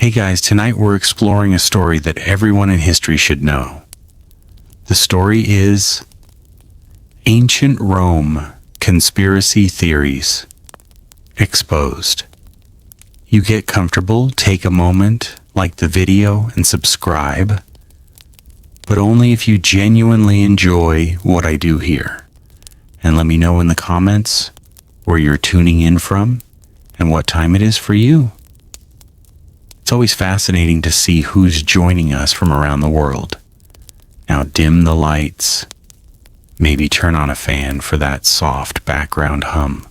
Hey guys, tonight we're exploring a story that everyone in history should know. The story is Ancient Rome Conspiracy Theories Exposed. You get comfortable, take a moment, like the video, and subscribe, but only if you genuinely enjoy what I do here. And let me know in the comments where you're tuning in from and what time it is for you. It's always fascinating to see who's joining us from around the world. Now dim the lights, maybe turn on a fan for that soft background hum,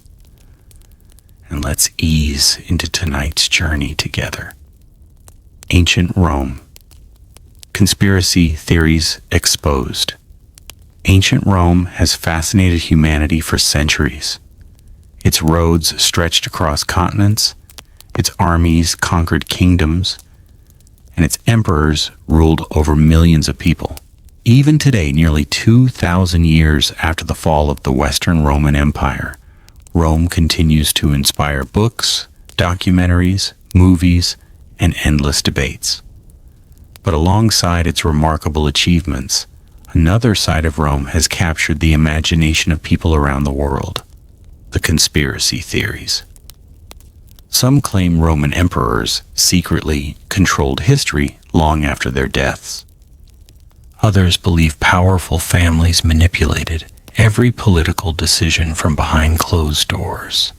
and let's ease into tonight's journey together. Ancient Rome. Conspiracy Theories Exposed. Ancient Rome has fascinated humanity for centuries. Its roads stretched across continents, its armies conquered kingdoms, and its emperors ruled over millions of people. Even today, nearly 2,000 years after the fall of the Western Roman Empire, Rome continues to inspire books, documentaries, movies, and endless debates. But alongside its remarkable achievements, another side of Rome has captured the imagination of people around the world: the conspiracy theories. Some claim Roman emperors secretly controlled history long after their deaths. Others believe powerful families manipulated every political decision from behind closed doors.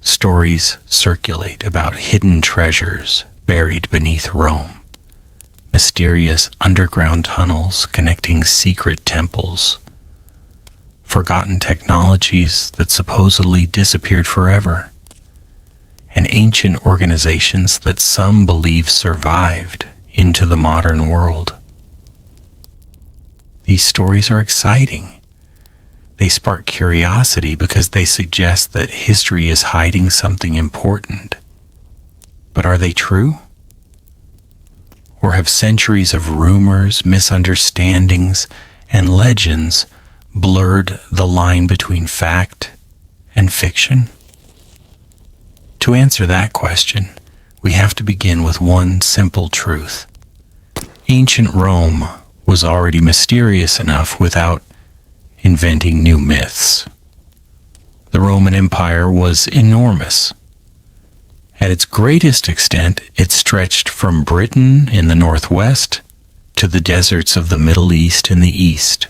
Stories circulate about hidden treasures buried beneath Rome, mysterious underground tunnels connecting secret temples, forgotten technologies that supposedly disappeared forever, and ancient organizations that some believe survived into the modern world. These stories are exciting. They spark curiosity because they suggest that history is hiding something important. But are they true? Or have centuries of rumors, misunderstandings, and legends blurred the line between fact and fiction? To answer that question, we have to begin with one simple truth. Ancient Rome was already mysterious enough without inventing new myths. The Roman Empire was enormous. At its greatest extent, it stretched from Britain in the northwest to the deserts of the Middle East in the east.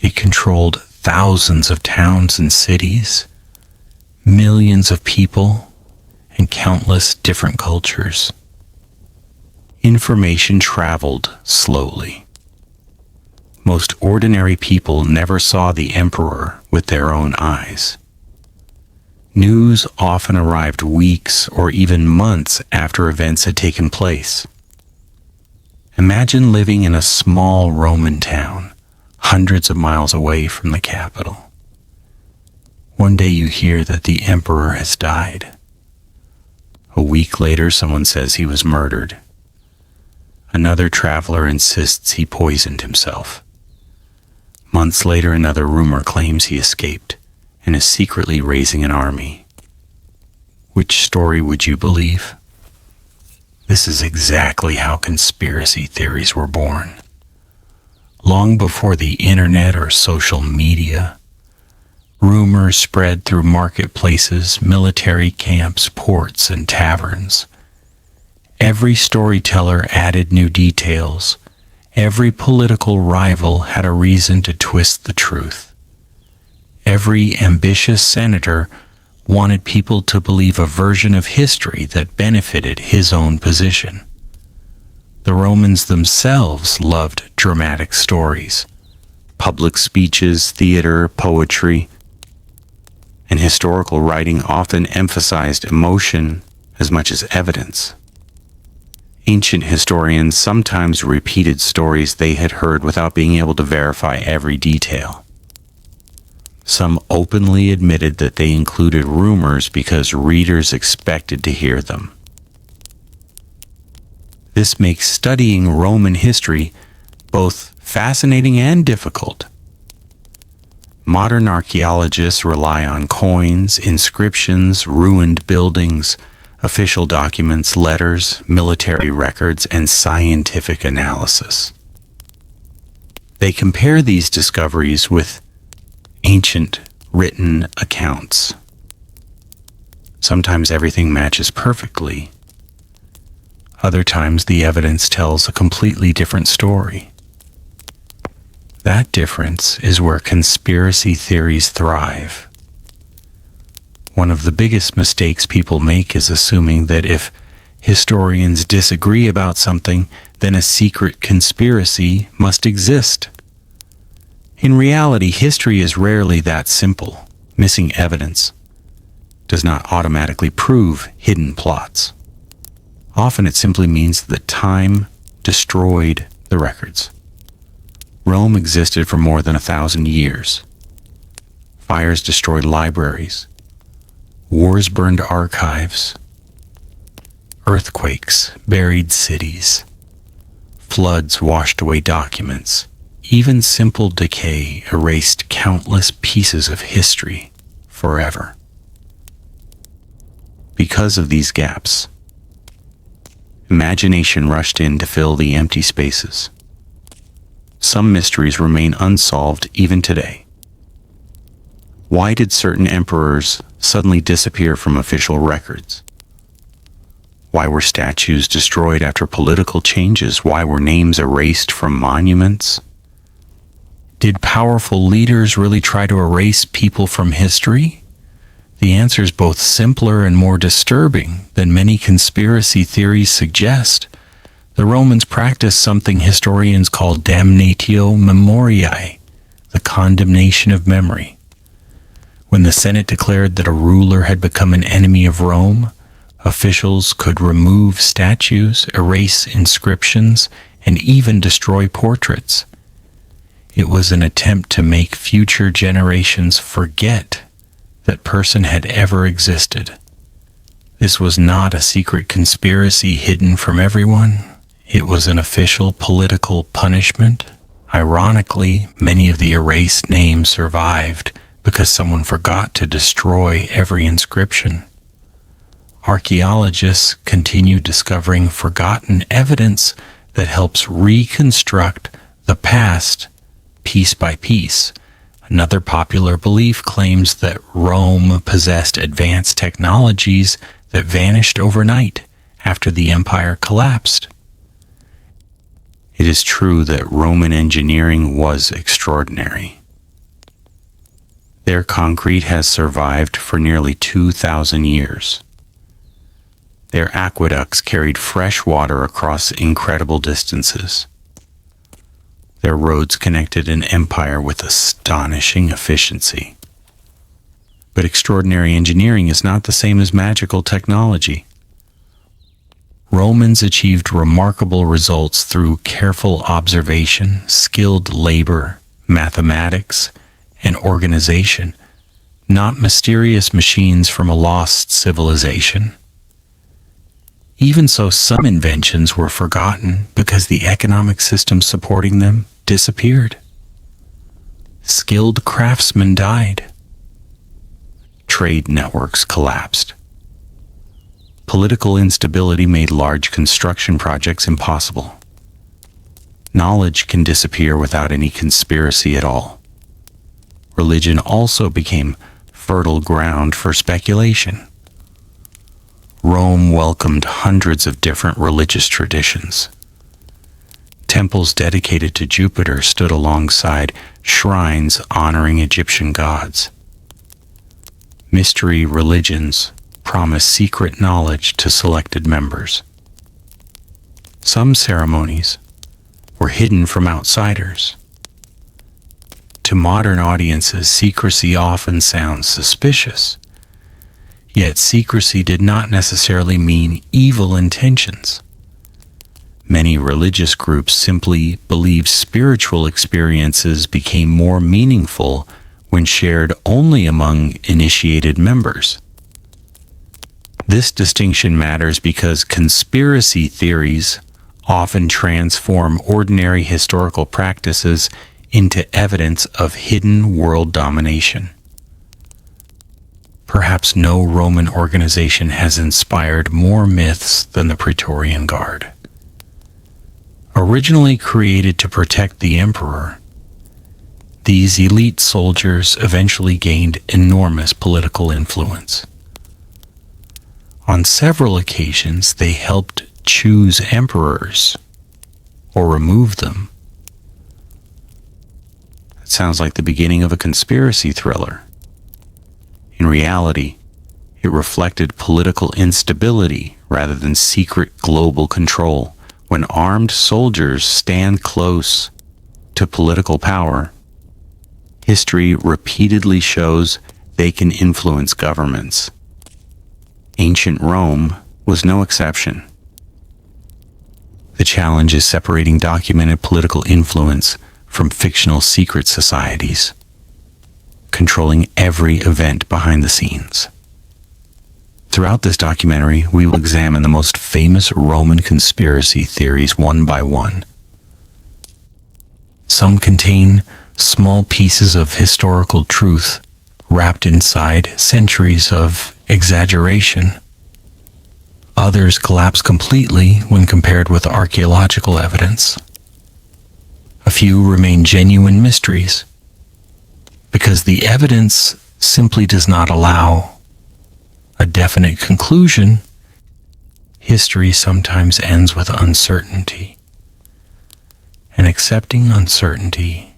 It controlled thousands of towns and cities, millions of people, and countless different cultures. Information traveled slowly. Most ordinary people never saw the emperor with their own eyes. News often arrived weeks or even months after events had taken place. Imagine living in a small Roman town, hundreds of miles away from the capital. One day you hear that the emperor has died. A week later, someone says he was murdered. Another traveler insists he poisoned himself. Months later, another rumor claims he escaped and is secretly raising an army. Which story would you believe? This is exactly how conspiracy theories were born. Long before the internet or social media, rumors spread through marketplaces, military camps, ports, and taverns. Every storyteller added new details. Every political rival had a reason to twist the truth. Every ambitious senator wanted people to believe a version of history that benefited his own position. The Romans themselves loved dramatic stories, public speeches, theater, poetry, and historical writing often emphasized emotion as much as evidence. Ancient historians sometimes repeated stories they had heard without being able to verify every detail. Some openly admitted that they included rumors because readers expected to hear them. This makes studying Roman history both fascinating and difficult. Modern archaeologists rely on coins, inscriptions, ruined buildings, official documents, letters, military records, and scientific analysis. They compare these discoveries with ancient written accounts. Sometimes everything matches perfectly. Other times the evidence tells a completely different story. That difference is where conspiracy theories thrive. One of the biggest mistakes people make is assuming that if historians disagree about something, then a secret conspiracy must exist. In reality, history is rarely that simple. Missing evidence does not automatically prove hidden plots. Often it simply means that time destroyed the records. Rome existed for more than 1,000 years. Fires destroyed libraries. Wars burned archives. Earthquakes buried cities. Floods washed away documents. Even simple decay erased countless pieces of history forever. Because of these gaps, imagination rushed in to fill the empty spaces. Some mysteries remain unsolved even today. Why did certain emperors suddenly disappear from official records? Why were statues destroyed after political changes? Why were names erased from monuments? Did powerful leaders really try to erase people from history? The answer is both simpler and more disturbing than many conspiracy theories suggest. The Romans practiced something historians call damnatio memoriae, the condemnation of memory. When the Senate declared that a ruler had become an enemy of Rome, officials could remove statues, erase inscriptions, and even destroy portraits. It was an attempt to make future generations forget that person had ever existed. This was not a secret conspiracy hidden from everyone. It was an official political punishment. Ironically, many of the erased names survived because someone forgot to destroy every inscription. Archaeologists continue discovering forgotten evidence that helps reconstruct the past piece by piece. Another popular belief claims that Rome possessed advanced technologies that vanished overnight after the empire collapsed. It is true that Roman engineering was extraordinary. Their concrete has survived for nearly 2,000 years. Their aqueducts carried fresh water across incredible distances. Their roads connected an empire with astonishing efficiency. But extraordinary engineering is not the same as magical technology. Romans achieved remarkable results through careful observation, skilled labor, mathematics, and organization, not mysterious machines from a lost civilization. Even so, some inventions were forgotten because the economic system supporting them disappeared. Skilled craftsmen died. Trade networks collapsed. Political instability made large construction projects impossible. Knowledge can disappear without any conspiracy at all. Religion also became fertile ground for speculation. Rome welcomed hundreds of different religious traditions. Temples dedicated to Jupiter stood alongside shrines honoring Egyptian gods. Mystery religions promised secret knowledge to selected members. Some ceremonies were hidden from outsiders. To modern audiences, secrecy often sounds suspicious. Yet secrecy did not necessarily mean evil intentions. Many religious groups simply believed spiritual experiences became more meaningful when shared only among initiated members. This distinction matters because conspiracy theories often transform ordinary historical practices into evidence of hidden world domination. Perhaps no Roman organization has inspired more myths than the Praetorian Guard. Originally created to protect the emperor, these elite soldiers eventually gained enormous political influence. On several occasions, they helped choose emperors or remove them. It sounds like the beginning of a conspiracy thriller. In reality, it reflected political instability rather than secret global control. When armed soldiers stand close to political power, history repeatedly shows they can influence governments. Ancient Rome was no exception. The challenge is separating documented political influence from fictional secret societies, controlling every event behind the scenes. Throughout this documentary, we will examine the most famous Roman conspiracy theories one by one. Some contain small pieces of historical truth wrapped inside centuries of exaggeration. Others collapse completely when compared with archaeological evidence. A few remain genuine mysteries, because the evidence simply does not allow a definite conclusion. History sometimes ends with uncertainty, and accepting uncertainty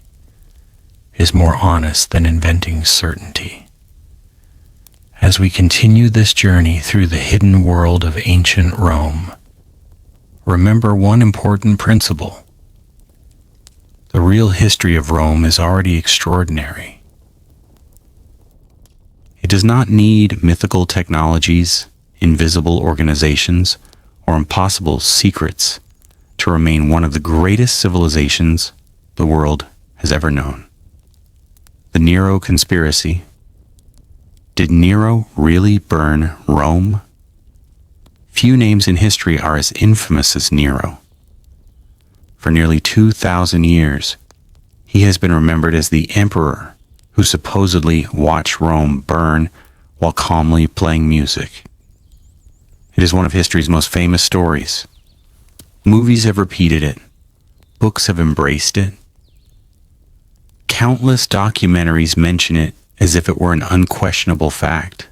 is more honest than inventing certainty. As we continue this journey through the hidden world of ancient Rome, remember one important principle. The real history of Rome is already extraordinary. It does not need mythical technologies, invisible organizations, or impossible secrets to remain one of the greatest civilizations the world has ever known. The Nero conspiracy. Did Nero really burn Rome? Few names in history are as infamous as Nero. For nearly 2,000 years, he has been remembered as the emperor who supposedly watched Rome burn while calmly playing music. It is one of history's most famous stories. Movies have repeated it. Books have embraced it. Countless documentaries mention it as if it were an unquestionable fact.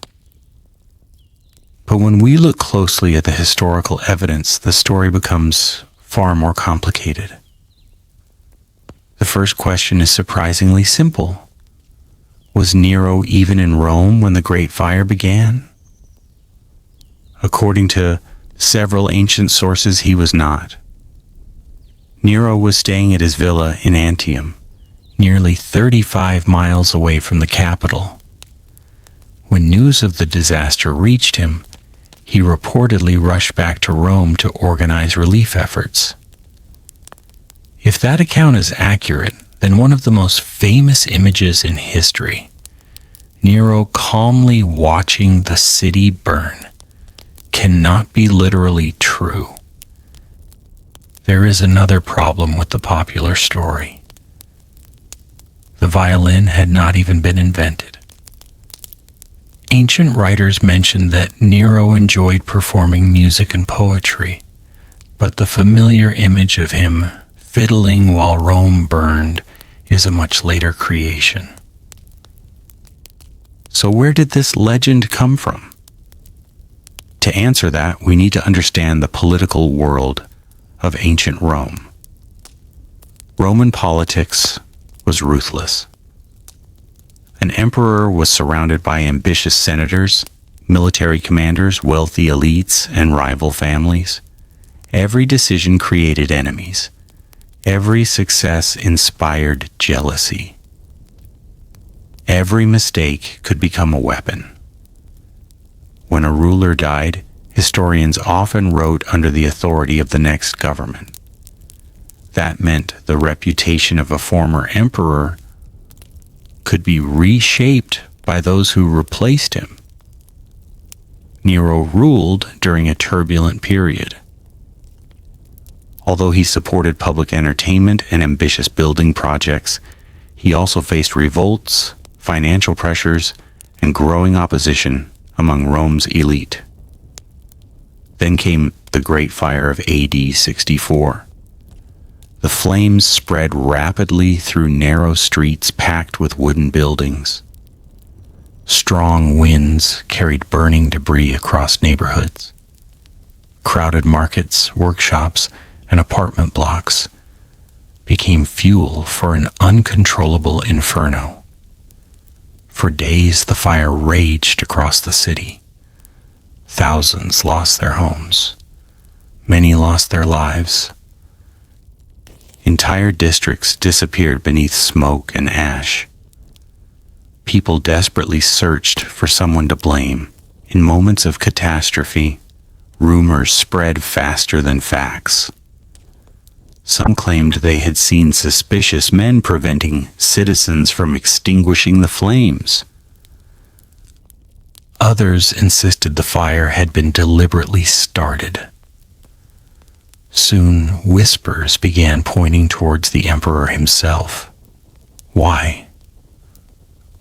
But when we look closely at the historical evidence, the story becomes far more complicated. The first question is surprisingly simple. Was Nero even in Rome when the Great Fire began? According to several ancient sources, he was not. Nero was staying at his villa in Antium, nearly 35 miles away from the capital. When news of the disaster reached him, he reportedly rushed back to Rome to organize relief efforts. If that account is accurate, then one of the most famous images in history, Nero calmly watching the city burn, cannot be literally true. There is another problem with the popular story. The violin had not even been invented. Ancient writers mention that Nero enjoyed performing music and poetry, but the familiar image of him fiddling while Rome burned is a much later creation. So where did this legend come from? To answer that, we need to understand the political world of ancient Rome. Roman politics was ruthless. An emperor was surrounded by ambitious senators, military commanders, wealthy elites, and rival families. Every decision created enemies. Every success inspired jealousy. Every mistake could become a weapon. When a ruler died, historians often wrote under the authority of the next government. That meant the reputation of a former emperor could be reshaped by those who replaced him. Nero ruled during a turbulent period. Although he supported public entertainment and ambitious building projects, he also faced revolts, financial pressures, and growing opposition among Rome's elite. Then came the Great Fire of AD 64. The flames spread rapidly through narrow streets packed with wooden buildings. Strong winds carried burning debris across neighborhoods. Crowded markets, workshops, and apartment blocks became fuel for an uncontrollable inferno. For days, the fire raged across the city. Thousands lost their homes. Many lost their lives. Entire districts disappeared beneath smoke and ash. People desperately searched for someone to blame. In moments of catastrophe, rumors spread faster than facts. Some claimed they had seen suspicious men preventing citizens from extinguishing the flames. Others insisted the fire had been deliberately started. Soon, whispers began pointing towards the emperor himself. Why?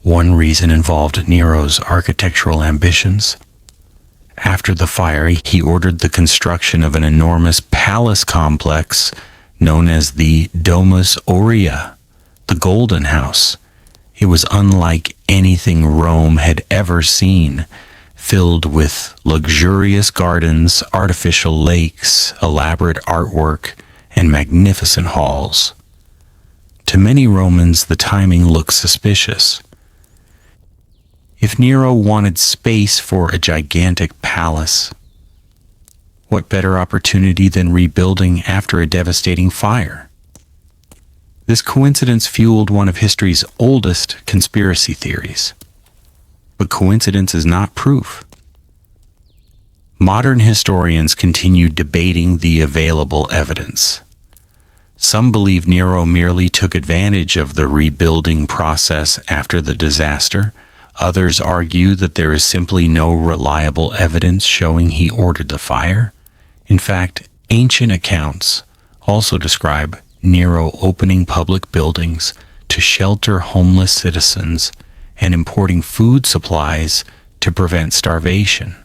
One reason involved Nero's architectural ambitions. After the fire, he ordered the construction of an enormous palace complex known as the Domus Aurea, the Golden House. It was unlike anything Rome had ever seen, filled with luxurious gardens, artificial lakes, elaborate artwork, and magnificent halls. To many Romans, the timing looked suspicious. If Nero wanted space for a gigantic palace, what better opportunity than rebuilding after a devastating fire? This coincidence fueled one of history's oldest conspiracy theories. But coincidence is not proof. Modern historians continue debating the available evidence. Some believe Nero merely took advantage of the rebuilding process after the disaster. Others argue that there is simply no reliable evidence showing he ordered the fire. In fact, ancient accounts also describe Nero opening public buildings to shelter homeless citizens and importing food supplies to prevent starvation.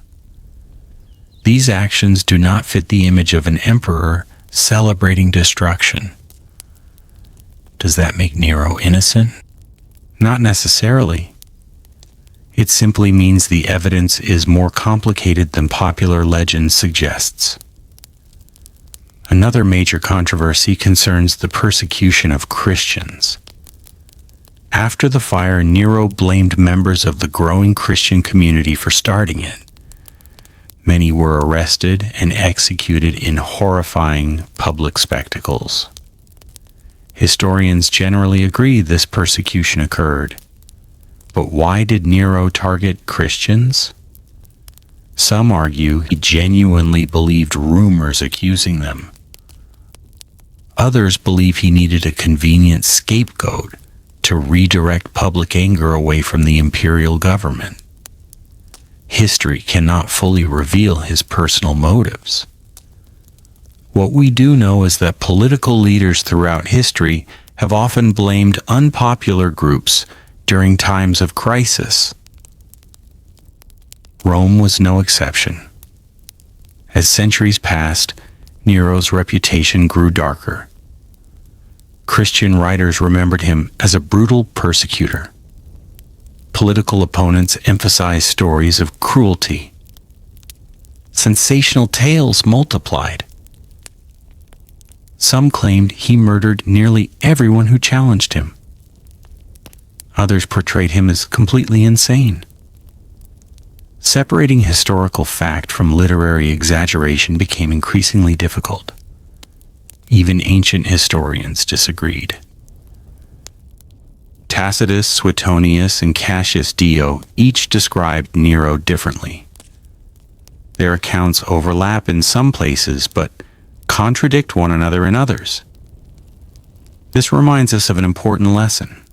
These actions do not fit the image of an emperor celebrating destruction. Does that make Nero innocent? Not necessarily. It simply means the evidence is more complicated than popular legend suggests. Another major controversy concerns the persecution of Christians. After the fire, Nero blamed members of the growing Christian community for starting it. Many were arrested and executed in horrifying public spectacles. Historians generally agree this persecution occurred. But why did Nero target Christians? Some argue he genuinely believed rumors accusing them. Others believe he needed a convenient scapegoat to redirect public anger away from the imperial government. History cannot fully reveal his personal motives. What we do know is that political leaders throughout history have often blamed unpopular groups during times of crisis. Rome was no exception. As centuries passed, Nero's reputation grew darker. Christian writers remembered him as a brutal persecutor. Political opponents emphasized stories of cruelty. Sensational tales multiplied. Some claimed he murdered nearly everyone who challenged him. Others portrayed him as completely insane. Separating historical fact from literary exaggeration became increasingly difficult. Even ancient historians disagreed. Tacitus, Suetonius, and Cassius Dio each described Nero differently. Their accounts overlap in some places, but contradict one another in others. This reminds us of an important lesson.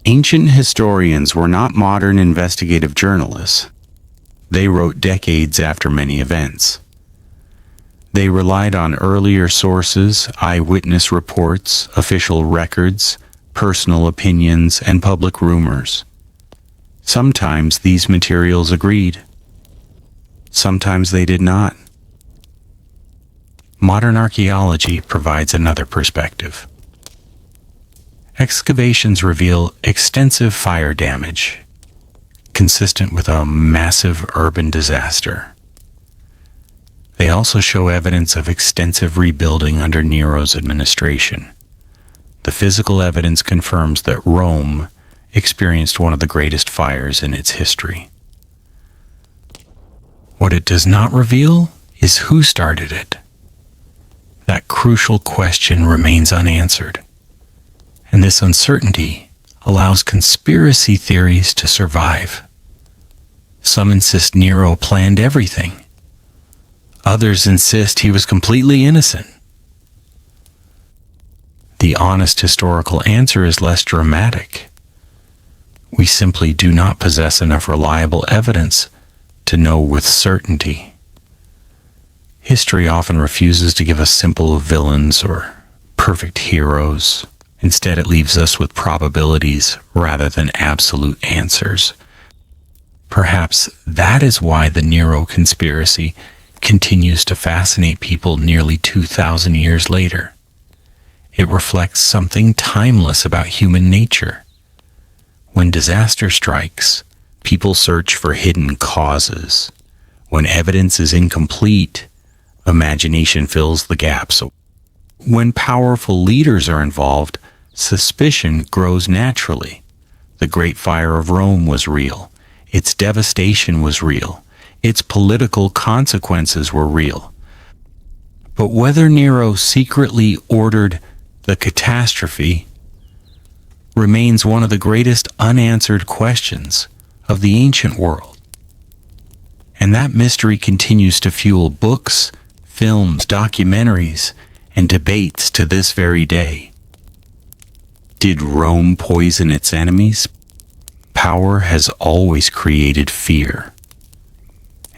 Ancient historians were not modern investigative journalists. They wrote decades after many events. They relied on earlier sources, eyewitness reports, official records, personal opinions, and public rumors. Sometimes these materials agreed. Sometimes they did not. Modern archaeology provides another perspective. Excavations reveal extensive fire damage, consistent with a massive urban disaster. They also show evidence of extensive rebuilding under Nero's administration. The physical evidence confirms that Rome experienced one of the greatest fires in its history. What it does not reveal is who started it. That crucial question remains unanswered, and this uncertainty allows conspiracy theories to survive. Some insist Nero planned everything. Others insist he was completely innocent. The honest historical answer is less dramatic. We simply do not possess enough reliable evidence to know with certainty. History often refuses to give us simple villains or perfect heroes. Instead, it leaves us with probabilities rather than absolute answers. Perhaps that is why the Nero conspiracy continues to fascinate people nearly 2,000 years later. It reflects something timeless about human nature. When disaster strikes, people search for hidden causes. When evidence is incomplete, imagination fills the gaps. When powerful leaders are involved, suspicion grows naturally. The Great Fire of Rome was real. Its devastation was real. Its political consequences were real. But whether Nero secretly ordered the catastrophe remains one of the greatest unanswered questions of the ancient world. And that mystery continues to fuel books, films, documentaries, and debates to this very day. Did Rome poison its enemies? Power has always created fear.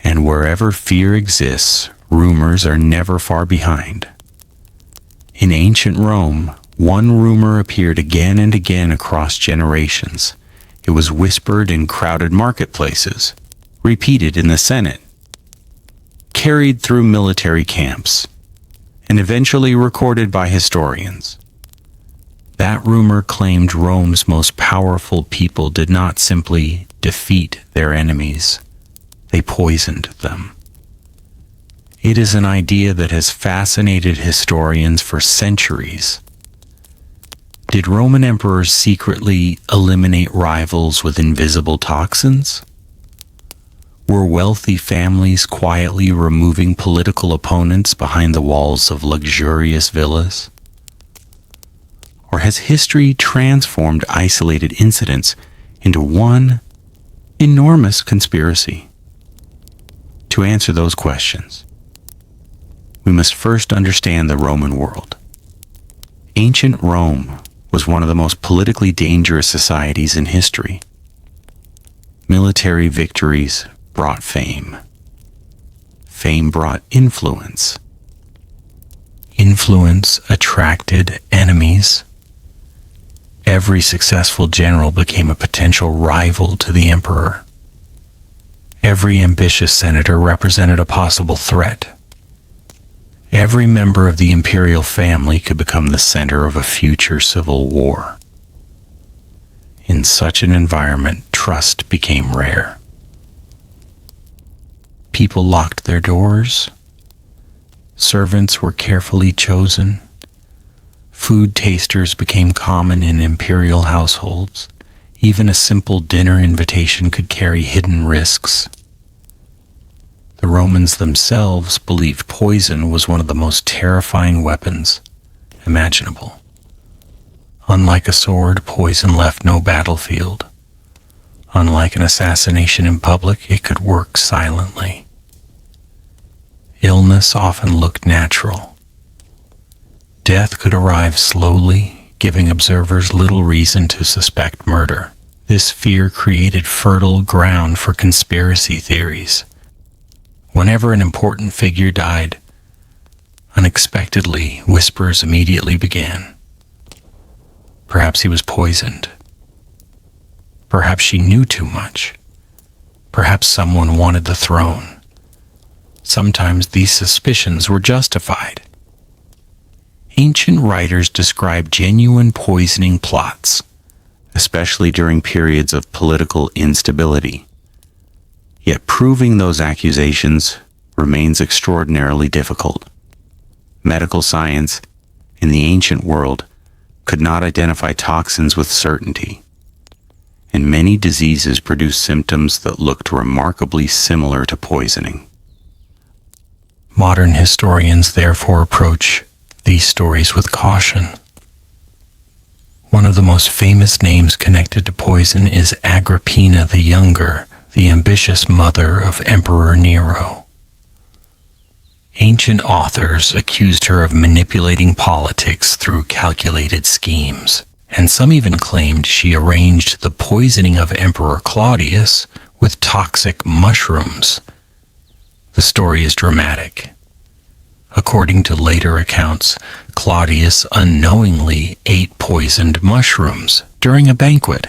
And wherever fear exists, rumors are never far behind. In ancient Rome, one rumor appeared again and again across generations. It was whispered in crowded marketplaces, repeated in the Senate, carried through military camps, and eventually recorded by historians. That rumor claimed Rome's most powerful people did not simply defeat their enemies, they poisoned them. It is an idea that has fascinated historians for centuries. Did Roman emperors secretly eliminate rivals with invisible toxins? Were wealthy families quietly removing political opponents behind the walls of luxurious villas? Or has history transformed isolated incidents into one enormous conspiracy? To answer those questions, we must first understand the Roman world. Ancient Rome was one of the most politically dangerous societies in history. Military victories brought fame. Fame brought influence. Influence attracted enemies. Every successful general became a potential rival to the emperor. Every ambitious senator represented a possible threat. Every member of the imperial family could become the center of a future civil war. In such an environment, trust became rare. People locked their doors. Servants were carefully chosen. Food tasters became common in imperial households. Even a simple dinner invitation could carry hidden risks. The Romans themselves believed poison was one of the most terrifying weapons imaginable. Unlike a sword, poison left no battlefield. Unlike an assassination in public, it could work silently. Illness often looked natural. Death could arrive slowly, giving observers little reason to suspect murder. This fear created fertile ground for conspiracy theories. Whenever an important figure died, unexpectedly, whispers immediately began. Perhaps he was poisoned. Perhaps she knew too much. Perhaps someone wanted the throne. Sometimes these suspicions were justified. Ancient writers describe genuine poisoning plots, especially during periods of political instability. Yet proving those accusations remains extraordinarily difficult. Medical science, in the ancient world, could not identify toxins with certainty, and many diseases produced symptoms that looked remarkably similar to poisoning. Modern historians therefore approach these stories with caution. One of the most famous names connected to poison is Agrippina the Younger, the ambitious mother of Emperor Nero. Ancient authors accused her of manipulating politics through calculated schemes, and some even claimed she arranged the poisoning of Emperor Claudius with toxic mushrooms. The story is dramatic. According to later accounts, Claudius unknowingly ate poisoned mushrooms during a banquet.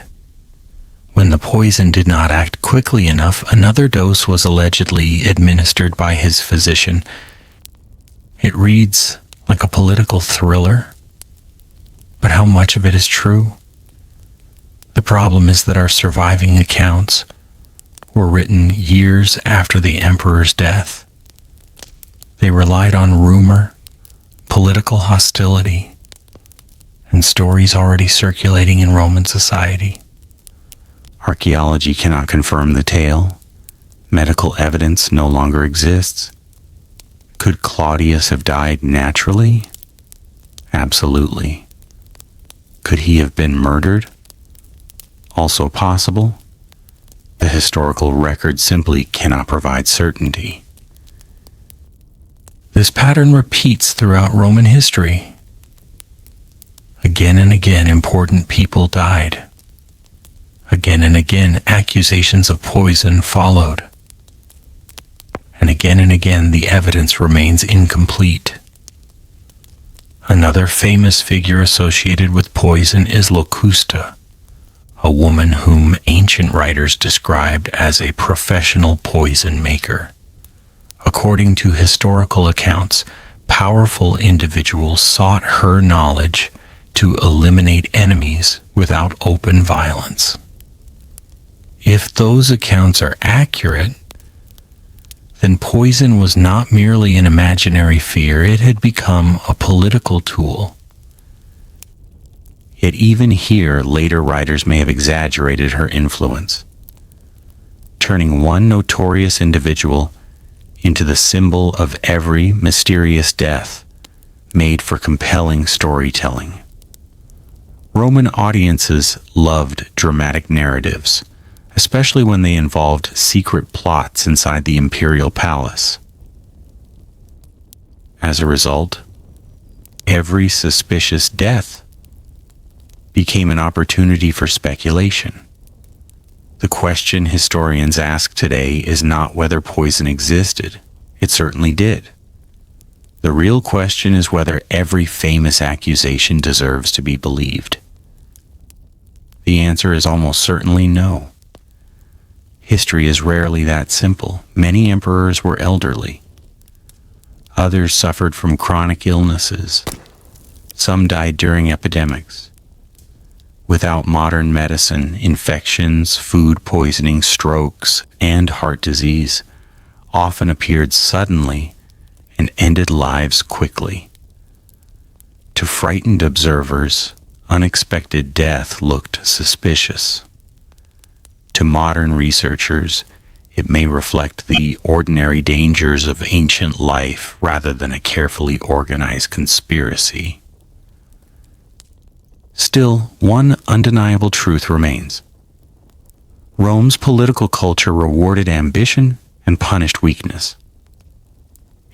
When the poison did not act quickly enough, another dose was allegedly administered by his physician. It reads like a political thriller, but how much of it is true? The problem is that our surviving accounts were written years after the emperor's death. They relied on rumor, political hostility, and stories already circulating in Roman society. Archaeology cannot confirm the tale. Medical evidence no longer exists. Could Claudius have died naturally? Absolutely. Could he have been murdered? Also possible. The historical record simply cannot provide certainty. This pattern repeats throughout Roman history. Again and again, important people died. Again and again, accusations of poison followed. And again, the evidence remains incomplete. Another famous figure associated with poison is Locusta, a woman whom ancient writers described as a professional poison maker. According to historical accounts, powerful individuals sought her knowledge to eliminate enemies without open violence. If those accounts are accurate, then poison was not merely an imaginary fear, it had become a political tool. Yet even here, later writers may have exaggerated her influence, turning one notorious individual into the symbol of every mysterious death made for compelling storytelling. Roman audiences loved dramatic narratives, especially when they involved secret plots inside the imperial palace. As a result, every suspicious death became an opportunity for speculation. The question historians ask today is not whether poison existed. It certainly did. The real question is whether every famous accusation deserves to be believed. The answer is almost certainly no. History is rarely that simple. Many emperors were elderly. Others suffered from chronic illnesses. Some died during epidemics. Without modern medicine, infections, food poisoning, strokes, and heart disease often appeared suddenly and ended lives quickly. To frightened observers, unexpected death looked suspicious. To modern researchers, it may reflect the ordinary dangers of ancient life rather than a carefully organized conspiracy. Still, one undeniable truth remains. Rome's political culture rewarded ambition and punished weakness.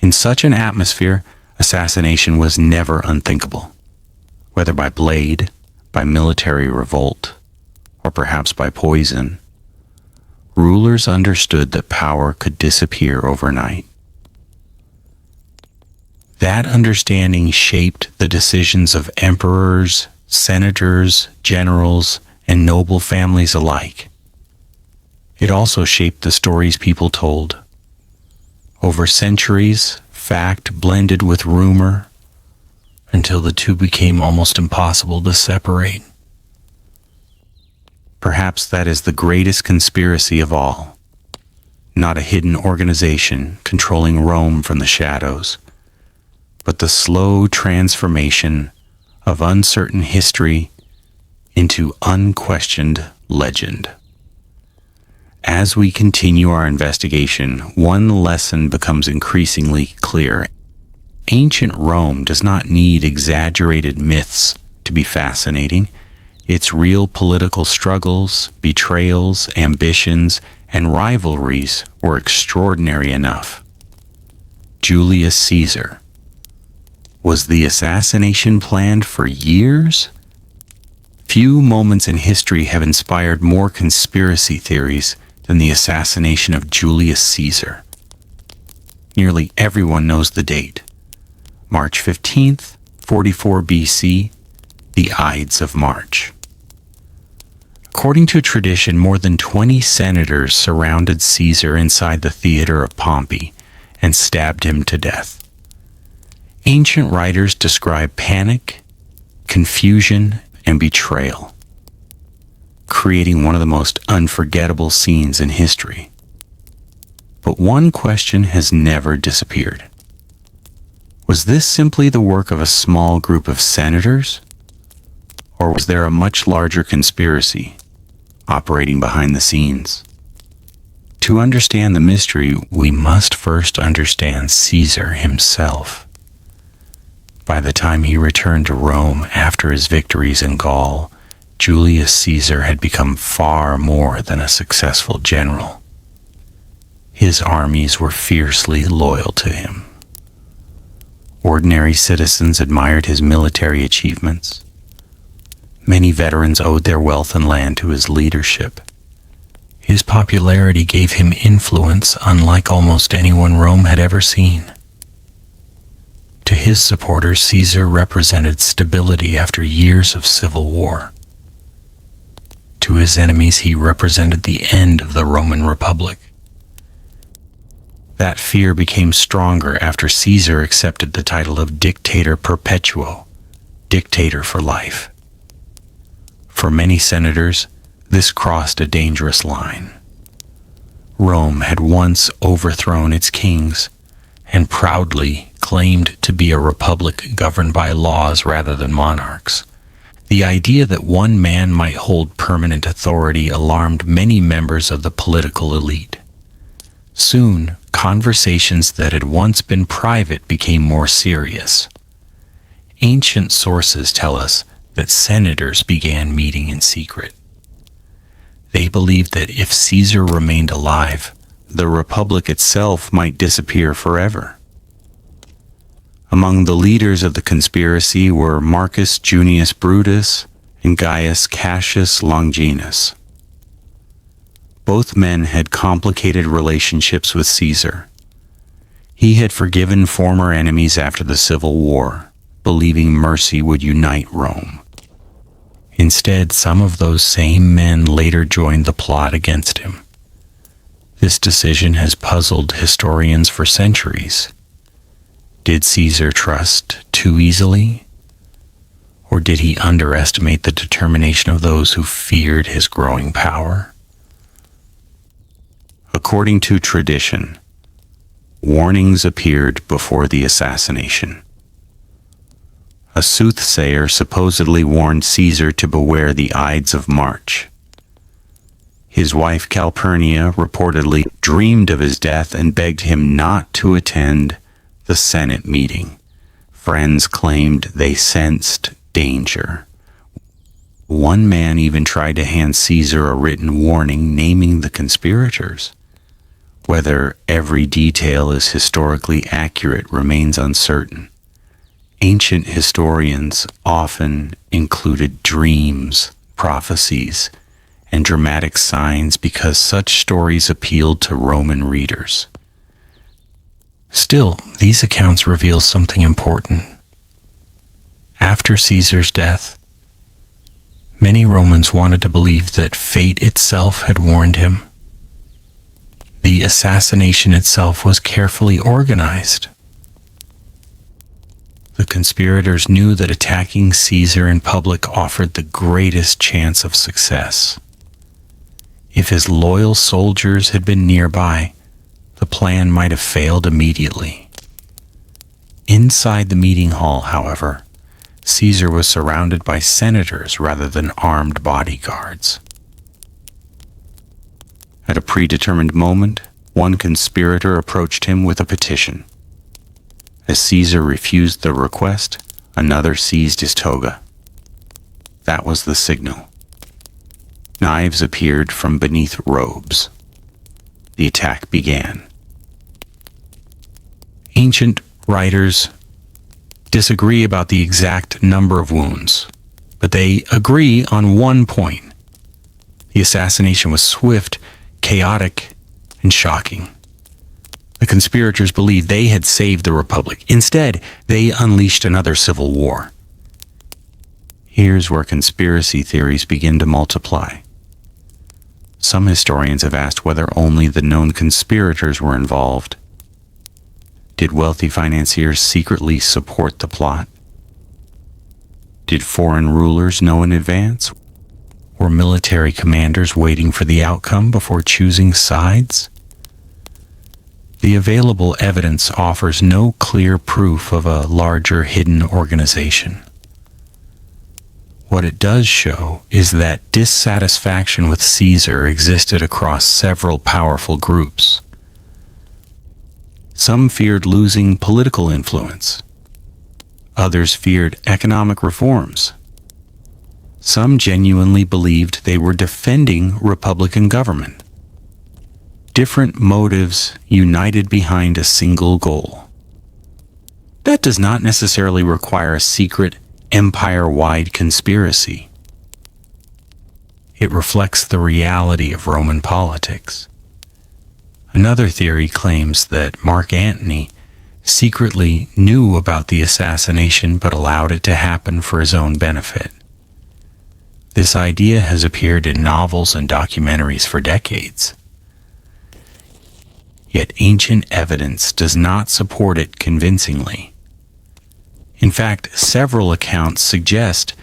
In such an atmosphere, assassination was never unthinkable, whether by blade, by military revolt, or perhaps by poison. Rulers understood that power could disappear overnight. That understanding shaped the decisions of emperors, senators, generals, and noble families alike. It also shaped the stories people told. Over centuries, fact blended with rumor until the two became almost impossible to separate. Perhaps that is the greatest conspiracy of all. Not a hidden organization controlling Rome from the shadows, but the slow transformation of uncertain history into unquestioned legend. As we continue our investigation, one lesson becomes increasingly clear. Ancient Rome does not need exaggerated myths to be fascinating. Its real political struggles, betrayals, ambitions, and rivalries were extraordinary enough. Julius Caesar. Was the assassination planned for years? Few moments in history have inspired more conspiracy theories than the assassination of Julius Caesar. Nearly everyone knows the date. March 15th, 44 BC, the Ides of March. According to tradition, more than 20 senators surrounded Caesar inside the theater of Pompey and stabbed him to death. Ancient writers describe panic, confusion, and betrayal, creating one of the most unforgettable scenes in history. But one question has never disappeared. Was this simply the work of a small group of senators? Or was there a much larger conspiracy operating behind the scenes? To understand the mystery, we must first understand Caesar himself. By the time he returned to Rome after his victories in Gaul, Julius Caesar had become far more than a successful general. His armies were fiercely loyal to him. Ordinary citizens admired his military achievements. Many veterans owed their wealth and land to his leadership. His popularity gave him influence unlike almost anyone Rome had ever seen. To his supporters, Caesar represented stability after years of civil war. To his enemies, he represented the end of the Roman Republic. That fear became stronger after Caesar accepted the title of Dictator Perpetuo, dictator for life. For many senators, this crossed a dangerous line. Rome had once overthrown its kings and proudly claimed to be a republic governed by laws rather than monarchs. The idea that one man might hold permanent authority alarmed many members of the political elite. Soon, conversations that had once been private became more serious. Ancient sources tell us that senators began meeting in secret. They believed that if Caesar remained alive, the republic itself might disappear forever. Among the leaders of the conspiracy were Marcus Junius Brutus and Gaius Cassius Longinus. Both men had complicated relationships with Caesar. He had forgiven former enemies after the Civil War, believing mercy would unite Rome. Instead, some of those same men later joined the plot against him. This decision has puzzled historians for centuries. Did Caesar trust too easily? Or did he underestimate the determination of those who feared his growing power? According to tradition, warnings appeared before the assassination. A soothsayer supposedly warned Caesar to beware the Ides of March. His wife Calpurnia reportedly dreamed of his death and begged him not to attend the Senate meeting. Friends claimed they sensed danger. One man even tried to hand Caesar a written warning naming the conspirators. Whether every detail is historically accurate remains uncertain. Ancient historians often included dreams, prophecies, and dramatic signs because such stories appealed to Roman readers. Still, these accounts reveal something important. After Caesar's death, Many Romans wanted to believe that fate itself had warned him. The assassination itself was carefully organized. The conspirators knew that attacking Caesar in public offered the greatest chance of success. If his loyal soldiers had been nearby, the plan might have failed immediately. Inside the meeting hall, however, Caesar was surrounded by senators rather than armed bodyguards. At a predetermined moment, one conspirator approached him with a petition. As Caesar refused the request, another seized his toga. That was the signal. Knives appeared from beneath robes. The attack began. Ancient writers disagree about the exact number of wounds, but they agree on one point. The assassination was swift, chaotic, and shocking. The conspirators believed they had saved the Republic. Instead, they unleashed another civil war. Here's where conspiracy theories begin to multiply. Some historians have asked whether only the known conspirators were involved. Did wealthy financiers secretly support the plot? Did foreign rulers know in advance? Were military commanders waiting for the outcome before choosing sides? The available evidence offers no clear proof of a larger hidden organization. What it does show is that dissatisfaction with Caesar existed across several powerful groups. Some feared losing political influence. Others feared economic reforms. Some genuinely believed they were defending Republican government. Different motives united behind a single goal. That does not necessarily require a secret, empire-wide conspiracy. It reflects the reality of Roman politics. Another theory claims that Mark Antony secretly knew about the assassination but allowed it to happen for his own benefit. This idea has appeared in novels and documentaries for decades. Yet ancient evidence does not support it convincingly. In fact, several accounts suggest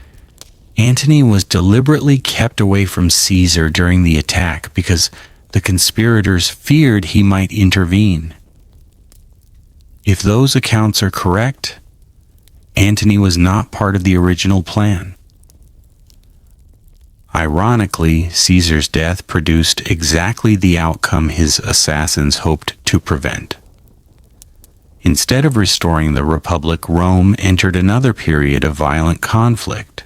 Antony was deliberately kept away from Caesar during the attack because the conspirators feared he might intervene. If those accounts are correct, Antony was not part of the original plan. Ironically, Caesar's death produced exactly the outcome his assassins hoped to prevent. Instead of restoring the Republic, Rome entered another period of violent conflict.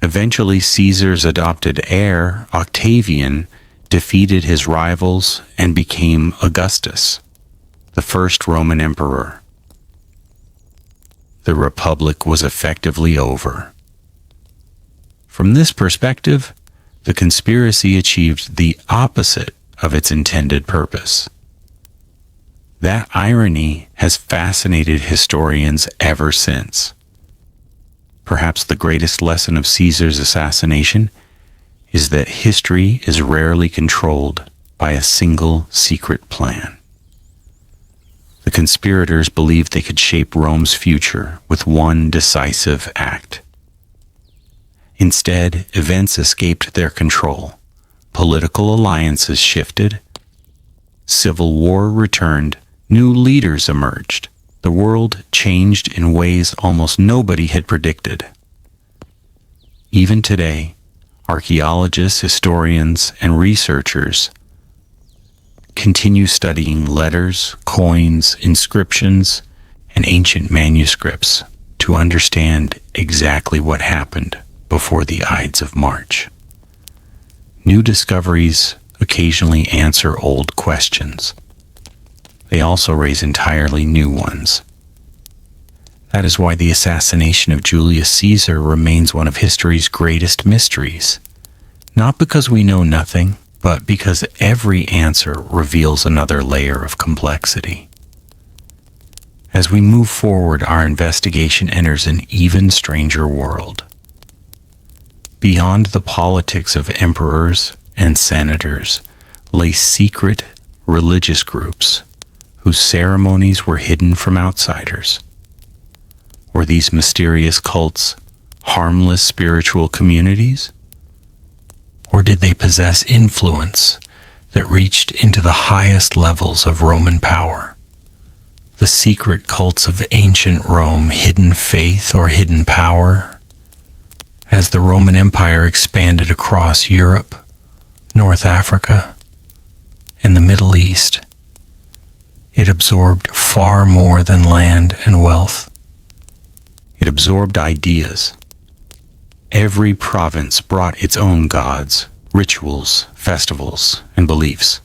Eventually, Caesar's adopted heir, Octavian, defeated his rivals and became Augustus, the first Roman emperor. The Republic was effectively over. From this perspective, the conspiracy achieved the opposite of its intended purpose. That irony has fascinated historians ever since. Perhaps the greatest lesson of Caesar's assassination is that history is rarely controlled by a single secret plan. The conspirators believed they could shape Rome's future with one decisive act. Instead, events escaped their control. Political alliances shifted. Civil war returned. New leaders emerged. The world changed in ways almost nobody had predicted. Even today, archaeologists, historians, and researchers continue studying letters, coins, inscriptions, and ancient manuscripts to understand exactly what happened before the Ides of March. New discoveries occasionally answer old questions. They also raise entirely new ones. That is why the assassination of Julius Caesar remains one of history's greatest mysteries. Not because we know nothing, but because every answer reveals another layer of complexity. As we move forward, our investigation enters an even stranger world. Beyond the politics of emperors and senators lay secret religious groups whose ceremonies were hidden from outsiders. Were these mysterious cults harmless spiritual communities? Or did they possess influence that reached into the highest levels of Roman power? The secret cults of ancient Rome, hidden faith or hidden power? As the Roman Empire expanded across Europe, North Africa, and the Middle East, it absorbed far more than land and wealth. It absorbed ideas. Every province brought its own gods, rituals, festivals, and beliefs.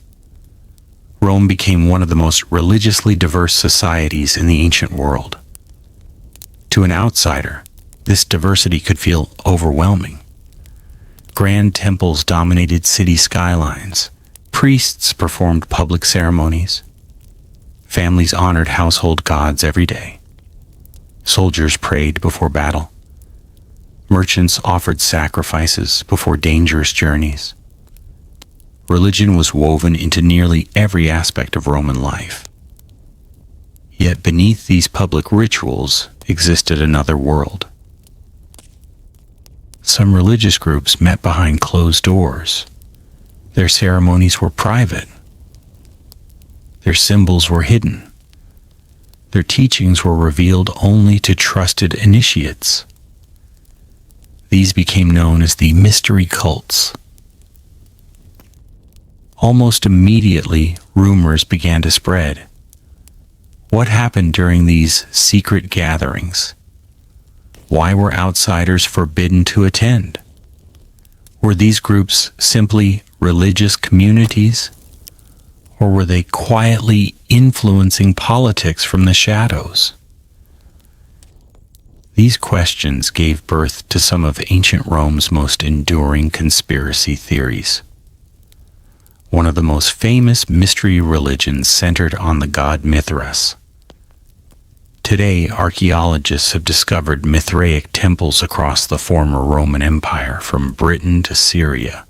Rome became one of the most religiously diverse societies in the ancient world. To an outsider, this diversity could feel overwhelming. Grand temples dominated city skylines. Priests performed public ceremonies. Families honored household gods every day. Soldiers prayed before battle. Merchants offered sacrifices before dangerous journeys. Religion was woven into nearly every aspect of Roman life. Yet beneath these public rituals existed another world. Some religious groups met behind closed doors. Their ceremonies were private. Their symbols were hidden. Their teachings were revealed only to trusted initiates. These became known as the mystery cults. Almost immediately, rumors began to spread. What happened during these secret gatherings? Why were outsiders forbidden to attend? Were these groups simply religious communities? Or were they quietly influencing politics from the shadows? These questions gave birth to some of ancient Rome's most enduring conspiracy theories. One of the most famous mystery religions centered on the god Mithras. Today, archaeologists have discovered Mithraic temples across the former Roman Empire, from Britain to Syria.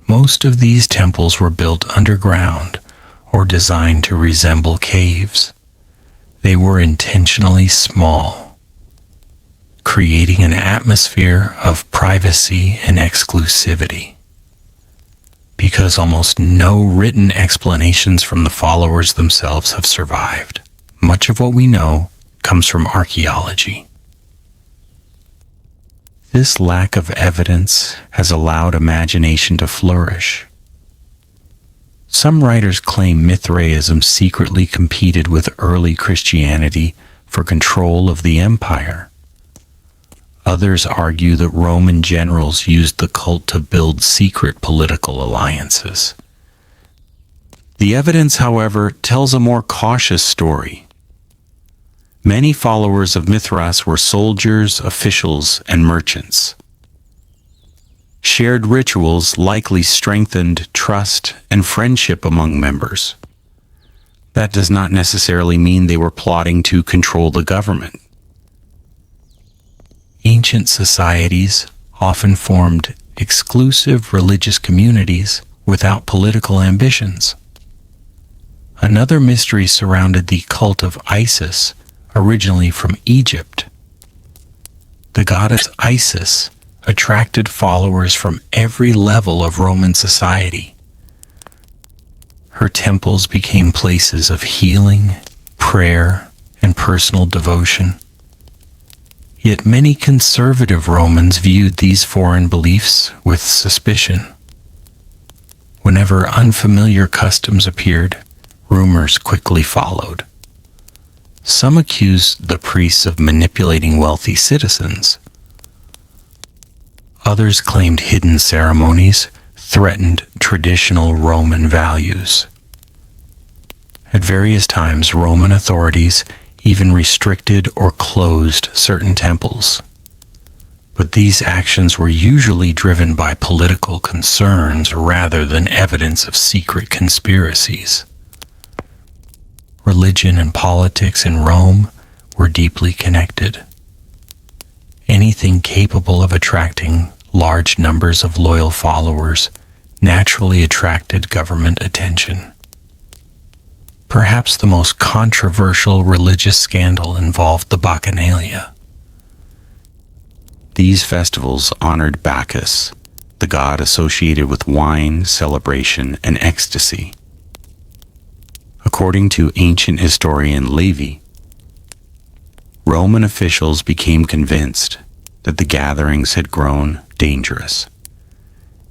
Most of these temples were built underground or designed to resemble caves. They were intentionally small, creating an atmosphere of privacy and exclusivity. Because almost no written explanations from the followers themselves have survived, much of what we know comes from archaeology. This lack of evidence has allowed imagination to flourish. Some writers claim Mithraism secretly competed with early Christianity for control of the empire. Others argue that Roman generals used the cult to build secret political alliances. The evidence, however, tells a more cautious story. Many followers of Mithras were soldiers, officials, and merchants. Shared rituals likely strengthened trust and friendship among members. That does not necessarily mean they were plotting to control the government. Ancient societies often formed exclusive religious communities without political ambitions. Another mystery surrounded the cult of Isis, originally from Egypt. The goddess Isis attracted followers from every level of Roman society. Her temples became places of healing, prayer, and personal devotion. Yet many conservative Romans viewed these foreign beliefs with suspicion. Whenever unfamiliar customs appeared, rumors quickly followed. Some accused the priests of manipulating wealthy citizens. Others claimed hidden ceremonies threatened traditional Roman values. At various times, Roman authorities even restricted or closed certain temples. But these actions were usually driven by political concerns rather than evidence of secret conspiracies. Religion and politics in Rome were deeply connected. Anything capable of attracting large numbers of loyal followers naturally attracted government attention. Perhaps the most controversial religious scandal involved the Bacchanalia. These festivals honored Bacchus, the god associated with wine, celebration, and ecstasy. According to ancient historian Livy, Roman officials became convinced that the gatherings had grown dangerous.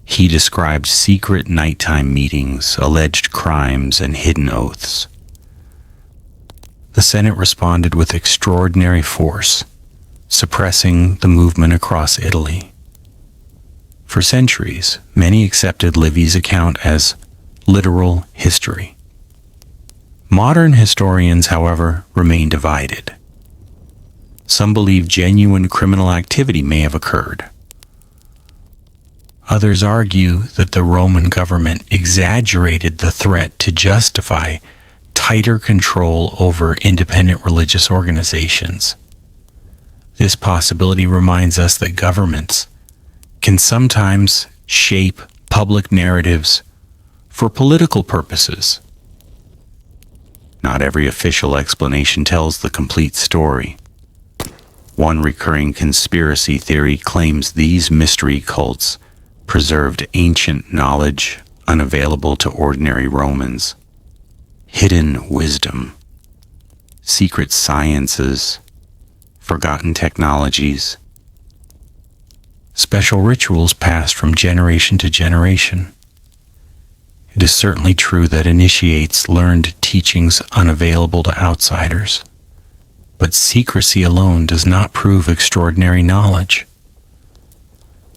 He described secret nighttime meetings, alleged crimes, and hidden oaths. The Senate responded with extraordinary force, suppressing the movement across Italy. For centuries, many accepted Livy's account as literal history. Modern historians, however, remain divided. Some believe genuine criminal activity may have occurred. Others argue that the Roman government exaggerated the threat to justify tighter control over independent religious organizations. This possibility reminds us that governments can sometimes shape public narratives for political purposes. Not every official explanation tells the complete story. One recurring conspiracy theory claims these mystery cults preserved ancient knowledge unavailable to ordinary Romans, hidden wisdom, secret sciences, forgotten technologies, special rituals passed from generation to generation. It is certainly true that initiates learned teachings unavailable to outsiders, but secrecy alone does not prove extraordinary knowledge.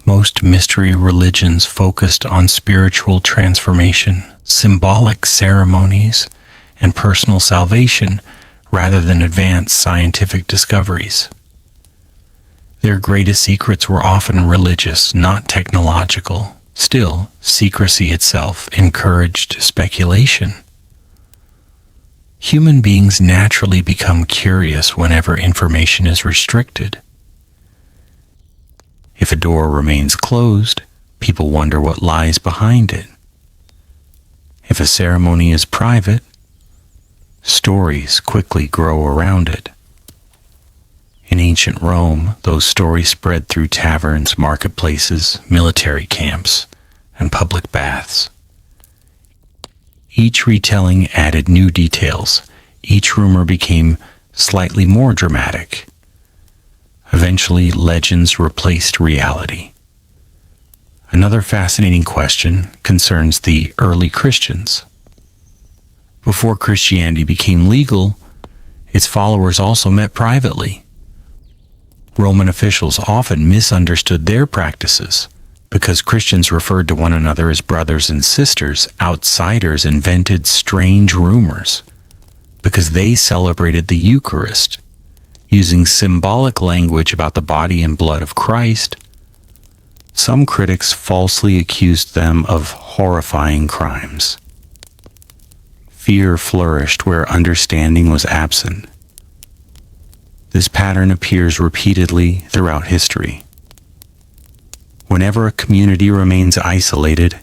Most mystery religions focused on spiritual transformation, symbolic ceremonies, and personal salvation rather than advanced scientific discoveries. Their greatest secrets were often religious, not technological. Still, secrecy itself encouraged speculation. Human beings naturally become curious whenever information is restricted. If a door remains closed, people wonder what lies behind it. If a ceremony is private, stories quickly grow around it. In ancient Rome, those stories spread through taverns, marketplaces, military camps, and public baths. Each retelling added new details. Each rumor became slightly more dramatic. Eventually, legends replaced reality. Another fascinating question concerns the early Christians. Before Christianity became legal, its followers also met privately. Roman officials often misunderstood their practices. Because Christians referred to one another as brothers and sisters, outsiders invented strange rumors. Because they celebrated the Eucharist, using symbolic language about the body and blood of Christ, some critics falsely accused them of horrifying crimes. Fear flourished where understanding was absent. This pattern appears repeatedly throughout history. Whenever a community remains isolated,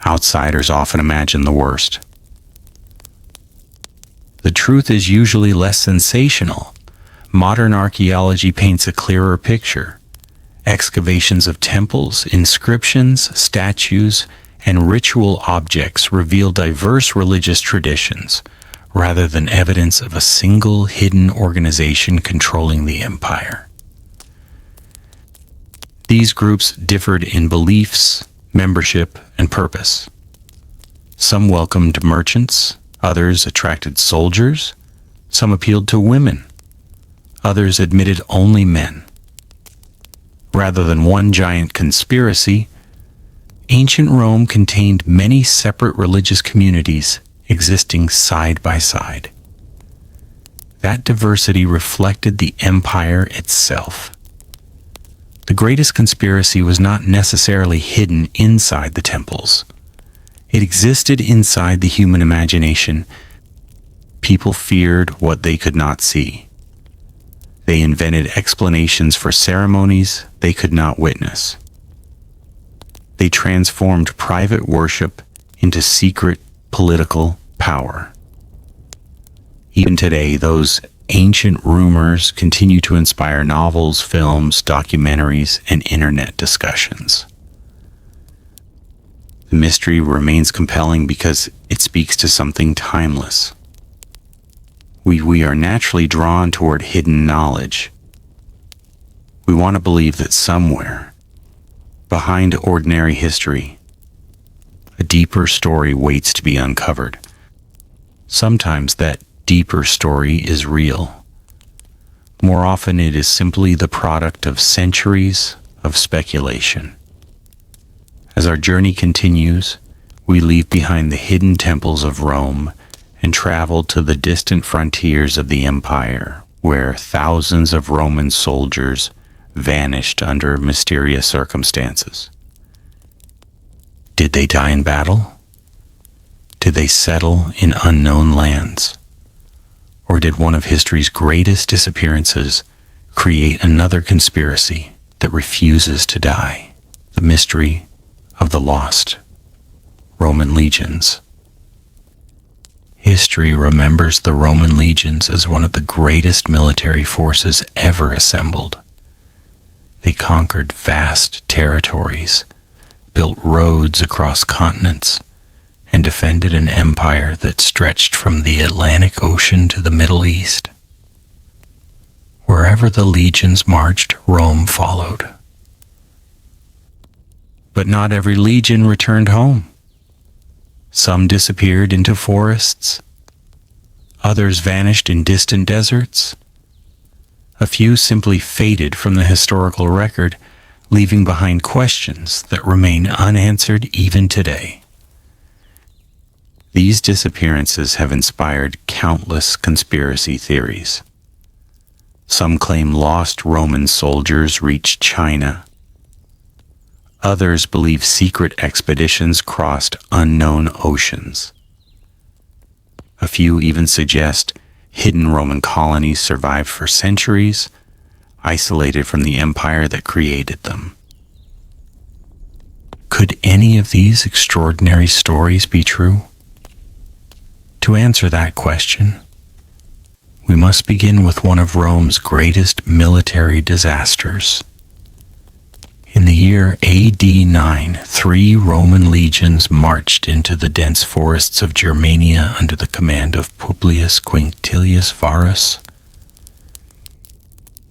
outsiders often imagine the worst. The truth is usually less sensational. Modern archaeology paints a clearer picture. Excavations of temples, inscriptions, statues, and ritual objects reveal diverse religious traditions, rather than evidence of a single hidden organization controlling the empire. These groups differed in beliefs, membership, and purpose. Some welcomed merchants, others attracted soldiers, some appealed to women, others admitted only men. Rather than one giant conspiracy, ancient Rome contained many separate religious communities existing side by side. That diversity reflected the empire itself. The greatest conspiracy was not necessarily hidden inside the temples. It existed inside the human imagination. People feared what they could not see. They invented explanations for ceremonies they could not witness. They transformed private worship into secret political power. Even today, those ancient rumors continue to inspire novels, films, documentaries, and internet discussions. The mystery remains compelling because it speaks to something timeless. We are naturally drawn toward hidden knowledge. We want to believe that somewhere, behind ordinary history, a deeper story waits to be uncovered. Sometimes that deeper story is real. More often it is simply the product of centuries of speculation. As our journey continues, we leave behind the hidden temples of Rome and travel to the distant frontiers of the empire, where thousands of Roman soldiers vanished under mysterious circumstances. Did they die in battle? Did they settle in unknown lands? Or did one of history's greatest disappearances create another conspiracy that refuses to die? The mystery of the lost Roman legions. History remembers the Roman legions as one of the greatest military forces ever assembled. They conquered vast territories, built roads across continents, and defended an empire that stretched from the Atlantic Ocean to the Middle East. Wherever the legions marched, Rome followed. But not every legion returned home. Some disappeared into forests. Others vanished in distant deserts. A few simply faded from the historical record, leaving behind questions that remain unanswered even today. These disappearances have inspired countless conspiracy theories. Some claim lost Roman soldiers reached China. Others believe secret expeditions crossed unknown oceans. A few even suggest hidden Roman colonies survived for centuries, isolated from the empire that created them. Could any of these extraordinary stories be true? To answer that question, we must begin with one of Rome's greatest military disasters. In the year AD 9, 3 Roman legions marched into the dense forests of Germania under the command of Publius Quinctilius Varus.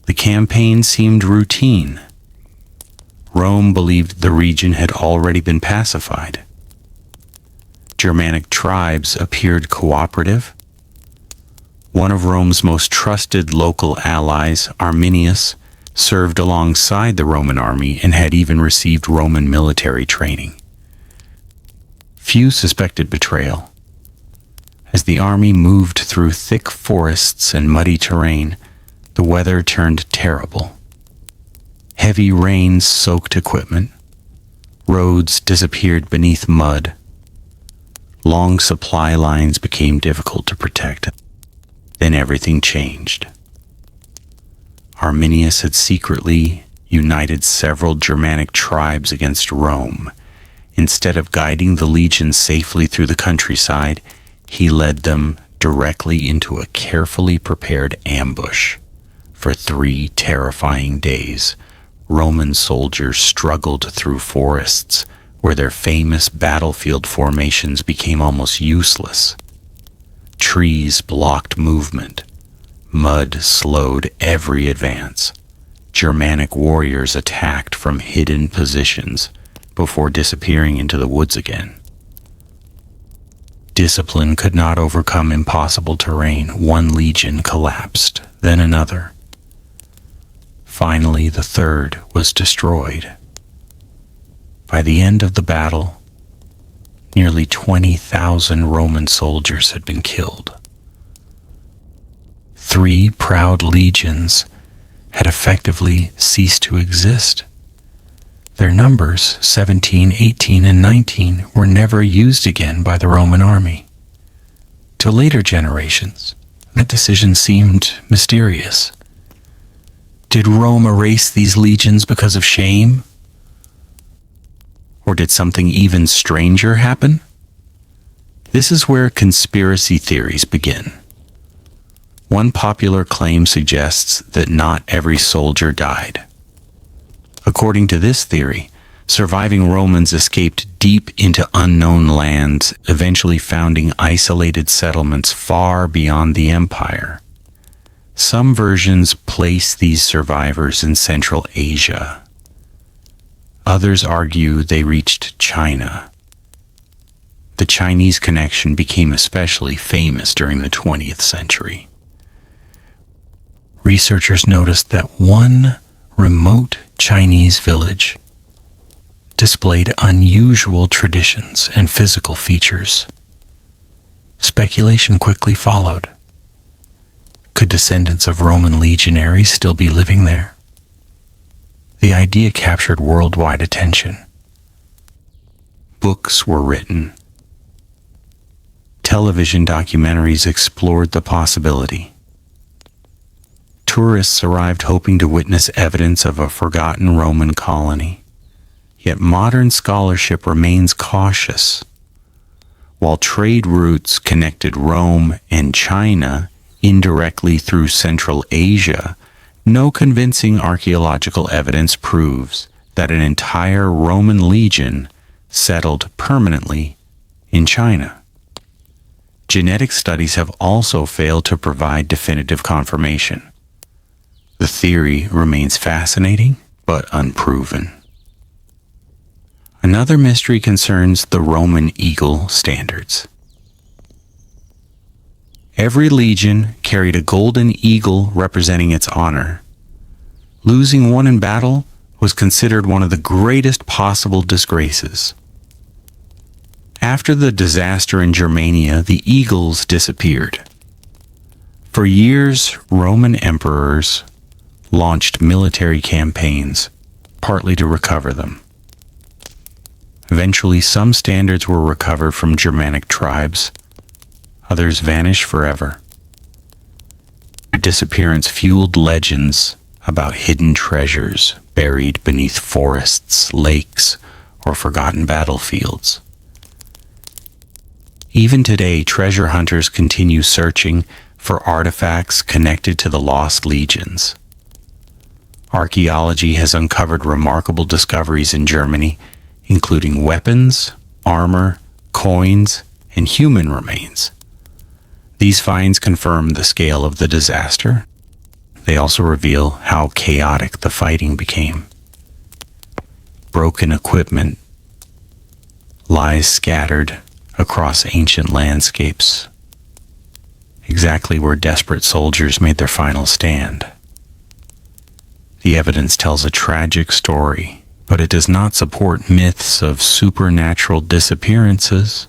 The campaign seemed routine. Rome believed the region had already been pacified. Germanic tribes appeared cooperative. One of Rome's most trusted local allies, Arminius, served alongside the Roman army and had even received Roman military training. Few suspected betrayal. As the army moved through thick forests and muddy terrain, the weather turned terrible. Heavy rains soaked equipment. Roads disappeared beneath mud. Long supply lines became difficult to protect. Then everything changed. Arminius had secretly united several Germanic tribes against Rome. Instead of guiding the legions safely through the countryside, he led them directly into a carefully prepared ambush. For 3 terrifying days, Roman soldiers struggled through forests where their famous battlefield formations became almost useless. Trees blocked movement. Mud slowed every advance. Germanic warriors attacked from hidden positions before disappearing into the woods again. Discipline could not overcome impossible terrain. One legion collapsed, then another. Finally, the 3rd was destroyed. By the end of the battle, nearly 20,000 Roman soldiers had been killed. 3 proud legions had effectively ceased to exist. Their numbers, 17, 18, and 19, were never used again by the Roman army. To later generations, that decision seemed mysterious. Did Rome erase these legions because of shame? Or did something even stranger happen? This is where conspiracy theories begin. One popular claim suggests that not every soldier died. According to this theory, surviving Romans escaped deep into unknown lands, eventually founding isolated settlements far beyond the empire. Some versions place these survivors in Central Asia. Others argue they reached China. The Chinese connection became especially famous during the 20th century. Researchers noticed that one remote Chinese village displayed unusual traditions and physical features. Speculation quickly followed. Could descendants of Roman legionaries still be living there? The idea captured worldwide attention. Books were written. Television documentaries explored the possibility. Tourists arrived hoping to witness evidence of a forgotten Roman colony. Yet modern scholarship remains cautious. While trade routes connected Rome and China indirectly through Central Asia, no convincing archaeological evidence proves that an entire Roman legion settled permanently in China. Genetic studies have also failed to provide definitive confirmation. The theory remains fascinating but unproven. Another mystery concerns the Roman eagle standards. Every legion carried a golden eagle representing its honor. Losing one in battle was considered one of the greatest possible disgraces. After the disaster in Germania, the eagles disappeared. For years, Roman emperors launched military campaigns, partly to recover them. Eventually, some standards were recovered from Germanic tribes. Others vanished forever. Their disappearance fueled legends about hidden treasures buried beneath forests, lakes, or forgotten battlefields. Even today, treasure hunters continue searching for artifacts connected to the lost legions. Archaeology has uncovered remarkable discoveries in Germany, including weapons, armor, coins, and human remains. These finds confirm the scale of the disaster. They also reveal how chaotic the fighting became. Broken equipment lies scattered across ancient landscapes, exactly where desperate soldiers made their final stand. The evidence tells a tragic story, but it does not support myths of supernatural disappearances.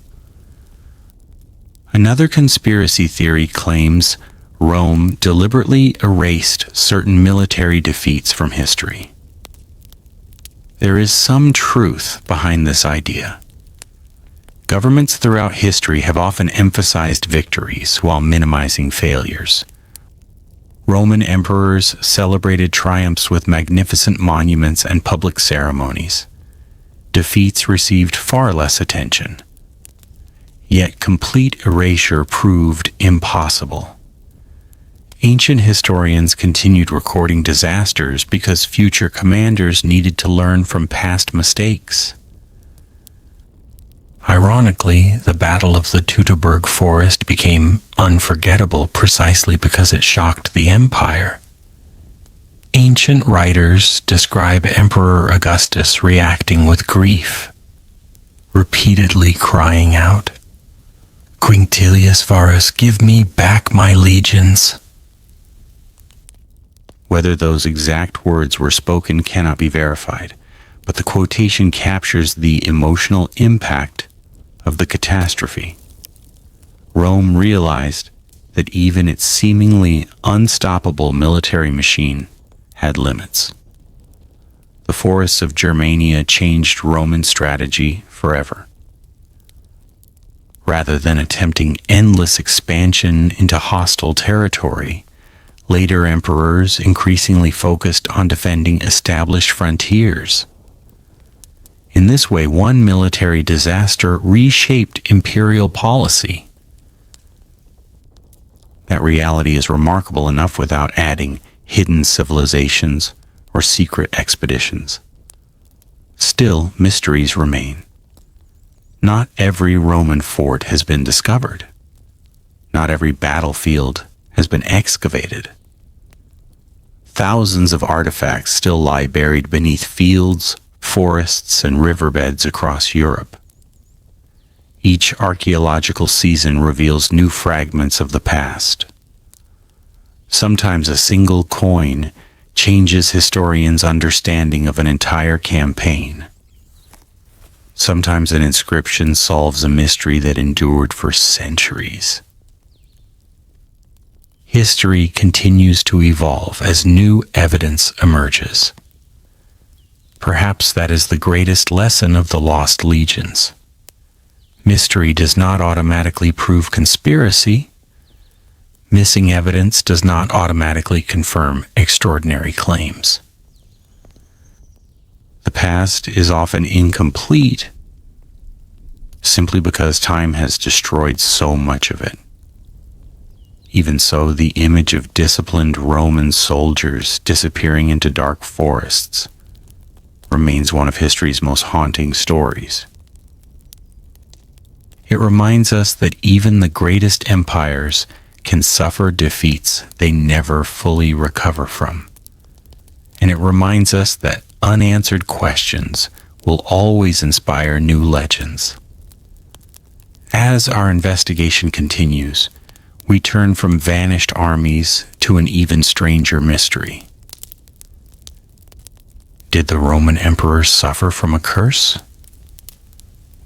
Another conspiracy theory claims Rome deliberately erased certain military defeats from history. There is some truth behind this idea. Governments throughout history have often emphasized victories while minimizing failures. Roman emperors celebrated triumphs with magnificent monuments and public ceremonies. Defeats received far less attention. Yet complete erasure proved impossible. Ancient historians continued recording disasters because future commanders needed to learn from past mistakes. Ironically, the Battle of the Teutoburg Forest became unforgettable precisely because it shocked the empire. Ancient writers describe Emperor Augustus reacting with grief, repeatedly crying out, "Quinctilius Varus, give me back my legions." Whether those exact words were spoken cannot be verified, but the quotation captures the emotional impact of the catastrophe. Rome realized that even its seemingly unstoppable military machine had limits. The forests of Germania changed Roman strategy forever. Rather than attempting endless expansion into hostile territory, later emperors increasingly focused on defending established frontiers. In this way, one military disaster reshaped imperial policy. That reality is remarkable enough without adding hidden civilizations or secret expeditions. Still, mysteries remain. Not every Roman fort has been discovered. Not every battlefield has been excavated. Thousands of artifacts still lie buried beneath fields, forests, and riverbeds across Europe. Each archaeological season reveals new fragments of the past. Sometimes a single coin changes historians' understanding of an entire campaign. Sometimes an inscription solves a mystery that endured for centuries. History continues to evolve as new evidence emerges. Perhaps that is the greatest lesson of the Lost Legions. Mystery does not automatically prove conspiracy. Missing evidence does not automatically confirm extraordinary claims. The past is often incomplete simply because time has destroyed so much of it. Even so, the image of disciplined Roman soldiers disappearing into dark forests remains one of history's most haunting stories. It reminds us that even the greatest empires can suffer defeats they never fully recover from. And it reminds us that unanswered questions will always inspire new legends. As our investigation continues, we turn from vanished armies to an even stranger mystery. Did the Roman emperors suffer from a curse?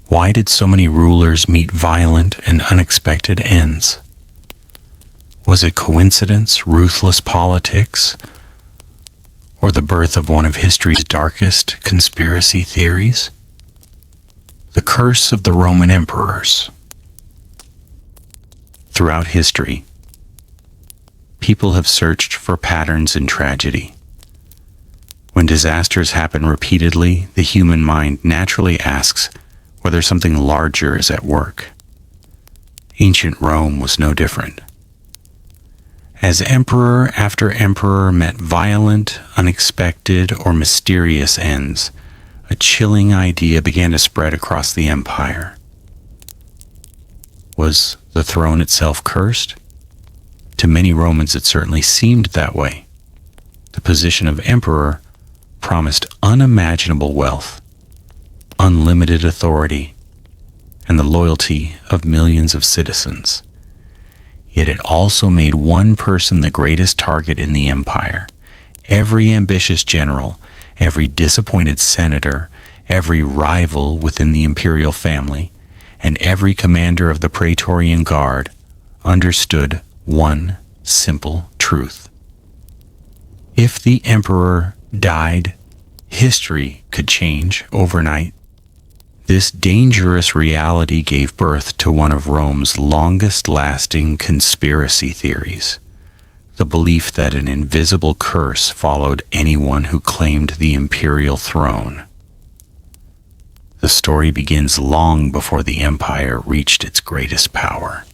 Why did so many rulers meet violent and unexpected ends? Was it coincidence, ruthless politics, or the birth of one of history's darkest conspiracy theories? The curse of the Roman emperors. Throughout history, people have searched for patterns in tragedy. When disasters happen repeatedly, the human mind naturally asks whether something larger is at work. Ancient Rome was no different. As emperor after emperor met violent, unexpected, or mysterious ends, a chilling idea began to spread across the empire. Was the throne itself cursed? To many Romans it certainly seemed that way. The position of emperor promised unimaginable wealth, unlimited authority, and the loyalty of millions of citizens. Yet it also made one person the greatest target in the empire. Every ambitious general, every disappointed senator, every rival within the imperial family, and every commander of the Praetorian Guard understood one simple truth. If the emperor died, history could change overnight. This dangerous reality gave birth to one of Rome's longest-lasting conspiracy theories, the belief that an invisible curse followed anyone who claimed the imperial throne. The story begins long before the empire reached its greatest power.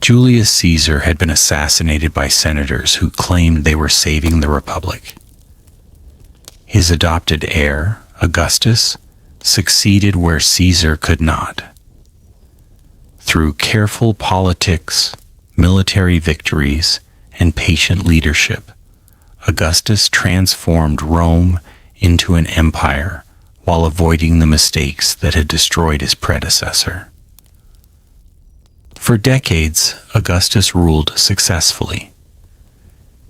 Julius Caesar had been assassinated by senators who claimed they were saving the Republic. His adopted heir, Augustus, succeeded where Caesar could not. Through careful politics, military victories, and patient leadership, Augustus transformed Rome into an empire while avoiding the mistakes that had destroyed his predecessor. For decades, Augustus ruled successfully.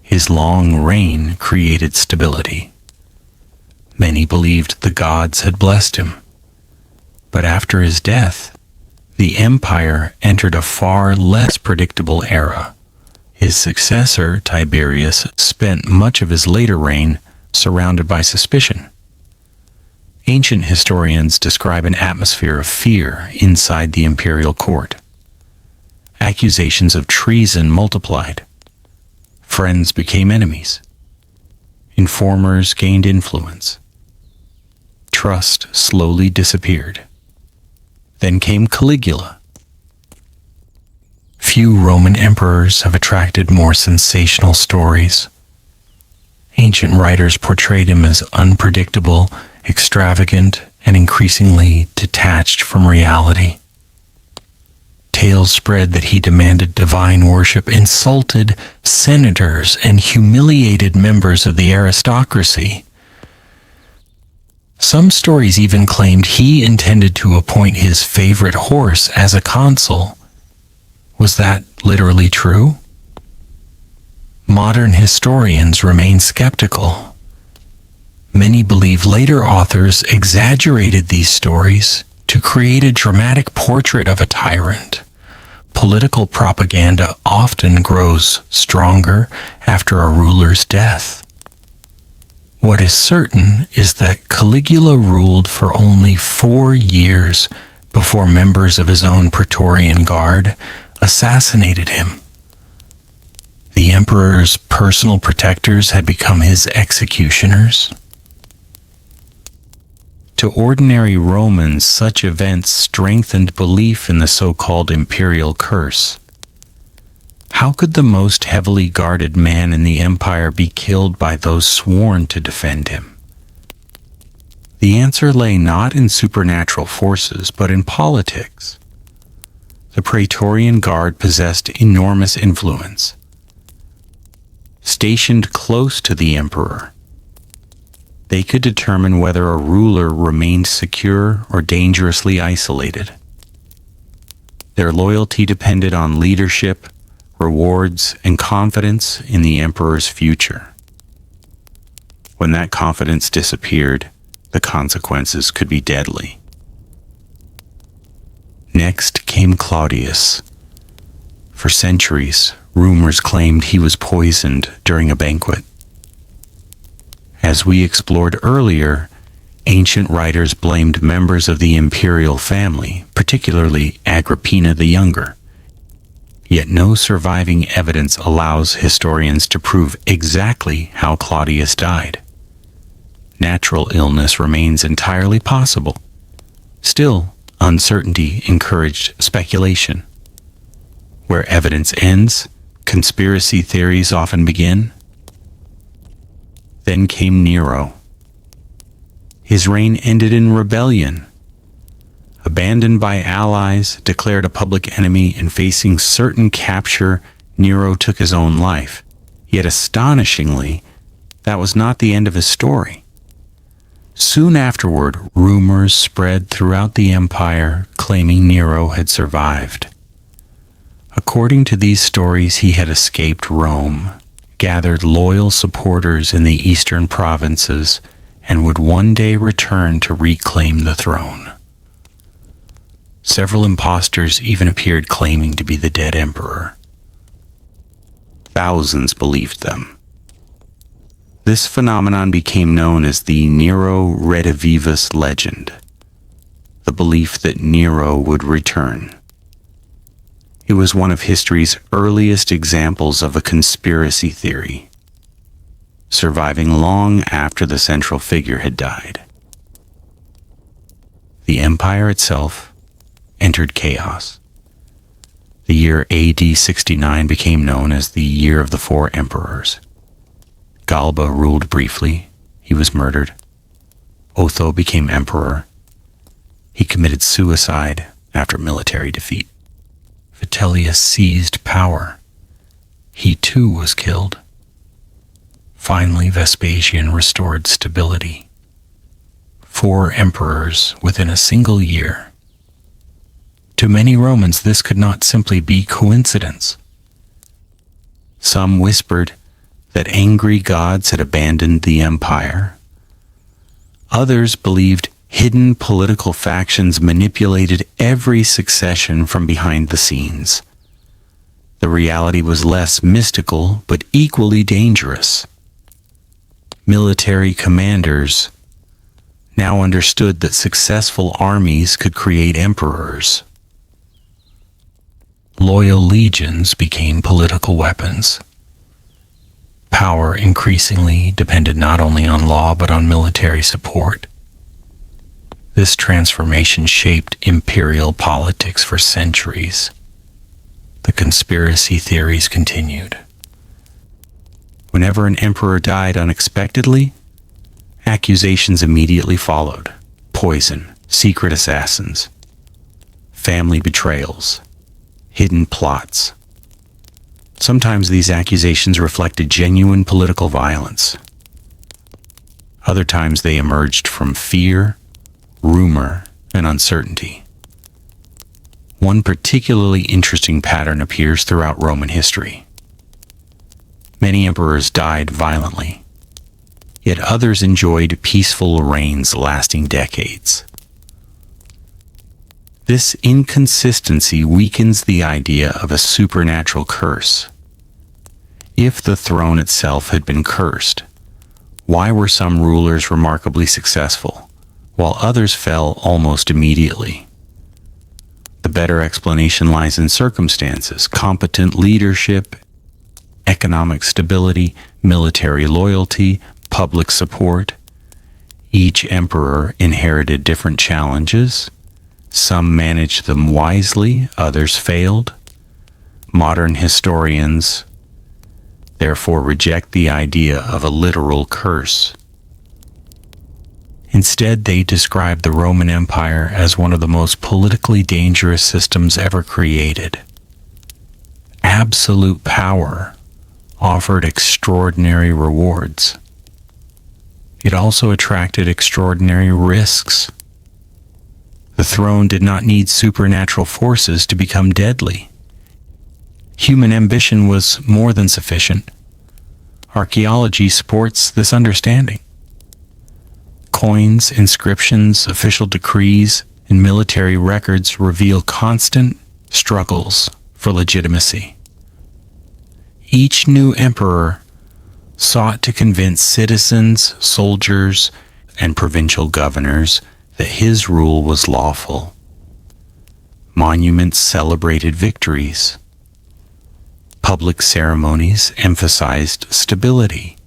His long reign created stability. Many believed the gods had blessed him. But after his death, the empire entered a far less predictable era. His successor, Tiberius, spent much of his later reign surrounded by suspicion. Ancient historians describe an atmosphere of fear inside the imperial court. Accusations of treason multiplied. Friends became enemies. Informers gained influence. trust slowly disappeared. Then came Caligula. Few Roman emperors have attracted more sensational stories. Ancient writers portrayed him as unpredictable, extravagant, and increasingly detached from reality. Tales spread that he demanded divine worship, insulted senators, and humiliated members of the aristocracy. Some stories even claimed he intended to appoint his favorite horse as a consul. Was that literally true? Modern historians remain skeptical. Many believe later authors exaggerated these stories to create a dramatic portrait of a tyrant. Political propaganda often grows stronger after a ruler's death. What is certain is that Caligula ruled for only 4 years before members of his own Praetorian Guard assassinated him. The emperor's personal protectors had become his executioners. To ordinary Romans, such events strengthened belief in the so-called imperial curse. How could the most heavily guarded man in the empire be killed by those sworn to defend him? The answer lay not in supernatural forces, but in politics. The Praetorian Guard possessed enormous influence. Stationed close to the emperor, they could determine whether a ruler remained secure or dangerously isolated. Their loyalty depended on leadership, rewards, and confidence in the emperor's future. When that confidence disappeared, the consequences could be deadly. Next came Claudius. For centuries, rumors claimed he was poisoned during a banquet. As we explored earlier, ancient writers blamed members of the imperial family, particularly Agrippina the Younger. Yet no surviving evidence allows historians to prove exactly how Claudius died. Natural illness remains entirely possible. Still, uncertainty encouraged speculation. Where evidence ends, conspiracy theories often begin. Then came Nero. His reign ended in rebellion. Abandoned by allies, declared a public enemy, and facing certain capture, Nero took his own life. Yet astonishingly, that was not the end of his story. Soon afterward, rumors spread throughout the empire claiming Nero had survived. According to these stories, he had escaped Rome, gathered loyal supporters in the eastern provinces, and would one day return to reclaim the throne. Several impostors even appeared claiming to be the dead emperor. Thousands believed them. This phenomenon became known as the Nero Redivivus legend, the belief that Nero would return. It was one of history's earliest examples of a conspiracy theory, surviving long after the central figure had died. The empire itself entered chaos. The year AD 69 became known as the Year of the Four Emperors. Galba ruled briefly. He was murdered. Otho became emperor. He committed suicide after military defeat. Vitellius seized power. He too was killed. Finally, Vespasian restored stability. 4 emperors within a single year. To many Romans, this could not simply be coincidence. Some whispered that angry gods had abandoned the empire. Others believed hidden political factions manipulated every succession from behind the scenes. The reality was less mystical, but equally dangerous. Military commanders now understood that successful armies could create emperors. Loyal legions became political weapons. Power increasingly depended not only on law but on military support. This transformation shaped imperial politics for centuries. The conspiracy theories continued. Whenever an emperor died unexpectedly, accusations immediately followed: poison, secret assassins, family betrayals, hidden plots. Sometimes these accusations reflected genuine political violence. Other times they emerged from fear, rumor, and uncertainty. One particularly interesting pattern appears throughout Roman history. Many emperors died violently, yet others enjoyed peaceful reigns lasting decades. This inconsistency weakens the idea of a supernatural curse. If the throne itself had been cursed, why were some rulers remarkably successful, while others fell almost immediately? The better explanation lies in circumstances: competent leadership, economic stability, military loyalty, public support. Each emperor inherited different challenges. Some managed them wisely, others failed. Modern historians therefore reject the idea of a literal curse. Instead, they describe the Roman Empire as one of the most politically dangerous systems ever created. Absolute power offered extraordinary rewards. It also attracted extraordinary risks. The throne did not need supernatural forces to become deadly. Human ambition was more than sufficient. Archaeology supports this understanding. Coins, inscriptions, official decrees, and military records reveal constant struggles for legitimacy. Each new emperor sought to convince citizens, soldiers, and provincial governors that his rule was lawful. Monuments celebrated victories. Public ceremonies emphasized stability.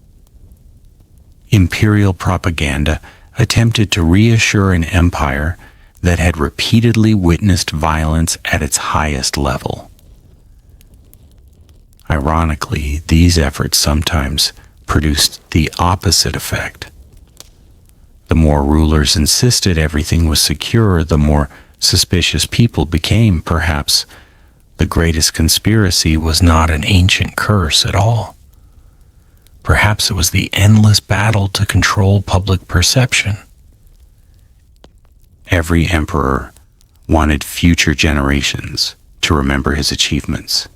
Imperial propaganda attempted to reassure an empire that had repeatedly witnessed violence at its highest level. Ironically, these efforts sometimes produced the opposite effect. The more rulers insisted everything was secure, the more suspicious people became. Perhaps the greatest conspiracy was not an ancient curse at all. Perhaps it was the endless battle to control public perception. Every emperor wanted future generations to remember his achievements.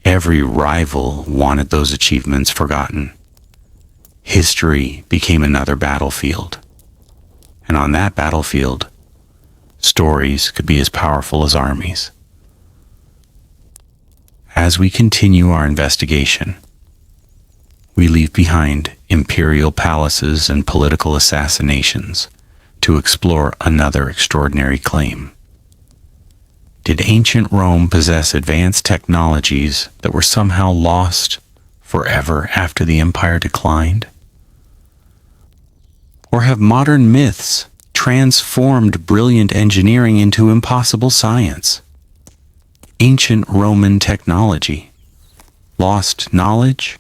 Every rival wanted those achievements forgotten. History became another battlefield. And on that battlefield, stories could be as powerful as armies. As we continue our investigation, we leave behind imperial palaces and political assassinations to explore another extraordinary claim. Did ancient Rome possess advanced technologies that were somehow lost forever after the empire declined? Or have modern myths transformed brilliant engineering into impossible science? Ancient Roman technology, lost knowledge,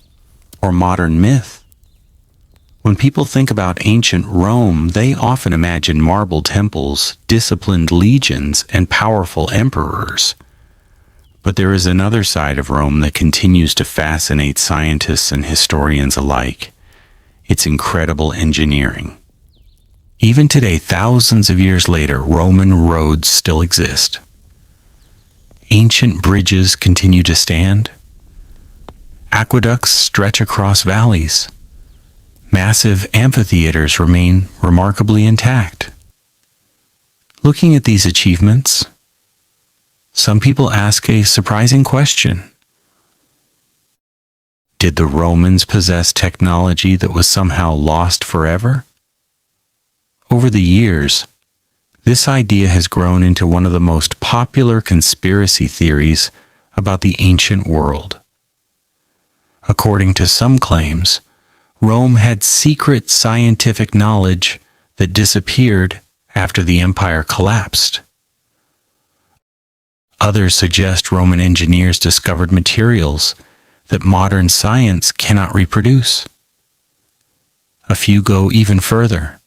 or modern myth? When people think about ancient Rome, they often imagine marble temples, disciplined legions, and powerful emperors. But there is another side of Rome that continues to fascinate scientists and historians alike: its incredible engineering. Even today, thousands of years later, Roman roads still exist. Ancient bridges continue to stand. Aqueducts stretch across valleys. Massive amphitheaters remain remarkably intact. Looking at these achievements, some people ask a surprising question. Did the Romans possess technology that was somehow lost forever? Over the years, this idea has grown into one of the most popular conspiracy theories about the ancient world. According to some claims, Rome had secret scientific knowledge that disappeared after the empire collapsed. Others suggest Roman engineers discovered materials that modern science cannot reproduce. A few go even further,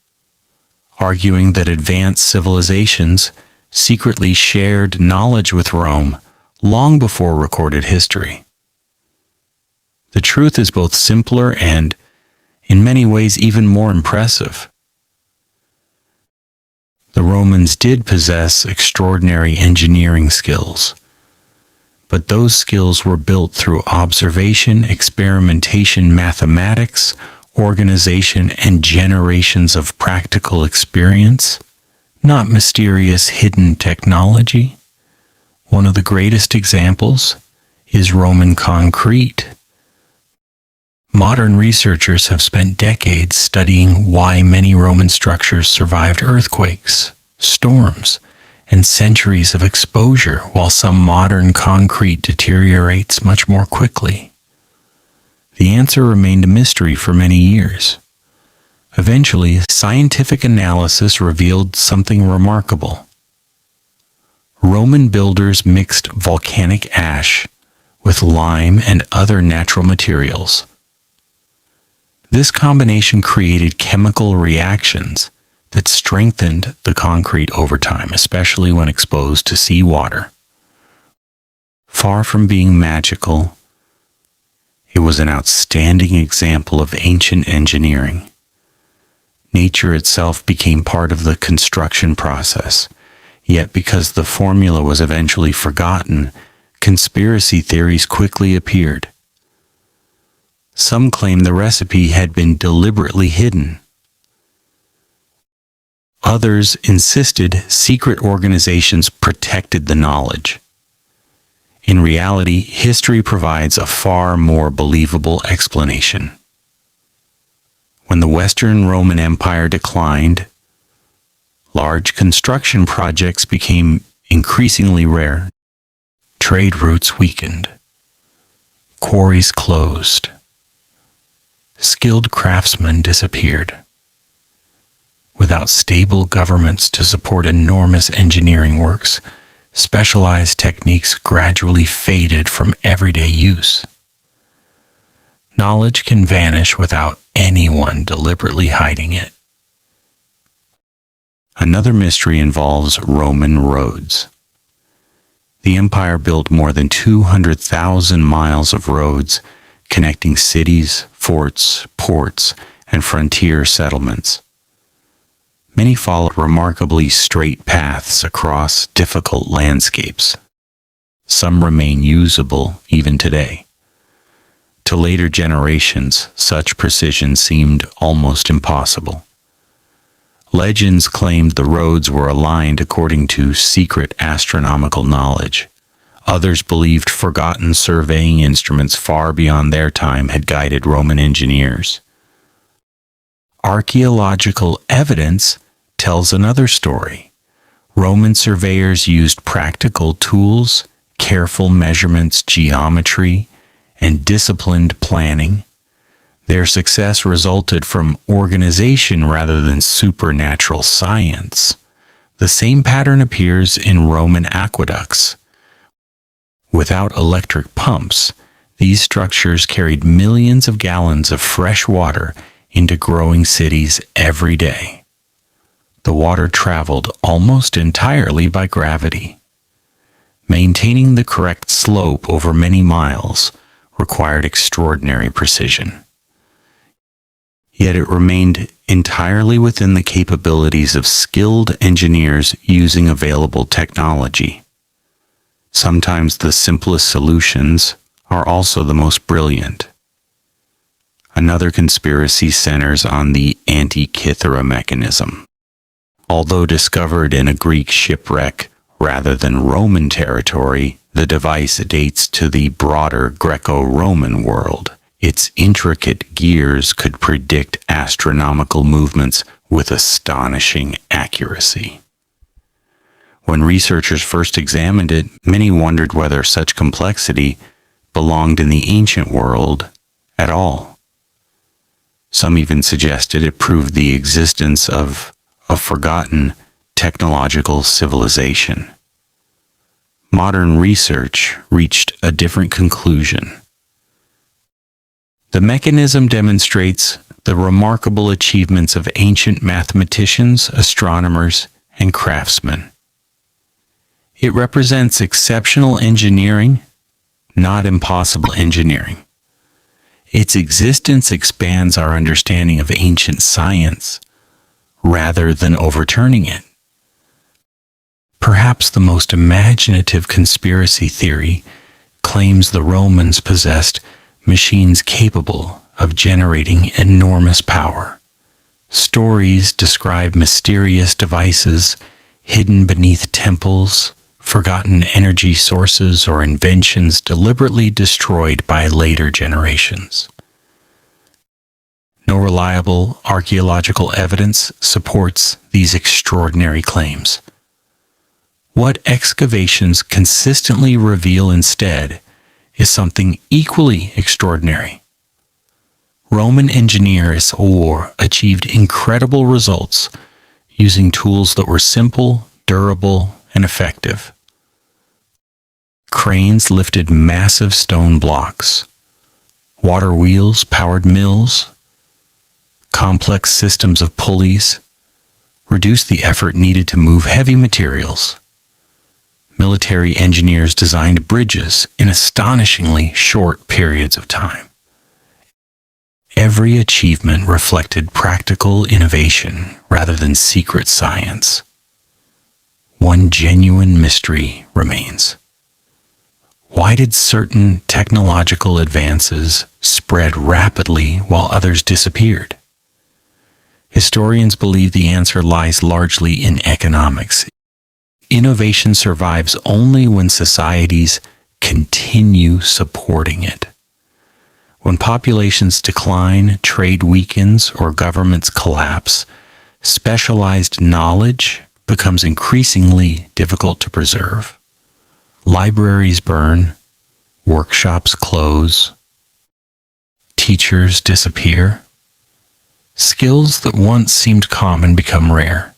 arguing that advanced civilizations secretly shared knowledge with Rome long before recorded history. The truth is both simpler and, in many ways, even more impressive. The Romans did possess extraordinary engineering skills, but those skills were built through observation, experimentation, mathematics, organization, and generations of practical experience, not mysterious hidden technology. One of the greatest examples is Roman concrete. Modern researchers have spent decades studying why many Roman structures survived earthquakes, storms, and centuries of exposure, while some modern concrete deteriorates much more quickly. The answer remained a mystery for many years. Eventually, scientific analysis revealed something remarkable. Roman builders mixed volcanic ash with lime and other natural materials. This combination created chemical reactions that strengthened the concrete over time, especially when exposed to seawater. Far from being magical, it was an outstanding example of ancient engineering. Nature itself became part of the construction process, yet because the formula was eventually forgotten, conspiracy theories quickly appeared. Some claim the recipe had been deliberately hidden. Others insisted secret organizations protected the knowledge. In reality, history provides a far more believable explanation. When the Western Roman Empire declined, large construction projects became increasingly rare. Trade routes weakened. Quarries closed. Skilled craftsmen disappeared. Without stable governments to support enormous engineering works, specialized techniques gradually faded from everyday use. Knowledge can vanish without anyone deliberately hiding it. Another mystery involves Roman roads. The empire built more than 200,000 miles of roads connecting cities, forts, ports, and frontier settlements. Many followed remarkably straight paths across difficult landscapes. Some remain usable even today. To later generations, such precision seemed almost impossible. Legends claimed the roads were aligned according to secret astronomical knowledge. Others believed forgotten surveying instruments far beyond their time had guided Roman engineers. Archaeological evidence tells another story. Roman surveyors used practical tools, careful measurements, geometry, and disciplined planning. Their success resulted from organization rather than supernatural science. The same pattern appears in Roman aqueducts. Without electric pumps, these structures carried millions of gallons of fresh water into growing cities every day. The water traveled almost entirely by gravity. Maintaining the correct slope over many miles required extraordinary precision. Yet it remained entirely within the capabilities of skilled engineers using available technology. Sometimes the simplest solutions are also the most brilliant. Another conspiracy centers on the Antikythera mechanism. Although discovered in a Greek shipwreck rather than Roman territory, the device dates to the broader Greco-Roman world. Its intricate gears could predict astronomical movements with astonishing accuracy. When researchers first examined it, many wondered whether such complexity belonged in the ancient world at all. Some even suggested it proved the existence of a forgotten technological civilization. Modern research reached a different conclusion. The mechanism demonstrates the remarkable achievements of ancient mathematicians, astronomers, and craftsmen. It represents exceptional engineering, not impossible engineering. Its existence expands our understanding of ancient science rather than overturning it. Perhaps the most imaginative conspiracy theory claims the Romans possessed machines capable of generating enormous power. Stories describe mysterious devices hidden beneath temples, forgotten energy sources, or inventions deliberately destroyed by later generations. No reliable archaeological evidence supports these extraordinary claims. What excavations consistently reveal instead is something equally extraordinary. Roman engineers achieved incredible results using tools that were simple, durable, and effective. Cranes lifted massive stone blocks. Water wheels powered mills. Complex systems of pulleys reduced the effort needed to move heavy materials. Military engineers designed bridges in astonishingly short periods of time. Every achievement reflected practical innovation rather than secret science. One genuine mystery remains. Why did certain technological advances spread rapidly while others disappeared? Historians believe the answer lies largely in economics. Innovation survives only when societies continue supporting it. When populations decline, trade weakens, or governments collapse, specialized knowledge becomes increasingly difficult to preserve. Libraries burn, workshops close, teachers disappear. Skills that once seemed common become rare.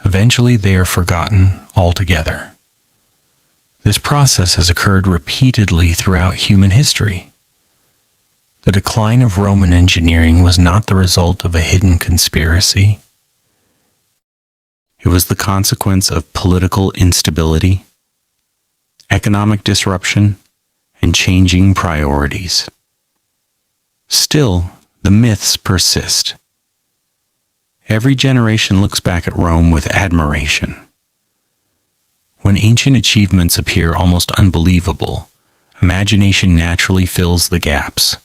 Eventually, they are forgotten altogether. This process has occurred repeatedly throughout human history. The decline of Roman engineering was not the result of a hidden conspiracy. It was the consequence of political instability, economic disruption, and changing priorities. Still, the myths persist. Every generation looks back at Rome with admiration. When ancient achievements appear almost unbelievable, imagination naturally fills the gaps.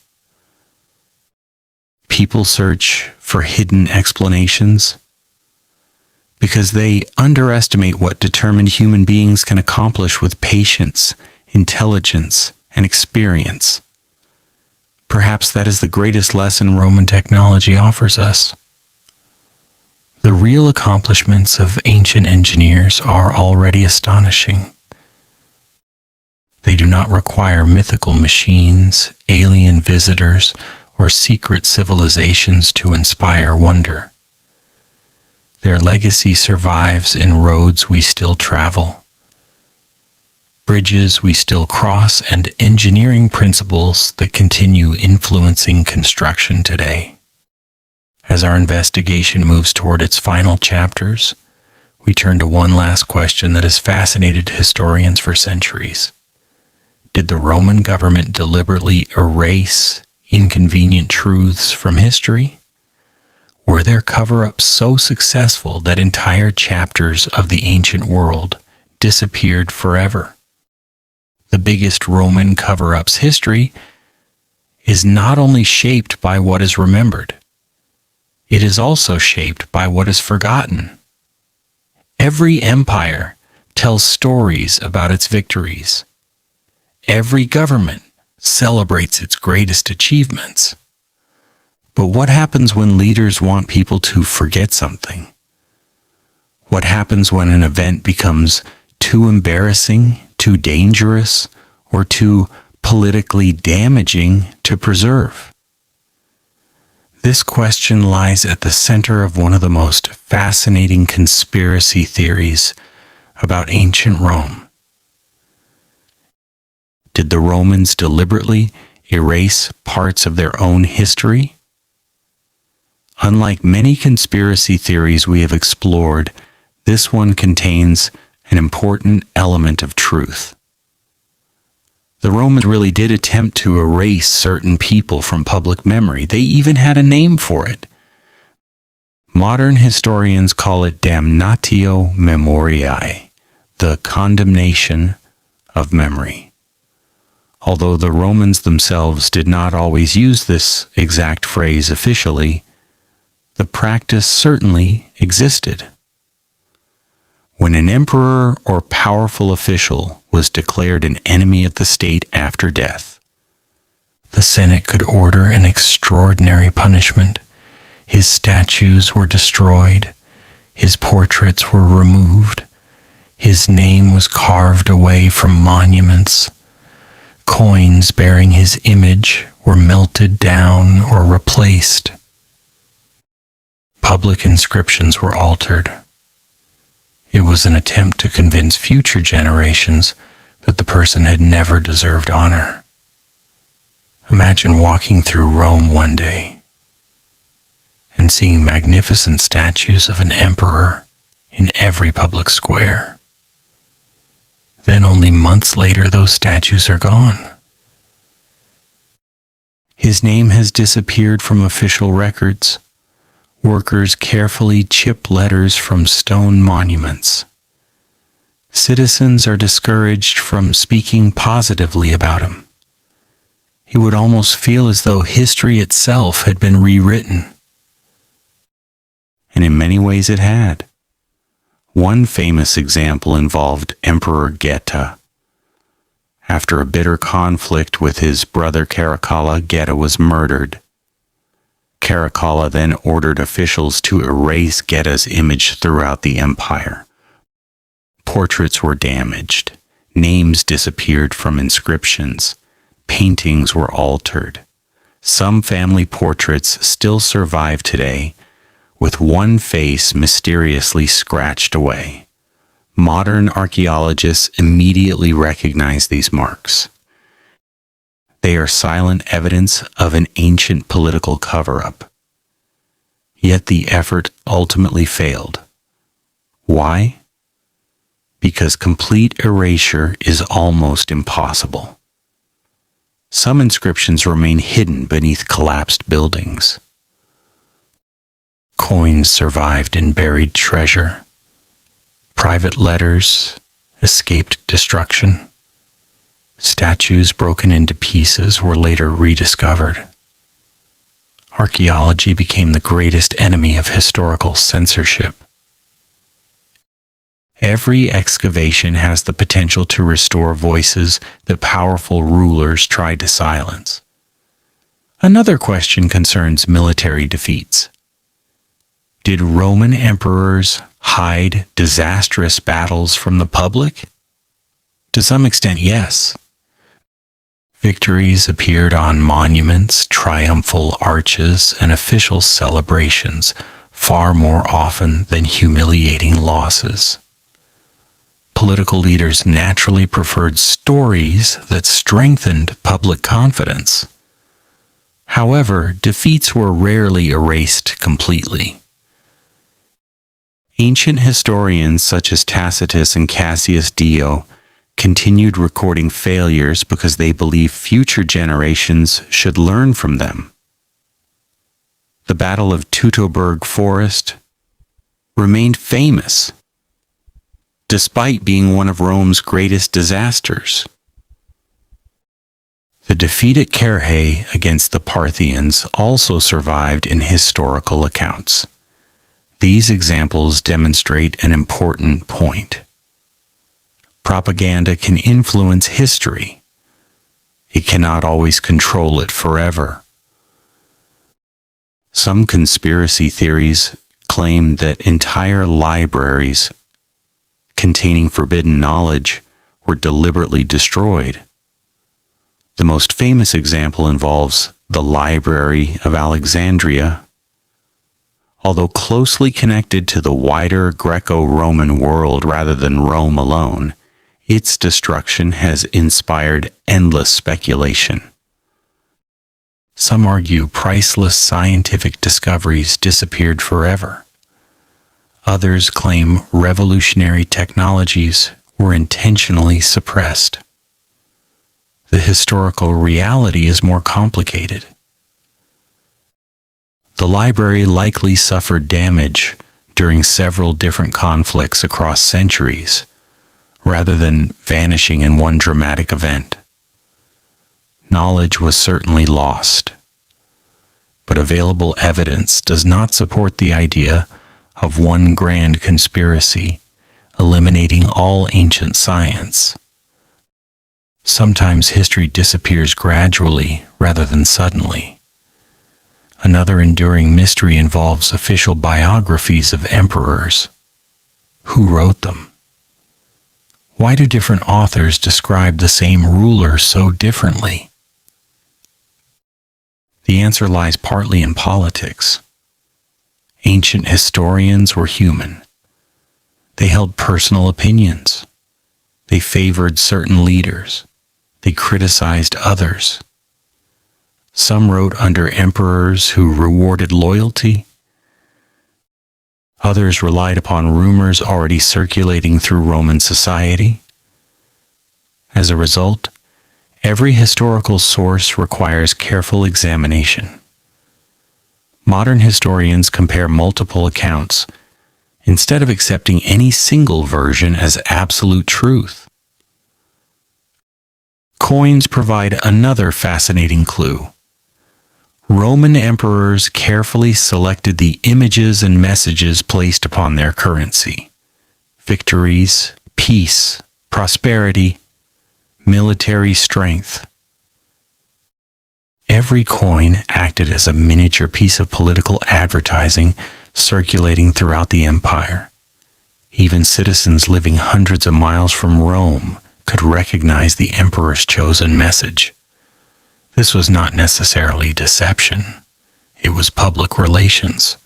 People search for hidden explanations because they underestimate what determined human beings can accomplish with patience, intelligence, and experience. Perhaps that is the greatest lesson Roman technology offers us. The real accomplishments of ancient engineers are already astonishing. They do not require mythical machines, alien visitors, or secret civilizations to inspire wonder. Their legacy survives in roads we still travel, bridges we still cross, and engineering principles that continue influencing construction today. As our investigation moves toward its final chapters, we turn to one last question that has fascinated historians for centuries. Did the Roman government deliberately erase inconvenient truths from history? Were their cover-ups so successful that entire chapters of the ancient world disappeared forever? The biggest Roman cover-ups history is not only shaped by what is remembered, it is also shaped by what is forgotten. Every empire tells stories about its victories. Every government celebrates its greatest achievements. But what happens when leaders want people to forget something? What happens when an event becomes too embarrassing, too dangerous, or too politically damaging to preserve? This question lies at the center of one of the most fascinating conspiracy theories about ancient Rome. Did the Romans deliberately erase parts of their own history? Unlike many conspiracy theories we have explored, this one contains an important element of truth. The Romans really did attempt to erase certain people from public memory. They even had a name for it. Modern historians call it damnatio memoriae, the condemnation of memory. Although the Romans themselves did not always use this exact phrase officially, the practice certainly existed. When an emperor or powerful official was declared an enemy of the state after death, the Senate could order an extraordinary punishment. His statues were destroyed, his portraits were removed, his name was carved away from monuments. Coins bearing his image were melted down or replaced. Public inscriptions were altered. It was an attempt to convince future generations that the person had never deserved honor. Imagine walking through Rome one day and seeing magnificent statues of an emperor in every public square. Then only months later, those statues are gone. His name has disappeared from official records. Workers carefully chip letters from stone monuments. Citizens are discouraged from speaking positively about him. It would almost feel as though history itself had been rewritten. And in many ways it had. One famous example involved Emperor Geta. After a bitter conflict with his brother Caracalla, Geta was murdered. Caracalla then ordered officials to erase Geta's image throughout the empire. Portraits were damaged, names disappeared from inscriptions, paintings were altered. Some family portraits still survive today, with one face mysteriously scratched away. Modern archaeologists immediately recognize these marks. They are silent evidence of an ancient political cover-up. Yet the effort ultimately failed. Why? Because complete erasure is almost impossible. Some inscriptions remain hidden beneath collapsed buildings. Coins survived in buried treasure. Private letters escaped destruction. Statues broken into pieces were later rediscovered. Archaeology became the greatest enemy of historical censorship. Every excavation has the potential to restore voices that powerful rulers tried to silence. Another question concerns military defeats. Did Roman emperors hide disastrous battles from the public? To some extent, yes. Victories appeared on monuments, triumphal arches, and official celebrations far more often than humiliating losses. Political leaders naturally preferred stories that strengthened public confidence. However, defeats were rarely erased completely. Ancient historians such as Tacitus and Cassius Dio continued recording failures because they believed future generations should learn from them. The Battle of Teutoburg Forest remained famous, despite being one of Rome's greatest disasters. The defeat at Carrhae against the Parthians also survived in historical accounts. These examples demonstrate an important point. Propaganda can influence history. It cannot always control it forever. Some conspiracy theories claim that entire libraries containing forbidden knowledge were deliberately destroyed. The most famous example involves the Library of Alexandria, although closely connected to the wider Greco-Roman world rather than Rome alone, its destruction has inspired endless speculation. Some argue priceless scientific discoveries disappeared forever. Others claim revolutionary technologies were intentionally suppressed. The historical reality is more complicated. The library likely suffered damage during several different conflicts across centuries, rather than vanishing in one dramatic event. Knowledge was certainly lost, but available evidence does not support the idea of one grand conspiracy eliminating all ancient science. Sometimes history disappears gradually rather than suddenly. Another enduring mystery involves official biographies of emperors. Who wrote them? Why do different authors describe the same ruler so differently? The answer lies partly in politics. Ancient historians were human. They held personal opinions. They favored certain leaders. They criticized others. Some wrote under emperors who rewarded loyalty. Others relied upon rumors already circulating through Roman society. As a result, every historical source requires careful examination. Modern historians compare multiple accounts instead of accepting any single version as absolute truth. Coins provide another fascinating clue. Roman emperors carefully selected the images and messages placed upon their currency. Victories, peace, prosperity, military strength. Every coin acted as a miniature piece of political advertising circulating throughout the empire. Even citizens living hundreds of miles from Rome could recognize the emperor's chosen message. This was not necessarily deception. It was public relations.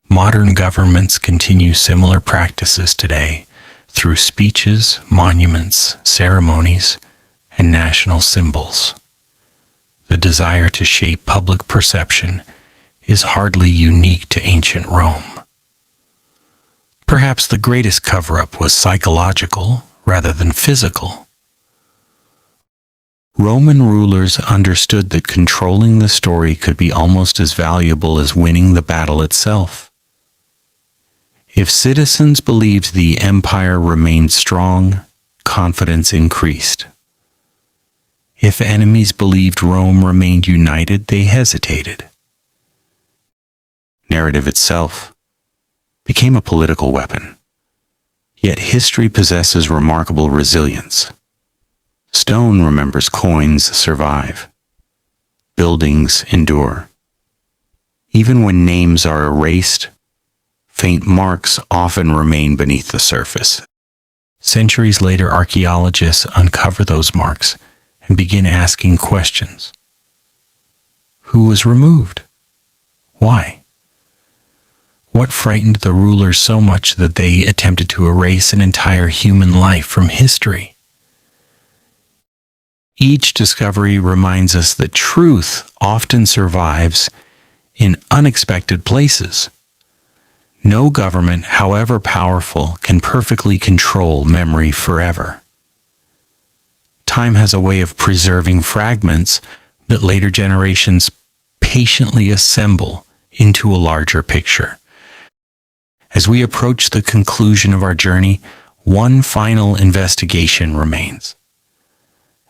Modern governments continue similar practices today through speeches, monuments, ceremonies, and national symbols. The desire to shape public perception is hardly unique to ancient Rome. Perhaps the greatest cover-up was psychological rather than physical. Roman rulers understood that controlling the story could be almost as valuable as winning the battle itself. If citizens believed the empire remained strong, confidence increased. If enemies believed Rome remained united, they hesitated. Narrative itself became a political weapon. Yet history possesses remarkable resilience. Stone remembers, coins survive. Buildings endure. Even when names are erased, faint marks often remain beneath the surface. Centuries later, archaeologists uncover those marks and begin asking questions. Who was removed? Why? What frightened the rulers so much that they attempted to erase an entire human life from history? Each discovery reminds us that truth often survives in unexpected places. No government, however powerful, can perfectly control memory forever. Time has a way of preserving fragments that later generations patiently assemble into a larger picture. As we approach the conclusion of our journey, one final investigation remains.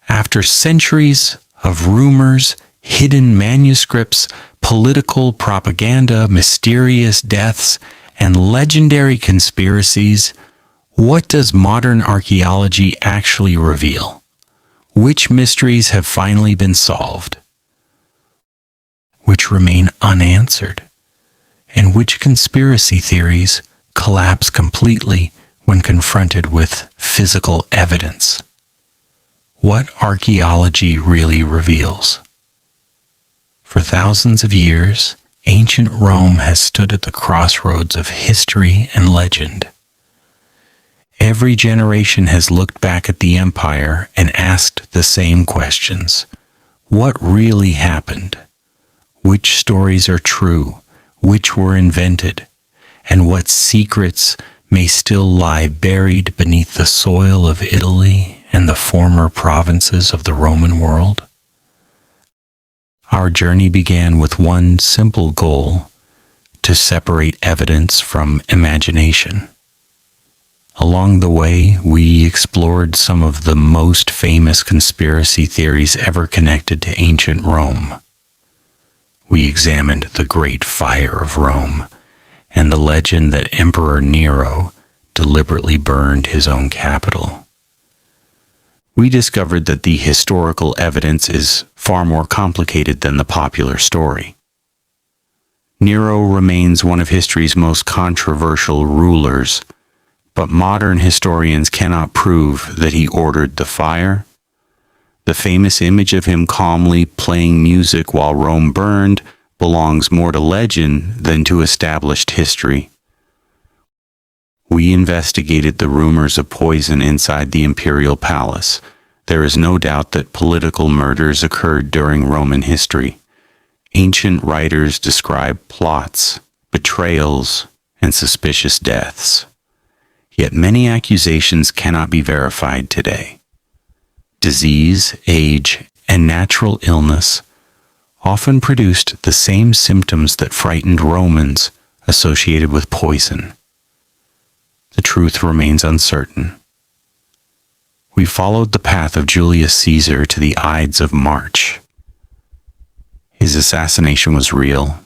After centuries of rumors, hidden manuscripts, political propaganda, mysterious deaths, and legendary conspiracies, what does modern archaeology actually reveal? Which mysteries have finally been solved? Which remain unanswered? And which conspiracy theories collapse completely when confronted with physical evidence? What archaeology really reveals. For thousands of years, ancient Rome has stood at the crossroads of history and legend. Every generation has looked back at the empire and asked the same questions. What really happened? Which stories are true? Which were invented? And what secrets may still lie buried beneath the soil of Italy and the former provinces of the Roman world? Our journey began with one simple goal: to separate evidence from imagination. Along the way, we explored some of the most famous conspiracy theories ever connected to ancient Rome. We examined the Great Fire of Rome and the legend that Emperor Nero deliberately burned his own capital. We discovered that the historical evidence is far more complicated than the popular story. Nero remains one of history's most controversial rulers, but modern historians cannot prove that he ordered the fire. The famous image of him calmly playing music while Rome burned belongs more to legend than to established history. We investigated the rumors of poison inside the imperial palace. There is no doubt that political murders occurred during Roman history. Ancient writers describe plots, betrayals, and suspicious deaths. Yet many accusations cannot be verified today. Disease, age, and natural illness often produced the same symptoms that frightened Romans associated with poison. The truth remains uncertain. We followed the path of Julius Caesar to the Ides of March. His assassination was real.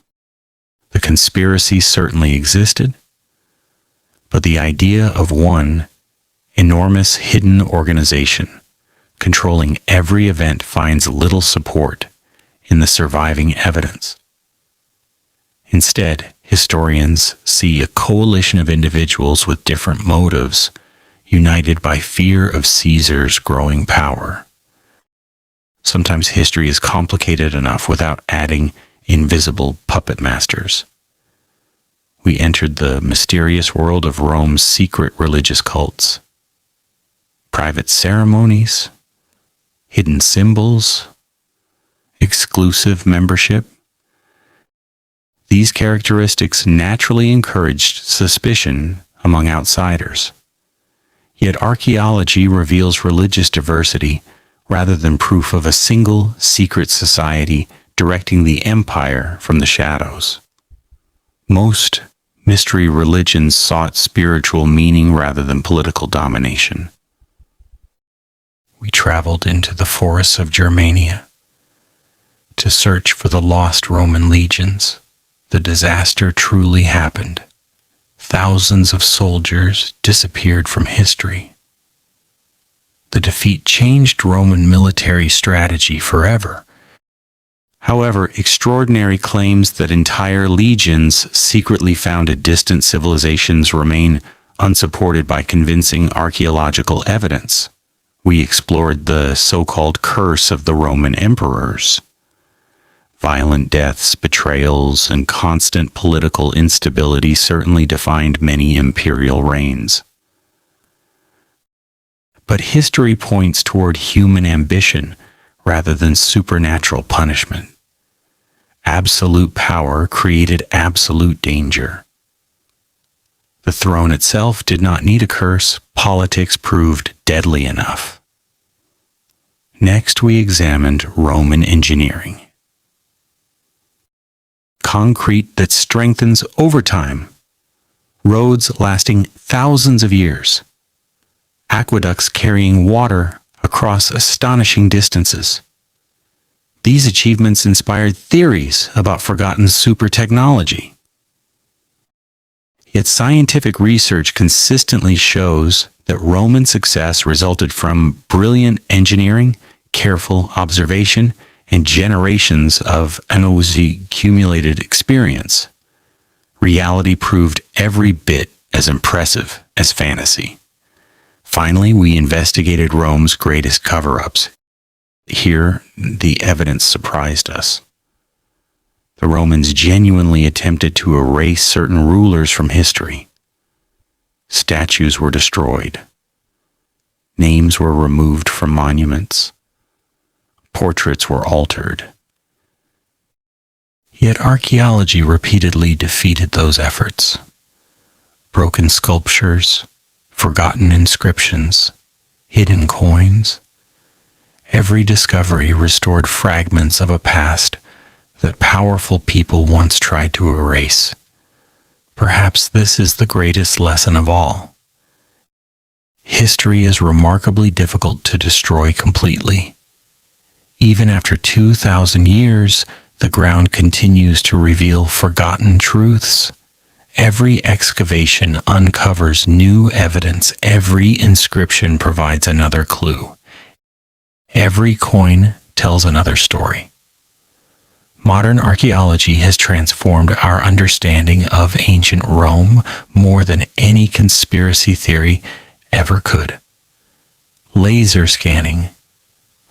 The conspiracy certainly existed, but the idea of one enormous hidden organization controlling every event finds little support in the surviving evidence. Instead, historians see a coalition of individuals with different motives, united by fear of Caesar's growing power. Sometimes history is complicated enough without adding invisible puppet masters. We entered the mysterious world of Rome's secret religious cults. Private ceremonies, hidden symbols, exclusive membership. These characteristics naturally encouraged suspicion among outsiders. Yet archaeology reveals religious diversity rather than proof of a single secret society directing the empire from the shadows. Most mystery religions sought spiritual meaning rather than political domination. We traveled into the forests of Germania to search for the lost Roman legions. The disaster truly happened. Thousands of soldiers disappeared from history. The defeat changed Roman military strategy forever. However, extraordinary claims that entire legions secretly founded distant civilizations remain unsupported by convincing archaeological evidence. We explored the so-called curse of the Roman emperors. Violent deaths, betrayals, and constant political instability certainly defined many imperial reigns. But history points toward human ambition rather than supernatural punishment. Absolute power created absolute danger. The throne itself did not need a curse. Politics proved deadly enough. Next, we examined Roman engineering. Concrete that strengthens over time. Roads lasting thousands of years. Aqueducts carrying water across astonishing distances. These achievements inspired theories about forgotten super technology. Yet scientific research consistently shows that Roman success resulted from brilliant engineering, careful observation, and generations of accumulated experience. Reality proved every bit as impressive as fantasy. Finally, we investigated Rome's greatest cover-ups. Here, the evidence surprised us. The Romans genuinely attempted to erase certain rulers from history. Statues were destroyed. Names were removed from monuments. Portraits were altered. Yet archaeology repeatedly defeated those efforts. Broken sculptures, forgotten inscriptions, hidden coins. Every discovery restored fragments of a past that powerful people once tried to erase. Perhaps this is the greatest lesson of all. History is remarkably difficult to destroy completely. Even after 2,000 years, the ground continues to reveal forgotten truths. Every excavation uncovers new evidence. Every inscription provides another clue. Every coin tells another story. Modern archaeology has transformed our understanding of ancient Rome more than any conspiracy theory ever could. Laser scanning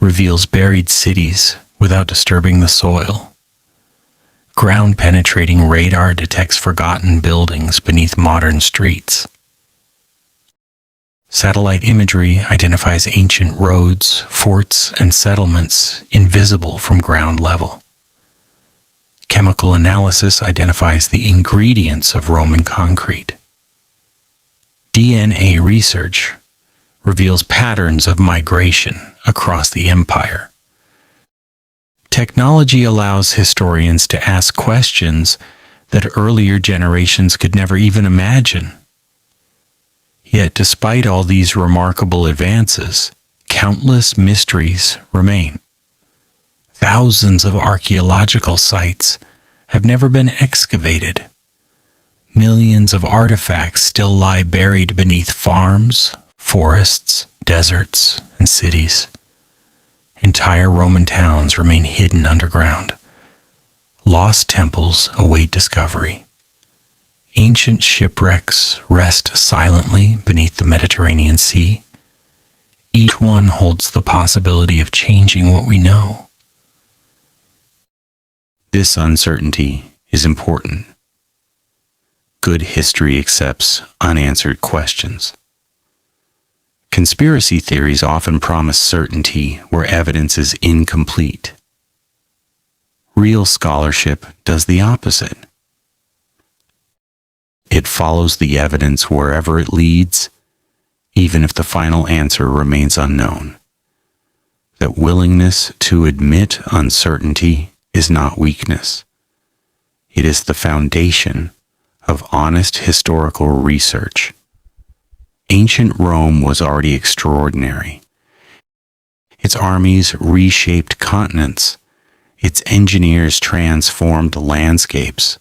reveals buried cities without disturbing the soil. Ground-penetrating radar detects forgotten buildings beneath modern streets. Satellite imagery identifies ancient roads, forts, and settlements invisible from ground level. Chemical analysis identifies the ingredients of Roman concrete. DNA research reveals patterns of migration across the empire. Technology allows historians to ask questions that earlier generations could never even imagine. Yet, despite all these remarkable advances, countless mysteries remain. Thousands of archaeological sites have never been excavated. Millions of artifacts still lie buried beneath farms, forests, deserts, and cities. Entire Roman towns remain hidden underground. Lost temples await discovery. Ancient shipwrecks rest silently beneath the Mediterranean Sea. Each one holds the possibility of changing what we know. This uncertainty is important. Good history accepts unanswered questions. Conspiracy theories often promise certainty where evidence is incomplete. Real scholarship does the opposite. It follows the evidence wherever it leads, even if the final answer remains unknown. That willingness to admit uncertainty is not weakness. It is the foundation of honest historical research. Ancient Rome was already extraordinary. Its armies reshaped continents. Its engineers transformed landscapes.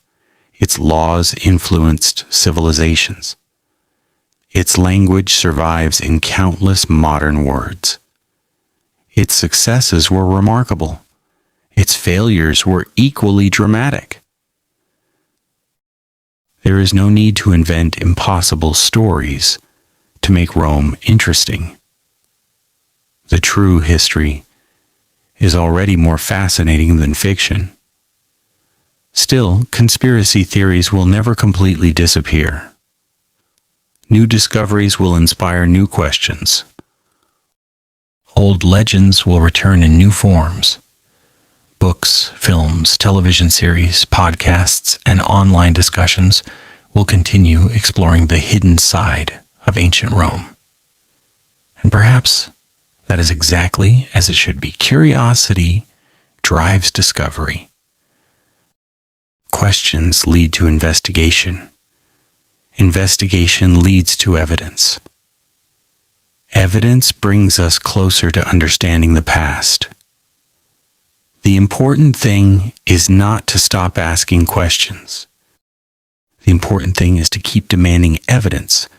Its laws influenced civilizations. Its language survives in countless modern words. Its successes were remarkable. Its failures were equally dramatic. There is no need to invent impossible stories to make Rome interesting. The true history is already more fascinating than fiction. Still, conspiracy theories will never completely disappear. New discoveries will inspire new questions. Old legends will return in new forms. Books, films, television series, podcasts, and online discussions will continue exploring the hidden side of ancient Rome. And perhaps that is exactly as it should be. Curiosity drives discovery. Questions lead to investigation. Investigation leads to evidence. Evidence brings us closer to understanding the past. The important thing is not to stop asking questions. The important thing is to keep demanding evidence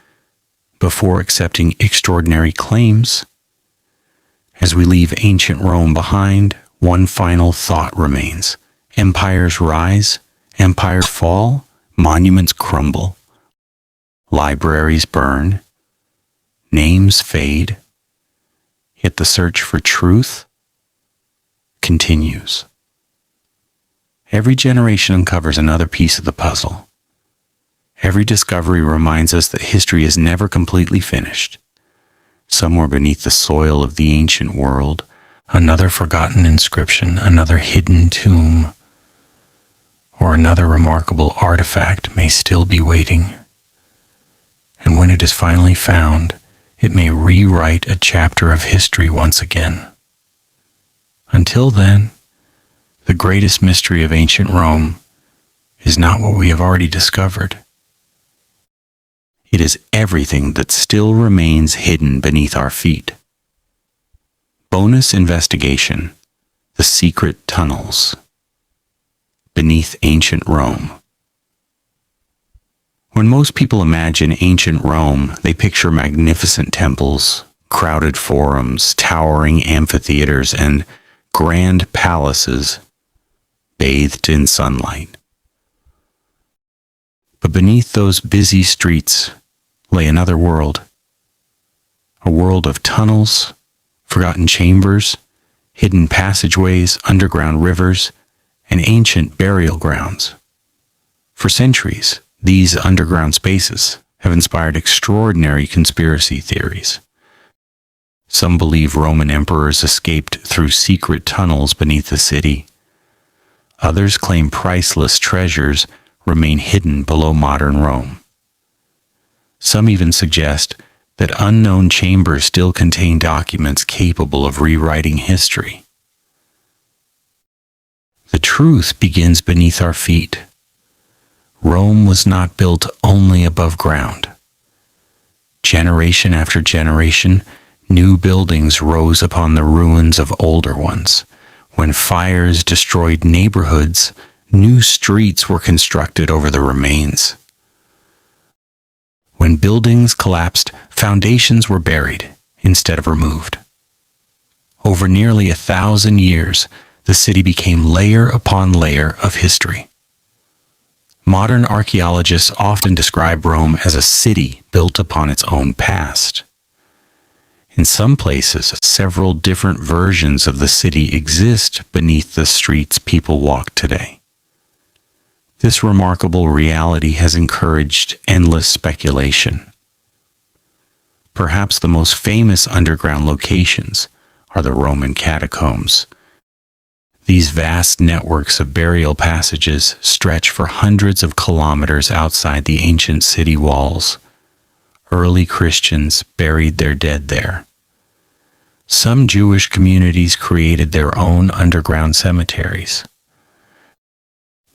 before accepting extraordinary claims. As we leave ancient Rome behind, one final thought remains. Empires rise, empires fall, monuments crumble, libraries burn, names fade, yet the search for truth continues. Every generation uncovers another piece of the puzzle. Every discovery reminds us that history is never completely finished. Somewhere beneath the soil of the ancient world, another forgotten inscription, another hidden tomb, or another remarkable artifact may still be waiting. And when it is finally found, it may rewrite a chapter of history once again. Until then, the greatest mystery of ancient Rome is not what we have already discovered. It is everything that still remains hidden beneath our feet. Bonus investigation: the secret tunnels beneath ancient Rome. When most people imagine ancient Rome, they picture magnificent temples, crowded forums, towering amphitheaters, and grand palaces bathed in sunlight. But beneath those busy streets lay another world. A world of tunnels, forgotten chambers, hidden passageways, underground rivers, and ancient burial grounds. For centuries, these underground spaces have inspired extraordinary conspiracy theories. Some believe Roman emperors escaped through secret tunnels beneath the city. Others claim priceless treasures remain hidden below modern Rome. Some even suggest that unknown chambers still contain documents capable of rewriting history. The truth begins beneath our feet. Rome was not built only above ground. Generation after generation, new buildings rose upon the ruins of older ones. When fires destroyed neighborhoods, new streets were constructed over the remains. When buildings collapsed, foundations were buried instead of removed. Over nearly 1,000 years, the city became layer upon layer of history. Modern archaeologists often describe Rome as a city built upon its own past. In some places, several different versions of the city exist beneath the streets people walk today. This remarkable reality has encouraged endless speculation. Perhaps the most famous underground locations are the Roman catacombs. These vast networks of burial passages stretch for hundreds of kilometers outside the ancient city walls. Early Christians buried their dead there. Some Jewish communities created their own underground cemeteries.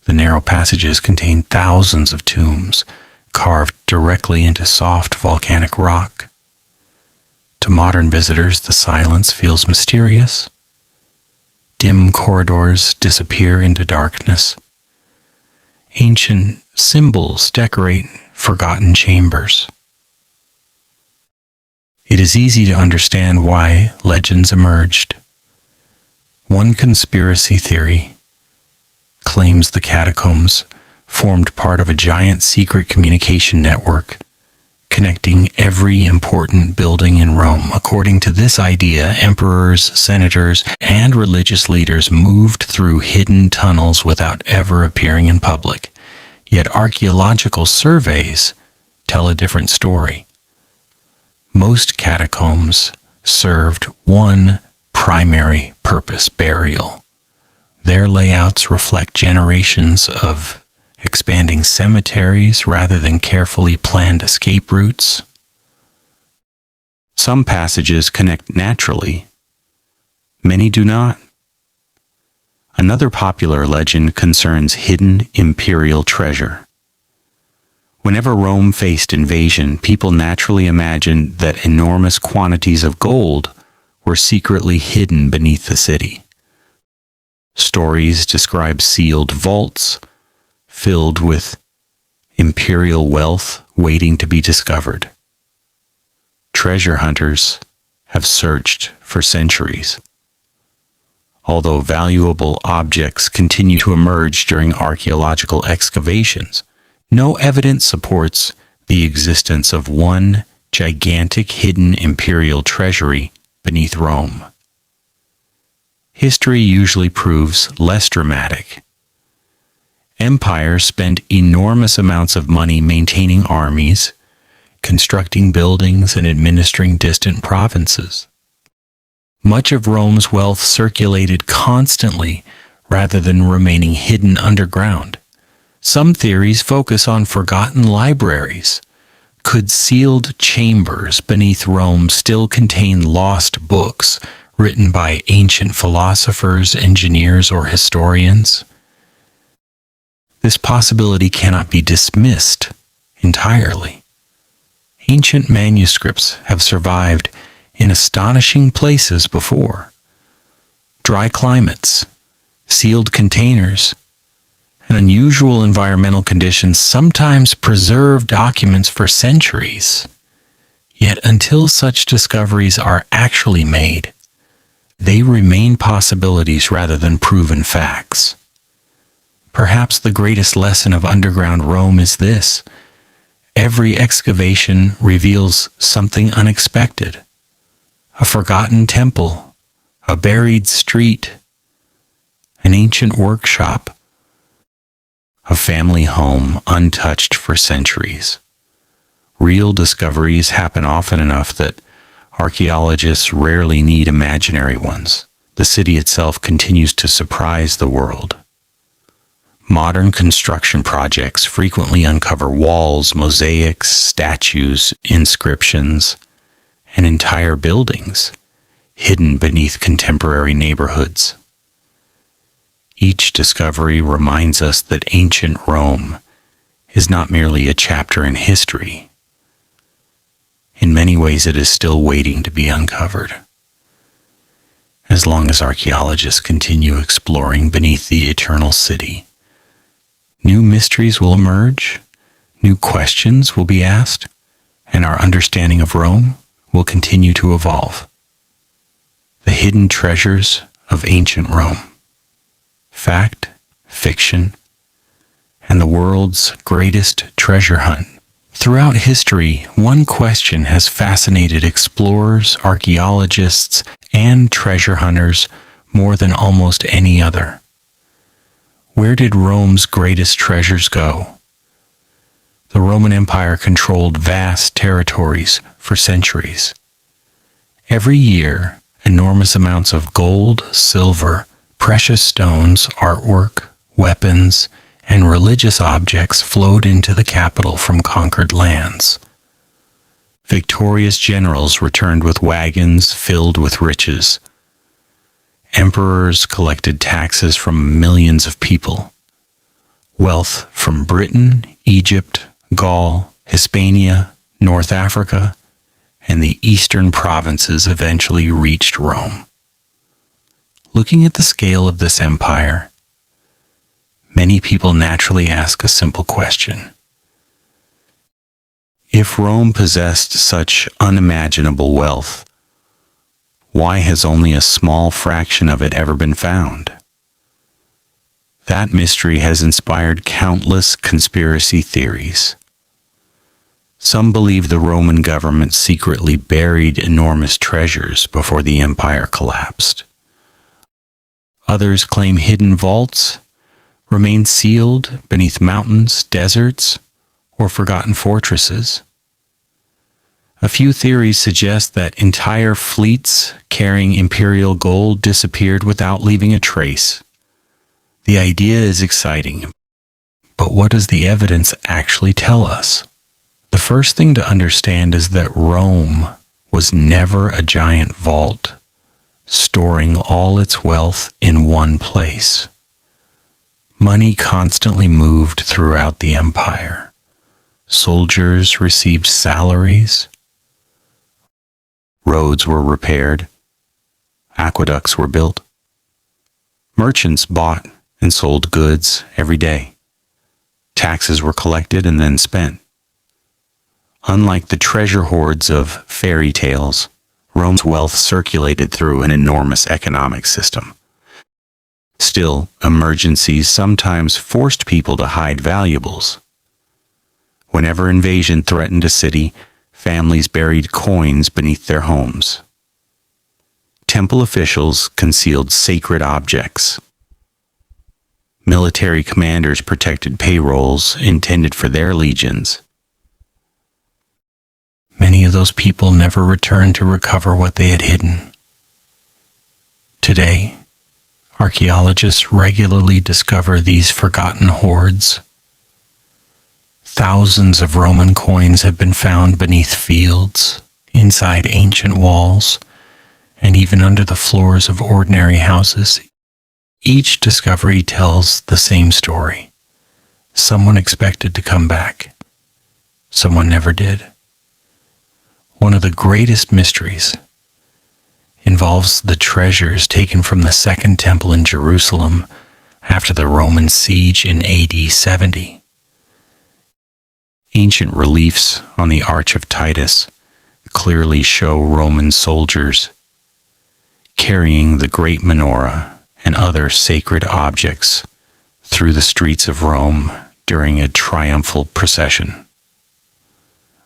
The narrow passages contain thousands of tombs carved directly into soft volcanic rock. To modern visitors, the silence feels mysterious. Dim corridors disappear into darkness. Ancient symbols decorate forgotten chambers. It is easy to understand why legends emerged. One conspiracy theory claims the catacombs formed part of a giant secret communication network connecting every important building in Rome. According to this idea, emperors, senators, and religious leaders moved through hidden tunnels without ever appearing in public. Yet archaeological surveys tell a different story. Most catacombs served one primary purpose: burial. Their layouts reflect generations of expanding cemeteries rather than carefully planned escape routes. Some passages connect naturally, many do not. Another popular legend concerns hidden imperial treasure. Whenever Rome faced invasion, people naturally imagined that enormous quantities of gold were secretly hidden beneath the city. Stories describe sealed vaults filled with imperial wealth waiting to be discovered. Treasure hunters have searched for centuries. Although valuable objects continue to emerge during archaeological excavations, no evidence supports the existence of one gigantic hidden imperial treasury beneath Rome. History usually proves less dramatic. Empires spent enormous amounts of money maintaining armies, constructing buildings, and administering distant provinces. Much of Rome's wealth circulated constantly rather than remaining hidden underground. Some theories focus on forgotten libraries. Could sealed chambers beneath Rome still contain lost books written by ancient philosophers, engineers, or historians? This possibility cannot be dismissed entirely. Ancient manuscripts have survived in astonishing places before. Dry climates, sealed containers, and unusual environmental conditions sometimes preserve documents for centuries. Yet until such discoveries are actually made, they remain possibilities rather than proven facts. Perhaps the greatest lesson of underground Rome is this: every excavation reveals something unexpected. A forgotten temple, a buried street, an ancient workshop, a family home untouched for centuries. Real discoveries happen often enough that archaeologists rarely need imaginary ones. The city itself continues to surprise the world. Modern construction projects frequently uncover walls, mosaics, statues, inscriptions, and entire buildings hidden beneath contemporary neighborhoods. Each discovery reminds us that ancient Rome is not merely a chapter in history. In many ways, it is still waiting to be uncovered. As long as archaeologists continue exploring beneath the eternal city, new mysteries will emerge, new questions will be asked, and our understanding of Rome will continue to evolve. The hidden treasures of ancient Rome. Fact, fiction, and the world's greatest treasure hunt. Throughout history, one question has fascinated explorers, archaeologists, and treasure hunters more than almost any other. Where did Rome's greatest treasures go? The Roman Empire controlled vast territories for centuries. Every year, enormous amounts of gold, silver, precious stones, artwork, weapons, and religious objects flowed into the capital from conquered lands. Victorious generals returned with wagons filled with riches. Emperors collected taxes from millions of people. Wealth from Britain, Egypt, Gaul, Hispania, North Africa, and the eastern provinces eventually reached Rome. Looking at the scale of this empire, many people naturally ask a simple question. If Rome possessed such unimaginable wealth, why has only a small fraction of it ever been found? That mystery has inspired countless conspiracy theories. Some believe the Roman government secretly buried enormous treasures before the empire collapsed. Others claim hidden vaults remain sealed beneath mountains, deserts, or forgotten fortresses. A few theories suggest that entire fleets carrying imperial gold disappeared without leaving a trace. The idea is exciting, but what does the evidence actually tell us? The first thing to understand is that Rome was never a giant vault, storing all its wealth in one place. Money constantly moved throughout the empire. Soldiers received salaries. Roads were repaired. Aqueducts were built. Merchants bought and sold goods every day. Taxes were collected and then spent. Unlike the treasure hoards of fairy tales, Rome's wealth circulated through an enormous economic system. Still, emergencies sometimes forced people to hide valuables. Whenever invasion threatened a city, families buried coins beneath their homes. Temple officials concealed sacred objects. Military commanders protected payrolls intended for their legions. Many of those people never returned to recover what they had hidden. Today, archaeologists regularly discover these forgotten hoards. Thousands of Roman coins have been found beneath fields, inside ancient walls, and even under the floors of ordinary houses. Each discovery tells the same story. Someone expected to come back. Someone never did. One of the greatest mysteries involves the treasures taken from the Second Temple in Jerusalem after the Roman siege in AD 70. Ancient reliefs on the Arch of Titus clearly show Roman soldiers carrying the great menorah and other sacred objects through the streets of Rome during a triumphal procession.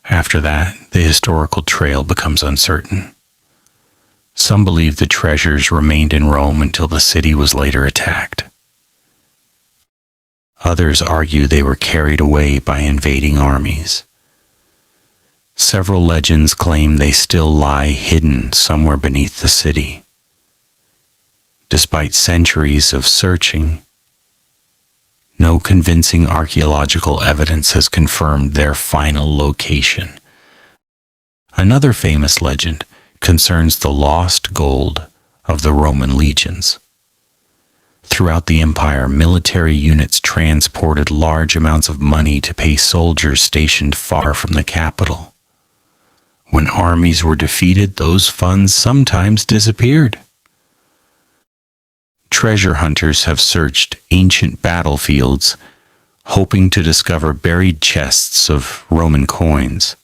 After that, the historical trail becomes uncertain. Some believe the treasures remained in Rome until the city was later attacked. Others argue they were carried away by invading armies. Several legends claim they still lie hidden somewhere beneath the city. Despite centuries of searching, no convincing archaeological evidence has confirmed their final location. Another famous legend concerns the lost gold of the Roman legions. Throughout the empire, military units transported large amounts of money to pay soldiers stationed far from the capital. When armies were defeated, those funds sometimes disappeared. Treasure hunters have searched ancient battlefields, hoping to discover buried chests of Roman coins.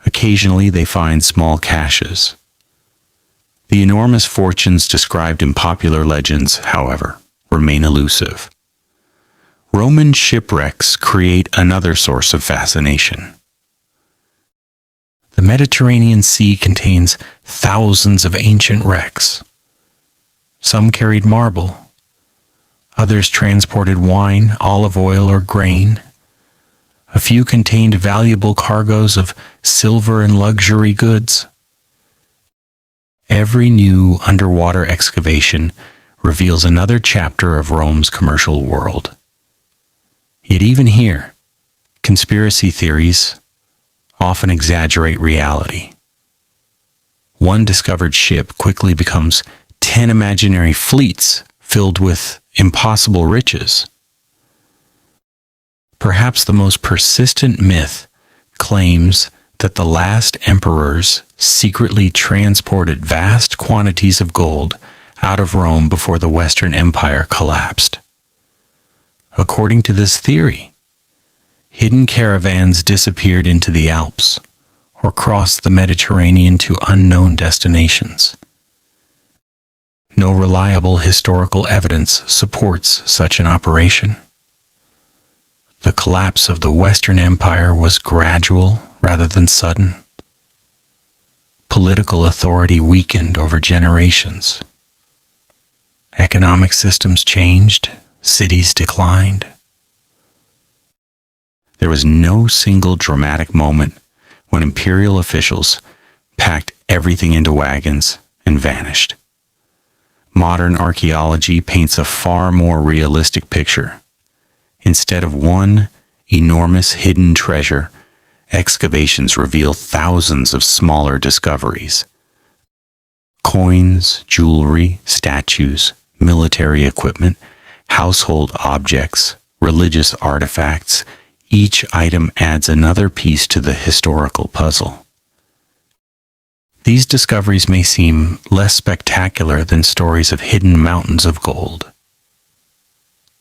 Occasionally, they find small caches. The enormous fortunes described in popular legends, however, remain elusive. Roman shipwrecks create another source of fascination. The Mediterranean Sea contains thousands of ancient wrecks. Some carried marble. Others transported wine, olive oil, or grain. A few contained valuable cargoes of silver and luxury goods. Every new underwater excavation reveals another chapter of Rome's commercial world. Yet even here, conspiracy theories often exaggerate reality. One discovered ship quickly becomes 10 imaginary fleets filled with impossible riches. Perhaps the most persistent myth claims that the last emperors secretly transported vast quantities of gold out of Rome before the Western Empire collapsed. According to this theory, hidden caravans disappeared into the Alps or crossed the Mediterranean to unknown destinations. No reliable historical evidence supports such an operation. The collapse of the Western Empire was gradual rather than sudden. Political authority weakened over generations. Economic systems changed, cities declined. There was no single dramatic moment when imperial officials packed everything into wagons and vanished. Modern archaeology paints a far more realistic picture. Instead of one enormous hidden treasure, excavations reveal thousands of smaller discoveries. Coins, jewelry, statues, military equipment, household objects, religious artifacts, each item adds another piece to the historical puzzle. These discoveries may seem less spectacular than stories of hidden mountains of gold.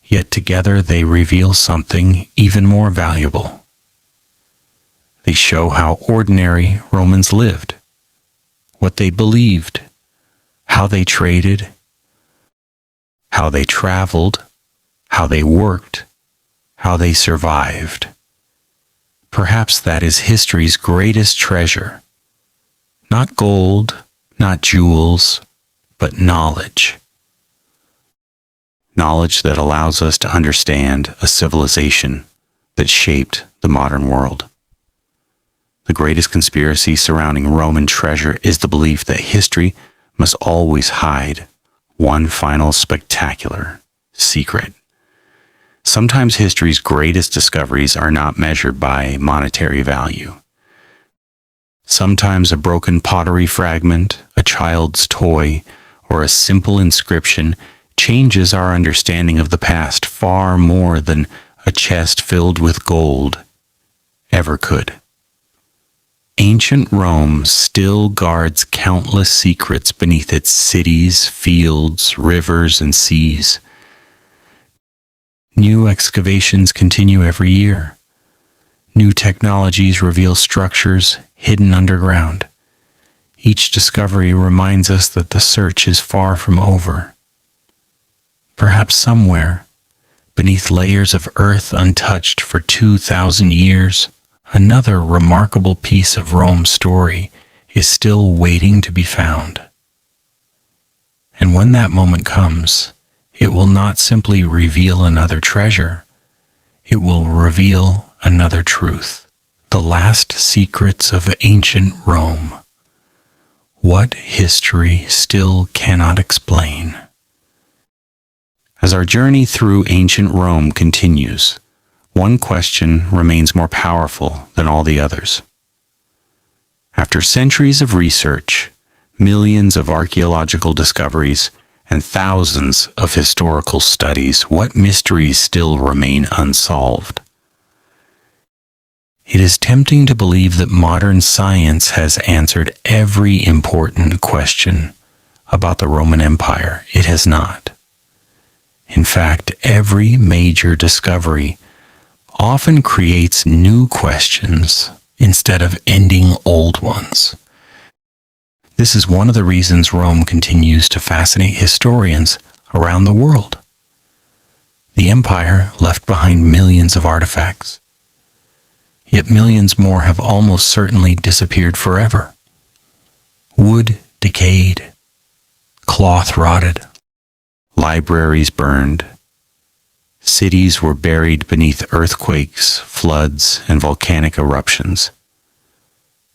Yet together they reveal something even more valuable. They show how ordinary Romans lived, what they believed, how they traded, how they traveled, how they worked, how they survived. Perhaps that is history's greatest treasure. Not gold, not jewels, but knowledge. knowledge that allows us to understand a civilization that shaped the modern world. The greatest conspiracy surrounding Roman treasure is the belief that history must always hide one final spectacular secret. Sometimes history's greatest discoveries are not measured by monetary value. Sometimes a broken pottery fragment, a child's toy, or a simple inscription changes our understanding of the past far more than a chest filled with gold ever could. Ancient Rome still guards countless secrets beneath its cities, fields, rivers, and seas. New excavations continue every year. New technologies reveal structures hidden underground. Each discovery reminds us that the search is far from over. Perhaps somewhere, beneath layers of earth untouched for 2,000 years, another remarkable piece of Rome's story is still waiting to be found. And when that moment comes, it will not simply reveal another treasure, it will reveal another truth. The last secrets of ancient Rome. What history still cannot explain. As our journey through ancient Rome continues, one question remains more powerful than all the others. After centuries of research, millions of archaeological discoveries, and thousands of historical studies, what mysteries still remain unsolved? It is tempting to believe that modern science has answered every important question about the Roman Empire. It has not. In fact, every major discovery often creates new questions instead of ending old ones. This is one of the reasons Rome continues to fascinate historians around the world. The empire left behind millions of artifacts, yet millions more have almost certainly disappeared forever. Wood decayed, cloth rotted, libraries burned, cities were buried beneath earthquakes, floods, and volcanic eruptions.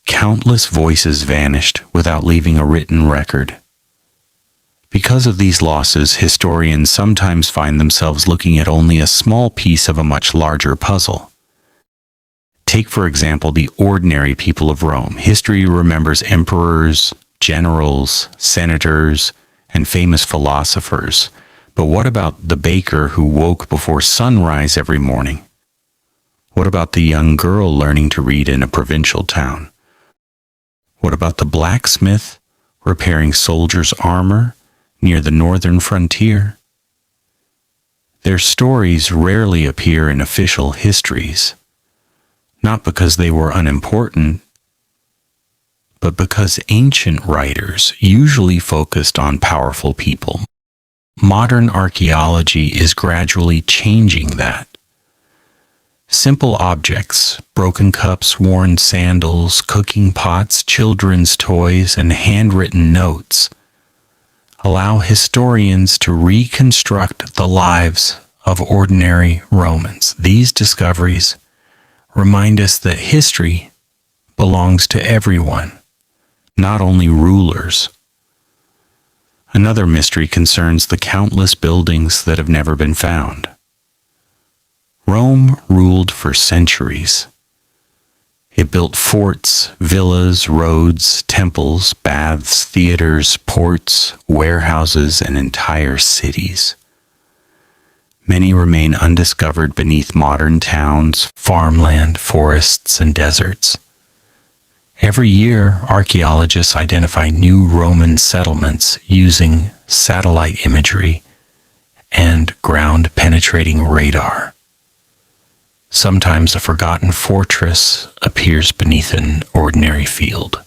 Countless voices vanished without leaving a written record. Because of these losses, historians sometimes find themselves looking at only a small piece of a much larger puzzle. Take, for example, the ordinary people of Rome. History remembers emperors, generals, senators, and famous philosophers. But what about the baker who woke before sunrise every morning? What about the young girl learning to read in a provincial town? What about the blacksmith repairing soldiers' armor near the northern frontier? Their stories rarely appear in official histories, not because they were unimportant, but because ancient writers usually focused on powerful people. Modern archaeology is gradually changing that. Simple objects, broken cups, worn sandals, cooking pots, children's toys, and handwritten notes allow historians to reconstruct the lives of ordinary Romans. These discoveries remind us that history belongs to everyone, not only rulers. Another mystery concerns the countless buildings that have never been found. Rome ruled for centuries. It built forts, villas, roads, temples, baths, theaters, ports, warehouses, and entire cities. Many remain undiscovered beneath modern towns, farmland, forests, and deserts. Every year, archaeologists identify new Roman settlements using satellite imagery and ground-penetrating radar. Sometimes a forgotten fortress appears beneath an ordinary field.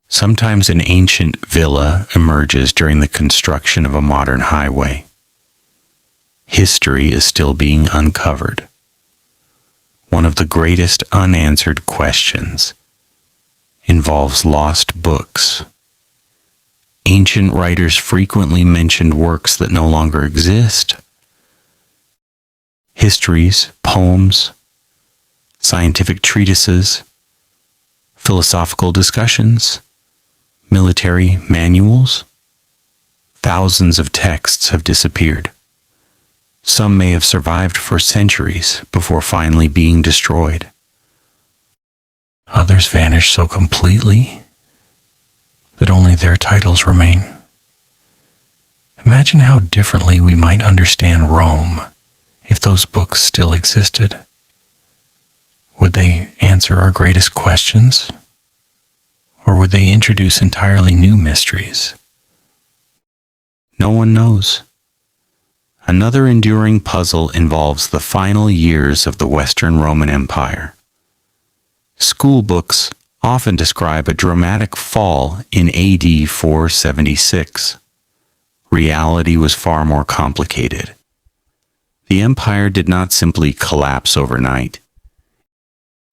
Sometimes an ancient villa emerges during the construction of a modern highway. History is still being uncovered. One of the greatest unanswered questions involves lost books, Ancient writers frequently mentioned works that no longer exist. Histories, poems, scientific treatises, philosophical discussions, military manuals. Thousands of texts have disappeared. Some may have survived for centuries before finally being destroyed. Others vanish so completely that only their titles remain. Imagine how differently we might understand Rome if those books still existed. Would they answer our greatest questions? Or would they introduce entirely new mysteries? No one knows. Another enduring puzzle involves the final years of the Western Roman Empire. School books often describe a dramatic fall in AD 476. Reality was far more complicated. The empire did not simply collapse overnight.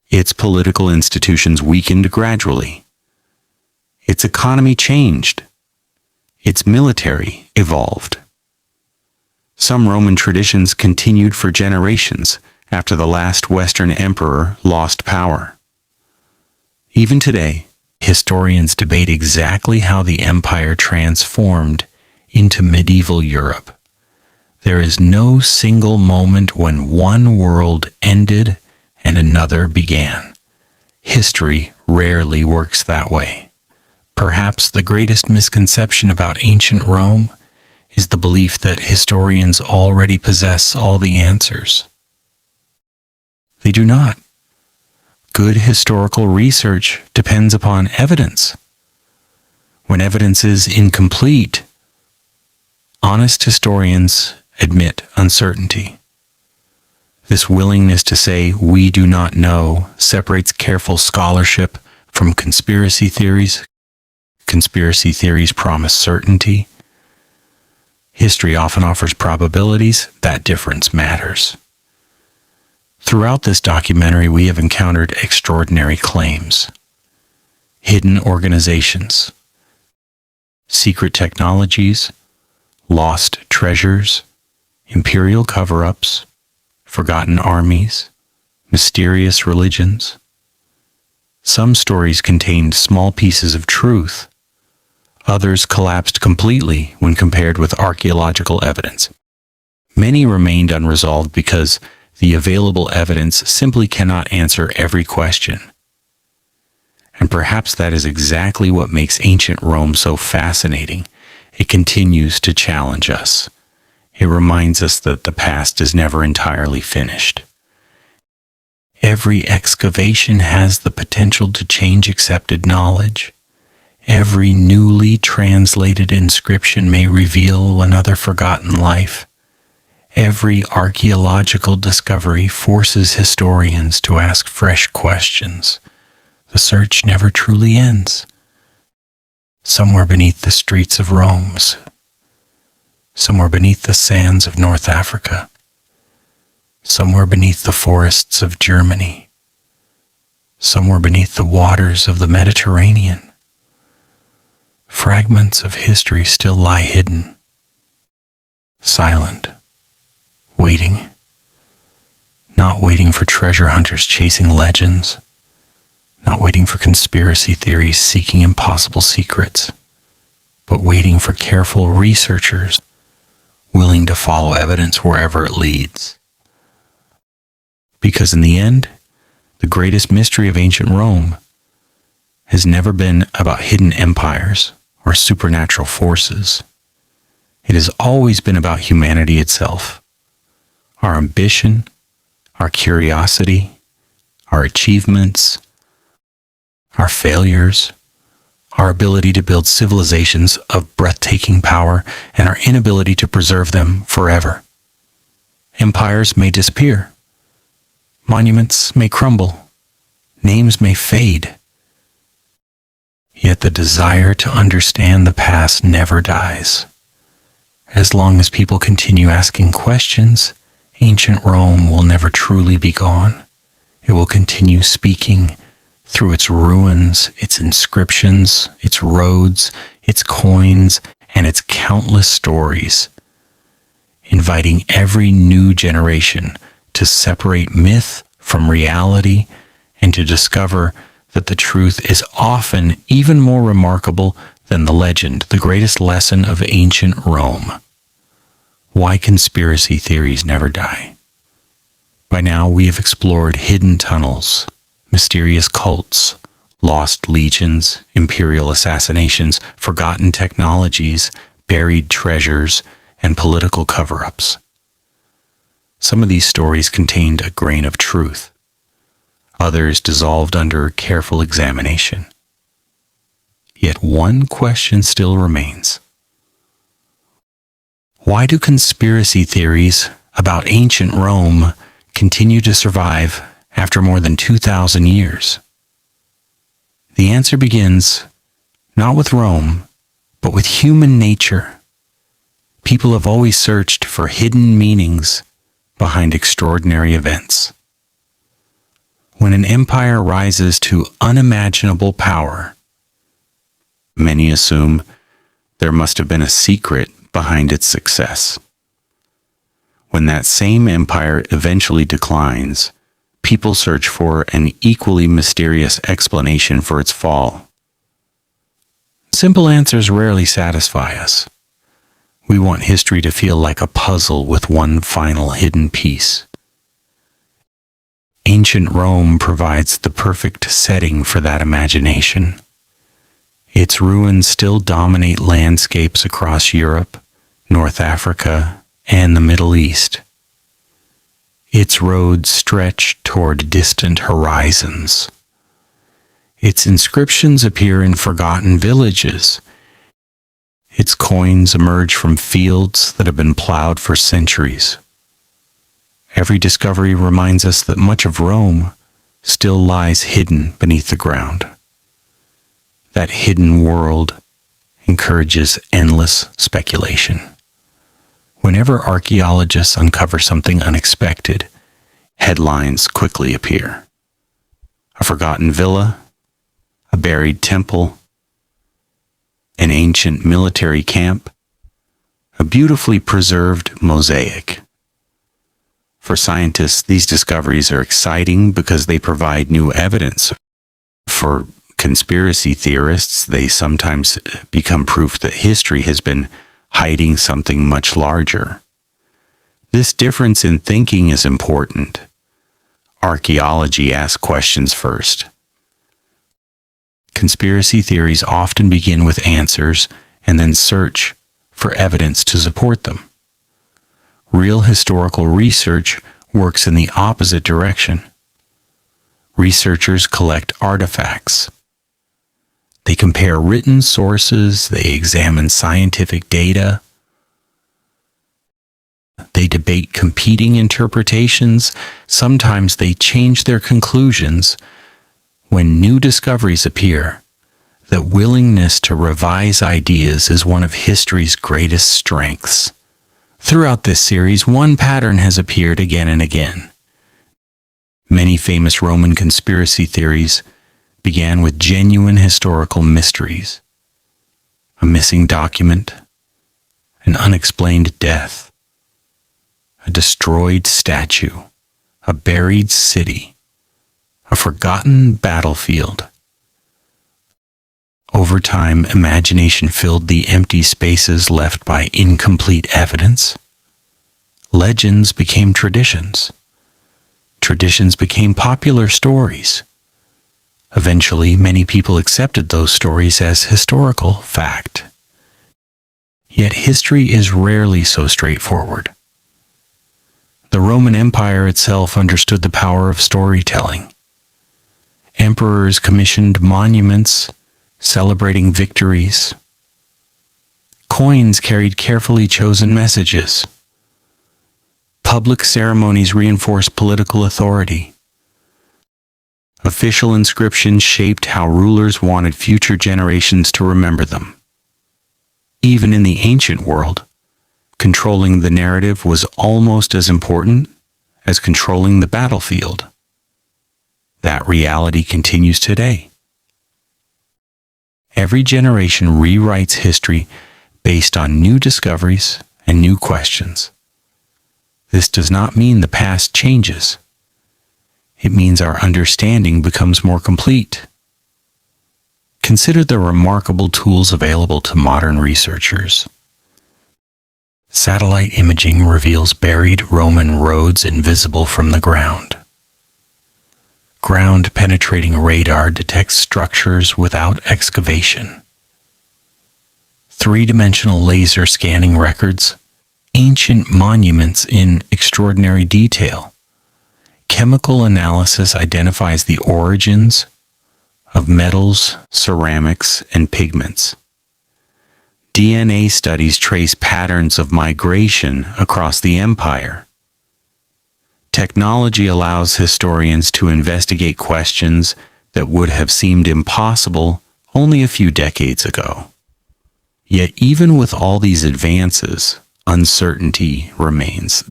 Its political institutions weakened gradually. Its economy changed. Its military evolved. Some Roman traditions continued for generations after the last Western emperor lost power. Even today, historians debate exactly how the empire transformed into medieval Europe. There is no single moment when one world ended and another began. History rarely works that way. Perhaps the greatest misconception about ancient Rome is the belief that historians already possess all the answers. They do not. Good historical research depends upon evidence. When evidence is incomplete, honest historians admit uncertainty. This willingness to say we do not know separates careful scholarship from conspiracy theories. Conspiracy theories promise certainty. History often offers probabilities. That difference matters. Throughout this documentary, we have encountered extraordinary claims, hidden organizations, secret technologies, lost treasures, imperial cover-ups, forgotten armies, mysterious religions. Some stories contained small pieces of truth. Others collapsed completely when compared with archaeological evidence. Many remained unresolved because the available evidence simply cannot answer every question. And perhaps that is exactly what makes ancient Rome so fascinating. It continues to challenge us. It reminds us that the past is never entirely finished. Every excavation has the potential to change accepted knowledge. Every newly translated inscription may reveal another forgotten life. Every archaeological discovery forces historians to ask fresh questions. The search never truly ends. Somewhere beneath the streets of Rome, somewhere beneath the sands of North Africa, somewhere beneath the forests of Germany, somewhere beneath the waters of the Mediterranean, fragments of history still lie hidden, silent, waiting, not waiting for treasure hunters chasing legends, not waiting for conspiracy theories seeking impossible secrets, but waiting for careful researchers willing to follow evidence wherever it leads. Because in the end, the greatest mystery of ancient Rome has never been about hidden empires or supernatural forces. It has always been about humanity itself. Our ambition, our curiosity, our achievements, our failures, our ability to build civilizations of breathtaking power, and our inability to preserve them forever. Empires may disappear. Monuments may crumble. Names may fade. Yet the desire to understand the past never dies. As long as people continue asking questions, ancient Rome will never truly be gone. It will continue speaking, through its ruins, its inscriptions, its roads, its coins, and its countless stories, inviting every new generation to separate myth from reality and to discover that the truth is often even more remarkable than the legend, the greatest lesson of ancient Rome. Why conspiracy theories never die. By now, we have explored hidden tunnels, mysterious cults, lost legions, imperial assassinations, forgotten technologies, buried treasures, and political cover-ups. Some of these stories contained a grain of truth. Others dissolved under careful examination. Yet one question still remains. Why do conspiracy theories about ancient Rome continue to survive after more than 2,000 years? The answer begins not with Rome, but with human nature. People have always searched for hidden meanings behind extraordinary events. When an empire rises to unimaginable power, many assume there must have been a secret behind its success. When that same empire eventually declines, people search for an equally mysterious explanation for its fall. Simple answers rarely satisfy us. We want history to feel like a puzzle with one final hidden piece. Ancient Rome provides the perfect setting for that imagination. Its ruins still dominate landscapes across Europe, North Africa, and the Middle East. Its roads stretch toward distant horizons. Its inscriptions appear in forgotten villages. Its coins emerge from fields that have been plowed for centuries. Every discovery reminds us that much of Rome still lies hidden beneath the ground. That hidden world encourages endless speculation. Whenever archaeologists uncover something unexpected, headlines quickly appear. A forgotten villa, a buried temple, an ancient military camp, a beautifully preserved mosaic. For scientists, these discoveries are exciting because they provide new evidence. For conspiracy theorists, they sometimes become proof that history has been hiding something much larger. This difference in thinking is important. Archaeology asks questions first. Conspiracy theories often begin with answers and then search for evidence to support them. Real historical research works in the opposite direction. Researchers collect artifacts. They compare written sources, they examine scientific data, they debate competing interpretations, sometimes they change their conclusions. When new discoveries appear, the willingness to revise ideas is one of history's greatest strengths. Throughout this series, one pattern has appeared again and again. Many famous Roman conspiracy theories began with genuine historical mysteries. A missing document, an unexplained death, a destroyed statue, a buried city, a forgotten battlefield. Over time, imagination filled the empty spaces left by incomplete evidence. Legends became traditions. Traditions became popular stories. Eventually, many people accepted those stories as historical fact. Yet history is rarely so straightforward. The Roman Empire itself understood the power of storytelling. Emperors commissioned monuments celebrating victories. Coins carried carefully chosen messages. Public ceremonies reinforced political authority. Official inscriptions shaped how rulers wanted future generations to remember them. Even in the ancient world, controlling the narrative was almost as important as controlling the battlefield. that reality continues today. Every generation rewrites history based on new discoveries and new questions. This does not mean the past changes. It means our understanding becomes more complete. Consider the remarkable tools available to modern researchers. Satellite imaging reveals buried Roman roads invisible from the ground. Ground-penetrating radar detects structures without excavation. Three-dimensional laser scanning records ancient monuments in extraordinary detail. Chemical analysis identifies the origins of metals, ceramics, and pigments. DNA studies trace patterns of migration across the empire. Technology allows historians to investigate questions that would have seemed impossible only a few decades ago. Yet even with all these advances, uncertainty remains.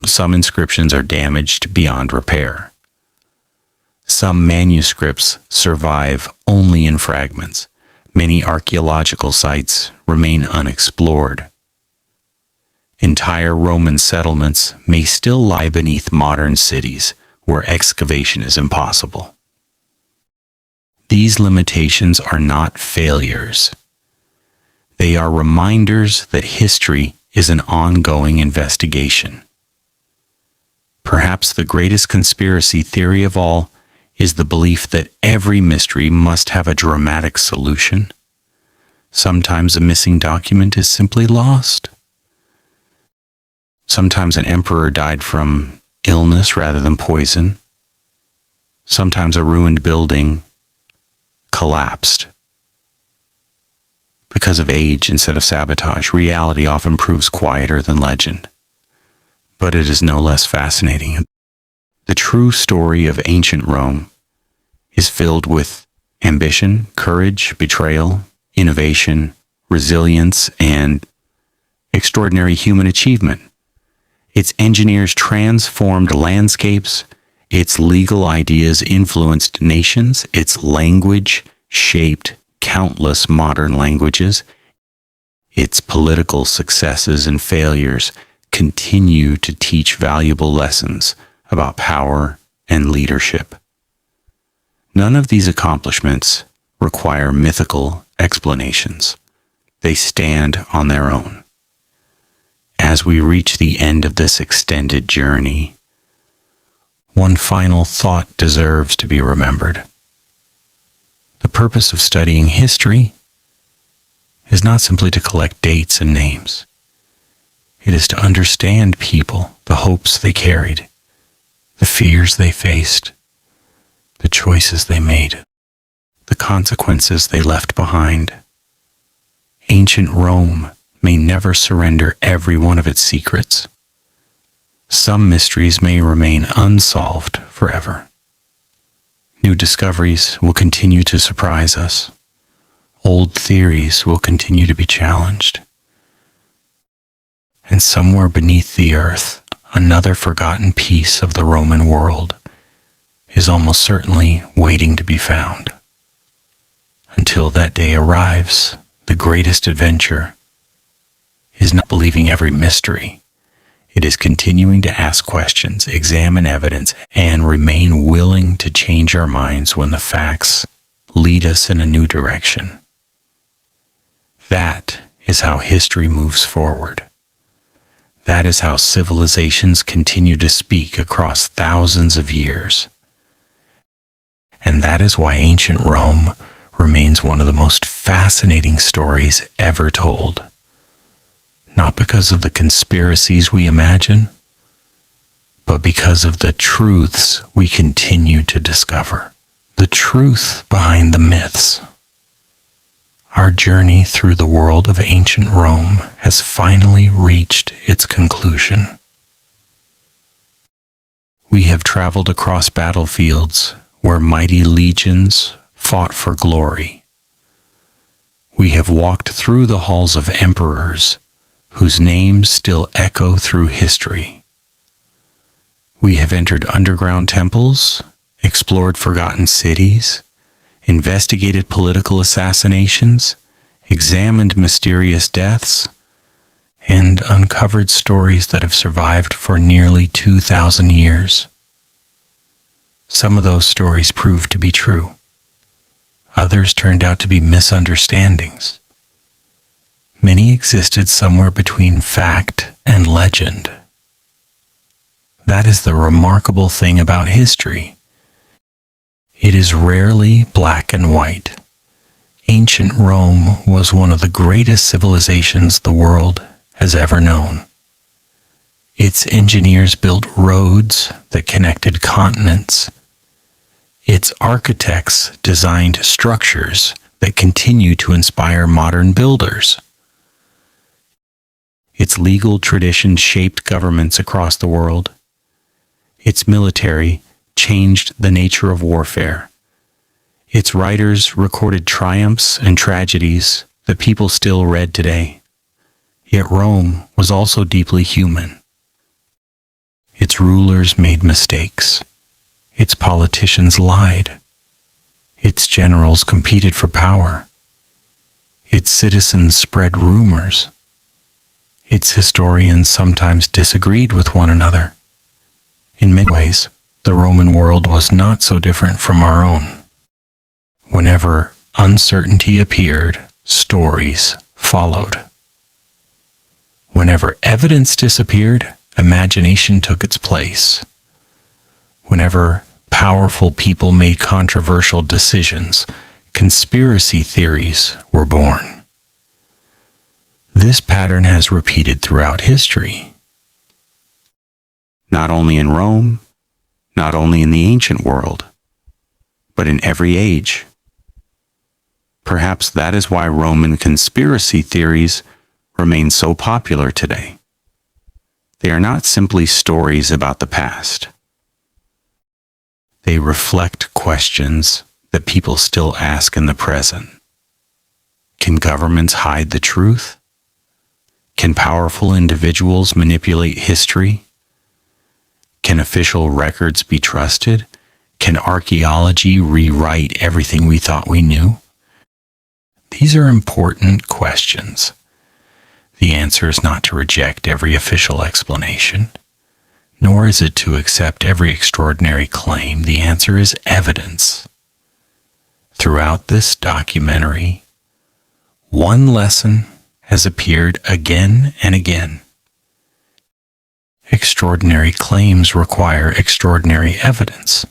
Some inscriptions are damaged beyond repair. Some manuscripts survive only in fragments. Many archaeological sites remain unexplored. Entire Roman settlements may still lie beneath modern cities where excavation is impossible. These limitations are not failures. They are reminders that history is an ongoing investigation. Perhaps the greatest conspiracy theory of all is the belief that every mystery must have a dramatic solution. Sometimes a missing document is simply lost. Sometimes an emperor died from illness rather than poison. Sometimes a ruined building collapsed because of age instead of sabotage. Reality often proves quieter than legend, but it is no less fascinating. The true story of ancient Rome is filled with ambition, courage, betrayal, innovation, resilience, and extraordinary human achievement. Its engineers transformed landscapes, its legal ideas influenced nations, its language shaped countless modern languages, its political successes and failures continue to teach valuable lessons about power and leadership. None of these accomplishments require mythical explanations. They stand on their own. As we reach the end of this extended journey, one final thought deserves to be remembered. The purpose of studying history is not simply to collect dates and names. It is to understand people, the hopes they carried, the fears they faced, the choices they made, the consequences they left behind. Ancient Rome may never surrender every one of its secrets. Some mysteries may remain unsolved forever. New discoveries will continue to surprise us. Old theories will continue to be challenged. And somewhere beneath the earth, another forgotten piece of the Roman world is almost certainly waiting to be found. Until that day arrives, the greatest adventure is not believing every mystery. It is continuing to ask questions, examine evidence, and remain willing to change our minds when the facts lead us in a new direction. That is how history moves forward. That is how civilizations continue to speak across thousands of years. And that is why ancient Rome remains one of the most fascinating stories ever told. Not because of the conspiracies we imagine, but because of the truths we continue to discover. The truth behind the myths. Our journey through the world of ancient Rome has finally reached its conclusion. We have traveled across battlefields where mighty legions fought for glory. We have walked through the halls of emperors whose names still echo through history. We have entered underground temples, explored forgotten cities, investigated political assassinations, examined mysterious deaths, and uncovered stories that have survived for nearly 2,000 years. Some of those stories proved to be true. Others turned out to be misunderstandings. Many existed somewhere between fact and legend. That is the remarkable thing about history. It is rarely black and white. Ancient Rome was one of the greatest civilizations the world has ever known. Its engineers built roads that connected continents. Its architects designed structures that continue to inspire modern builders. Its legal traditions shaped governments across the world. Its military changed the nature of warfare. Its writers recorded triumphs and tragedies that people still read today. Yet Rome was also deeply human. Its rulers made mistakes. Its politicians lied. Its generals competed for power. Its citizens spread rumors. Its historians sometimes disagreed with one another. In many ways, the Roman world was not so different from our own. Whenever uncertainty appeared, stories followed. Whenever evidence disappeared, imagination took its place. Whenever powerful people made controversial decisions, conspiracy theories were born. This pattern has repeated throughout history. Not only in Rome, not only in the ancient world, but in every age. Perhaps that is why Roman conspiracy theories remain so popular today. They are not simply stories about the past. They reflect questions that people still ask in the present. Can governments hide the truth? Can powerful individuals manipulate history? Can official records be trusted? Can archaeology rewrite everything we thought we knew? These are important questions. The answer is not to reject every official explanation, nor is it to accept every extraordinary claim. The answer is evidence. Throughout this documentary, one lesson has appeared again and again. Extraordinary claims require extraordinary evidence.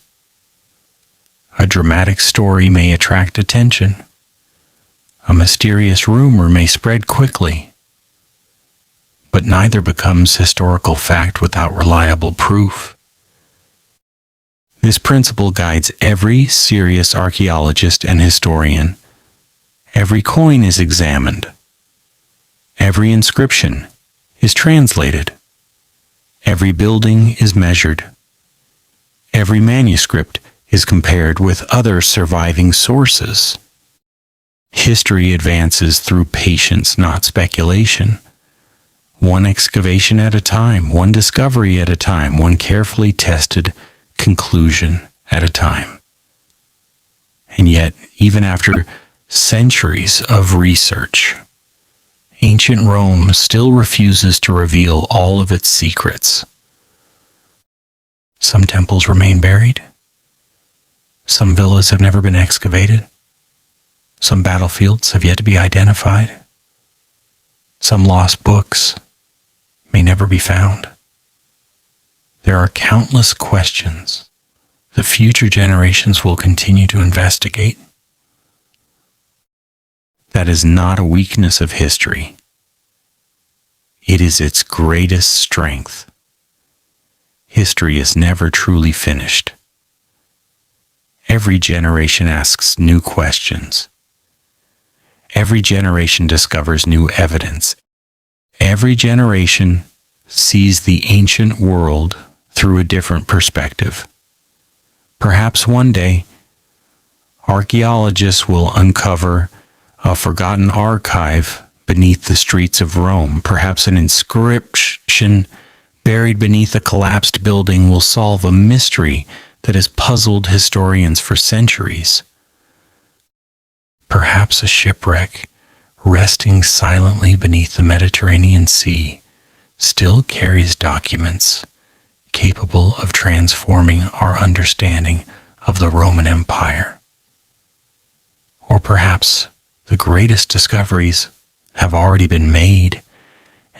A dramatic story may attract attention. A mysterious rumor may spread quickly. But neither becomes historical fact without reliable proof. This principle guides every serious archaeologist and historian. Every coin is examined. Every inscription is translated. Every building is measured. Every manuscript is compared with other surviving sources. History advances through patience, not speculation. One excavation at a time, one discovery at a time, one carefully tested conclusion at a time. And yet, even after centuries of research, ancient Rome still refuses to reveal all of its secrets. Some temples remain buried. Some villas have never been excavated. Some battlefields have yet to be identified. Some lost books may never be found. There are countless questions that future generations will continue to investigate. That is not a weakness of history. It is its greatest strength. History is never truly finished. Every generation asks new questions. Every generation discovers new evidence. Every generation sees the ancient world through a different perspective. Perhaps one day, archaeologists will uncover a forgotten archive beneath the streets of Rome. Perhaps an inscription buried beneath a collapsed building will solve a mystery that has puzzled historians for centuries. Perhaps a shipwreck, resting silently beneath the Mediterranean Sea, still carries documents capable of transforming our understanding of the Roman Empire. Or perhaps the greatest discoveries have already been made,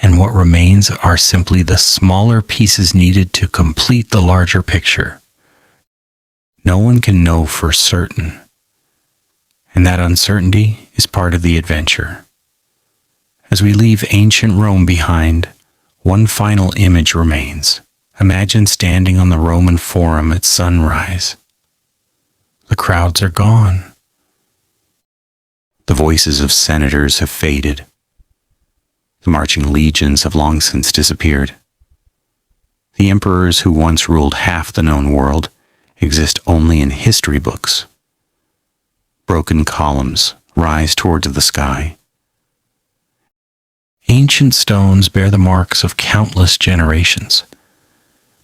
and what remains are simply the smaller pieces needed to complete the larger picture. No one can know for certain, and that uncertainty is part of the adventure. As we leave ancient Rome behind, one final image remains. Imagine standing on the Roman Forum at sunrise. The crowds are gone. The voices of senators have faded. The marching legions have long since disappeared. The emperors who once ruled half the known world exist only in history books. Broken columns rise towards the sky. Ancient stones bear the marks of countless generations.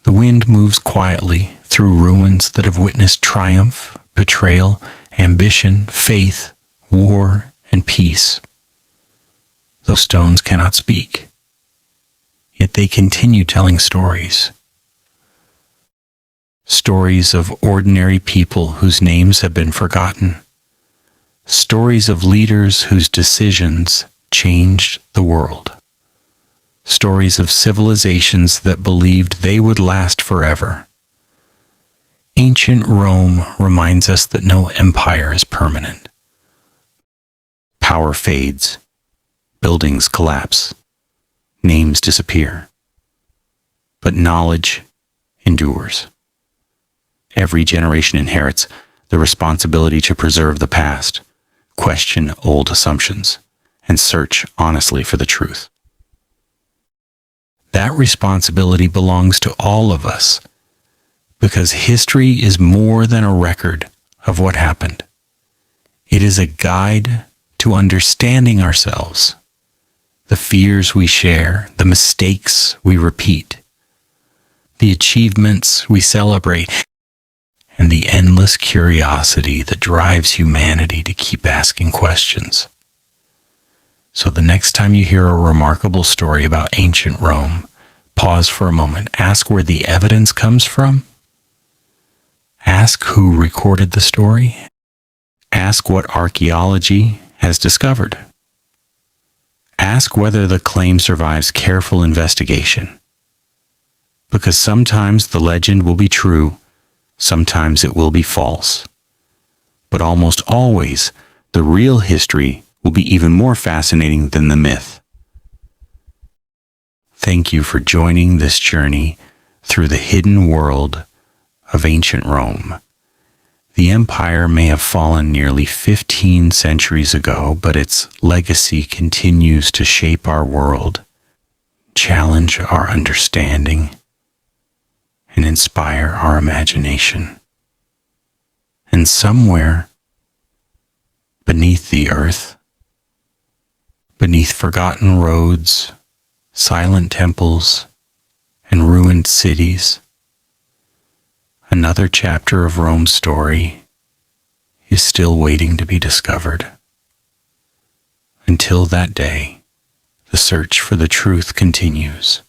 The wind moves quietly through ruins that have witnessed triumph, betrayal, ambition, faith, war, and peace. Those stones cannot speak, yet they continue telling stories. Stories of ordinary people whose names have been forgotten. Stories of leaders whose decisions changed the world. Stories of civilizations that believed they would last forever. Ancient Rome reminds us that no empire is permanent. Power fades, buildings collapse, names disappear, but knowledge endures. Every generation inherits the responsibility to preserve the past, question old assumptions, and search honestly for the truth. That responsibility belongs to all of us, because history is more than a record of what happened. It is a guide to understanding ourselves, the fears we share, the mistakes we repeat, the achievements we celebrate, and the endless curiosity that drives humanity to keep asking questions. So the next time you hear a remarkable story about ancient Rome, pause for a moment, ask where the evidence comes from, ask who recorded the story, ask what archaeology has discovered. Ask whether the claim survives careful investigation. Because sometimes the legend will be true, sometimes it will be false. But almost always, the real history will be even more fascinating than the myth. Thank you for joining this journey through the hidden world of ancient Rome. The empire may have fallen nearly 15 centuries ago, but its legacy continues to shape our world, challenge our understanding, and inspire our imagination. And somewhere beneath the earth, beneath forgotten roads, silent temples, and ruined cities, another chapter of Rome's story is still waiting to be discovered. Until that day, the search for the truth continues.